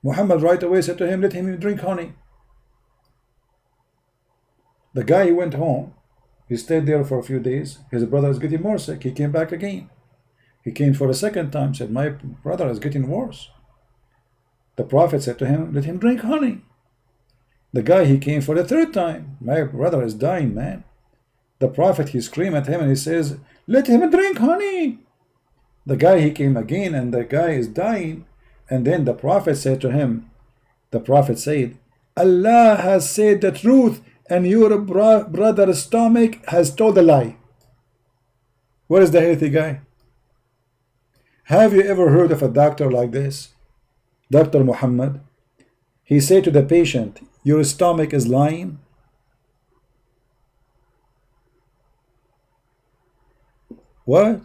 Muhammad right away said to him, let him drink honey. The guy, he went home, he stayed there for a few days. His brother is getting more sick. He came back again. He came for a second time, said, my brother is getting worse. The Prophet said to him, let him drink honey. The guy, he came for the third time. My brother is dying, man. The Prophet, he screamed at him and he says, let him drink honey. The guy, he came again, and the guy is dying. And then the Prophet said to him, Allah has said the truth, and your brother's stomach has told a lie. Where is the healthy guy? Have you ever heard of a doctor like this? Dr. Muhammad, he said to the patient, your stomach is lying. What?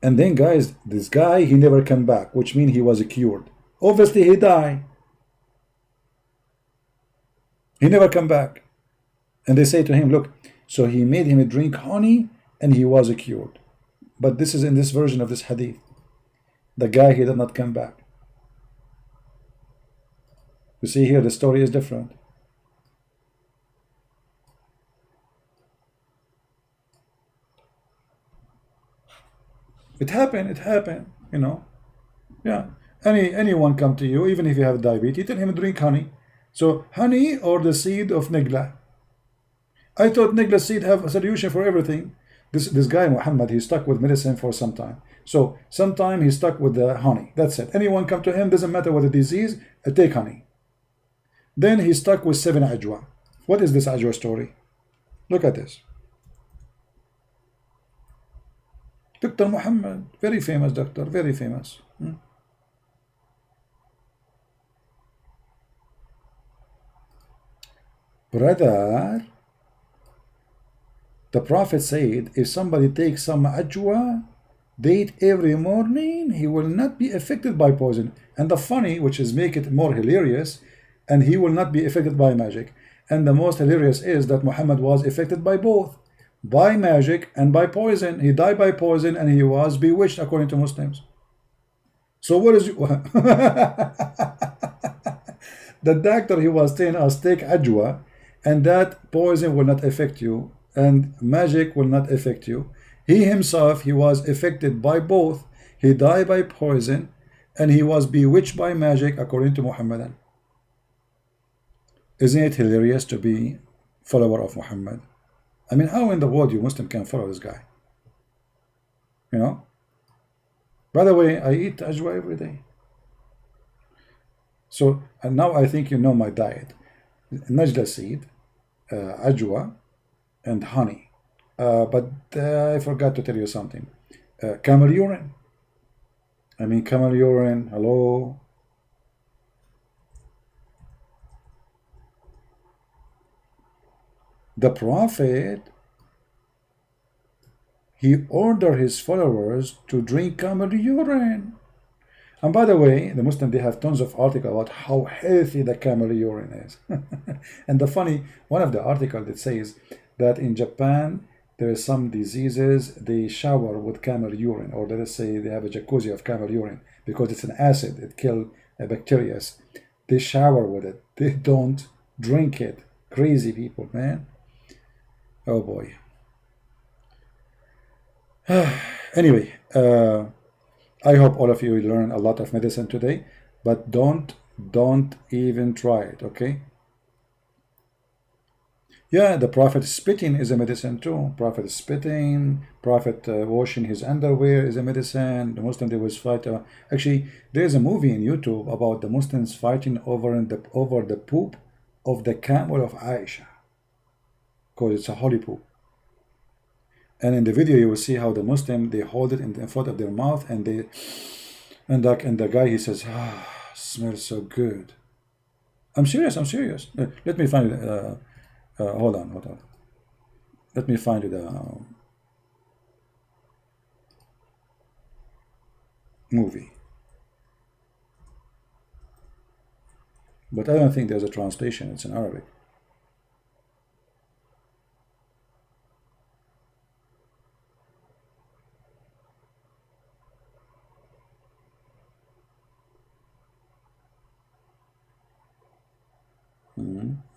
And then, guys, this guy, he never came back, which means he was cured. Obviously, he died. He never come back. And they say to him, look, so he made him drink honey, and he was cured. But this is in this version of this hadith. The guy, he did not come back. You see here, the story is different. It happened, Yeah. Anyone come to you, even if you have diabetes, you tell him drink honey. So honey or the seed of Nigla. I thought Nigla seed have a solution for everything. This guy Muhammad, he stuck with medicine for some time. So sometime he stuck with the honey. That's it. Anyone come to him, doesn't matter what the disease, take honey. Then he stuck with 7 ajwa. What is this ajwa story? Look at this. Dr. Muhammad, very famous doctor, very famous. Brother, the Prophet said, if somebody takes some ajwa, date every morning, he will not be affected by poison. And the funny, which is make it more hilarious, and he will not be affected by magic. And the most hilarious is that Muhammad was affected by both, by magic and by poison. He died by poison, and he was bewitched according to Muslims. So what is the doctor, he was telling us, take ajwa, and that poison will not affect you, and magic will not affect you. He himself, he was affected by both. He died by poison, and he was bewitched by magic according to Muhammadan. Isn't it hilarious to be follower of Muhammad? I mean, how in the world you Muslim can follow this guy? By the way, I eat ajwa every day. So, and now I think you know my diet. Najla seed, ajwa, and honey. But I forgot to tell you something. Camel urine. Camel urine, hello? The Prophet, he ordered his followers to drink camel urine. And by the way, the Muslim, they have tons of articles about how healthy the camel urine is. And the funny, one of the articles that says that in Japan, there are some diseases, they shower with camel urine, or let us say they have a jacuzzi of camel urine, because it's an acid, it kills bacteria. They shower with it. They don't drink it. Crazy people, man. Oh boy. Anyway, I hope all of you will learn a lot of medicine today, but don't even try it, okay? Yeah, the prophet spitting is a medicine too. Prophet spitting, prophet washing his underwear is a medicine. The Muslim, they was fight. Actually, there is a movie in YouTube about the Muslims fighting over the poop of the camel of Aisha, because it's a holy poop. And in the video, you will see how the Muslim, they hold it in front of their mouth, and the guy, he says, ah, smells so good. I'm serious. Let me find it. Hold on. Let me find the movie. But I don't think there's a translation. It's in Arabic.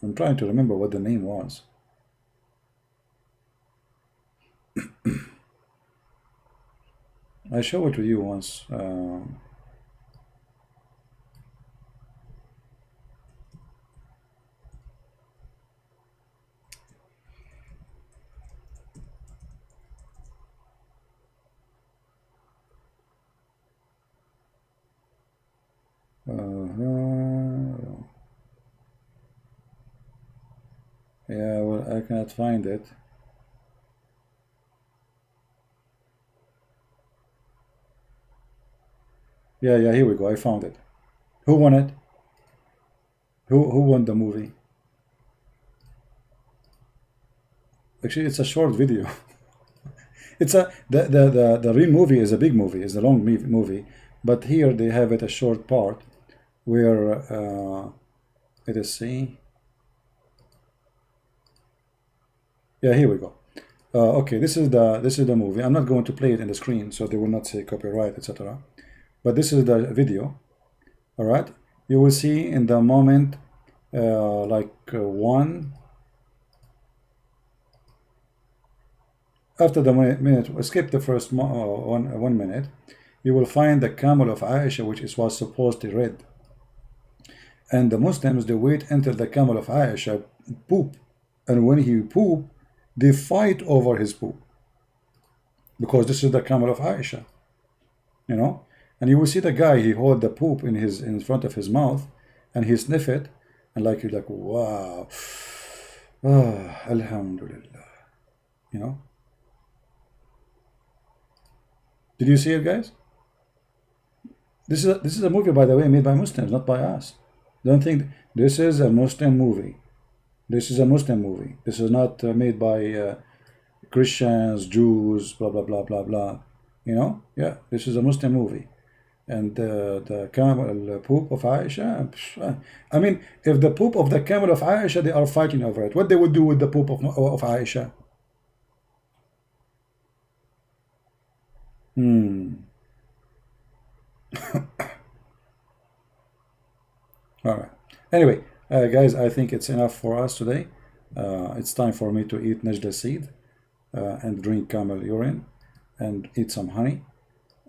I'm trying to remember what the name was. I showed it to you once. Yeah, well, I cannot find it. Yeah, here we go. I found it. Who won it? Who won the movie? Actually, it's a short video. It's the real movie is a big movie, is a long movie, but here they have it a short part where let us see. Yeah, here we go. Okay, this is the movie. I'm not going to play it in the screen, so they will not say copyright, etc. But this is the video. All right, you will see in the moment, one. After the minute, skip the first 1 minute, you will find the camel of Aisha, which was supposedly red. And the Muslims, they wait until the camel of Aisha poop. And when he poop, they fight over his poop. Because this is the camel of Aisha. You know? And you will see the guy, he hold the poop in front of his mouth, and he sniff it, and you're like, wow. Ah, alhamdulillah. You know? Did you see it, guys? This is a movie, by the way, made by Muslims, not by us. Don't think this is a Muslim movie. This is a Muslim movie. This is not made by Christians, Jews, blah blah blah blah blah. You know? Yeah, this is a Muslim movie. And the camel poop of Aisha. I mean, if the poop of the camel of Aisha, they are fighting over it. What they would do with the poop of Aisha? All right. Anyway, guys, I think it's enough for us today. It's time for me to eat najda seed and drink camel urine and eat some honey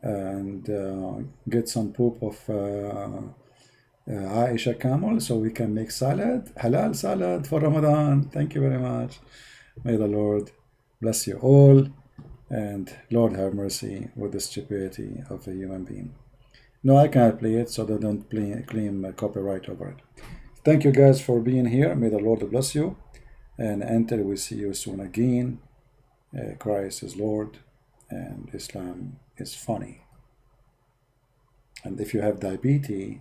and get some poop of Aisha camel so we can make salad, halal salad for Ramadan. Thank you very much. May the Lord bless you all, and Lord have mercy with the stupidity of a human being. No, I cannot play it, so they don't claim copyright over it. Thank you guys for being here. May the Lord bless you. And until we see you soon again, Christ is Lord and Islam is funny. And if you have diabetes,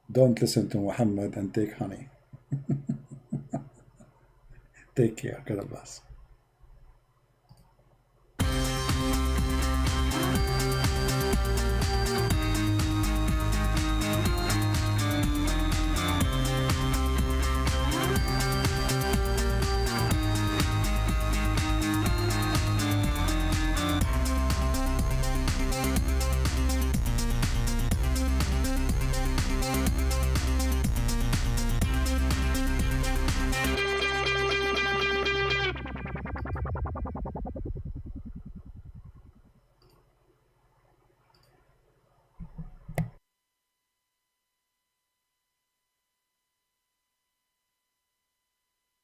don't listen to Muhammad and take honey. Take care. God bless.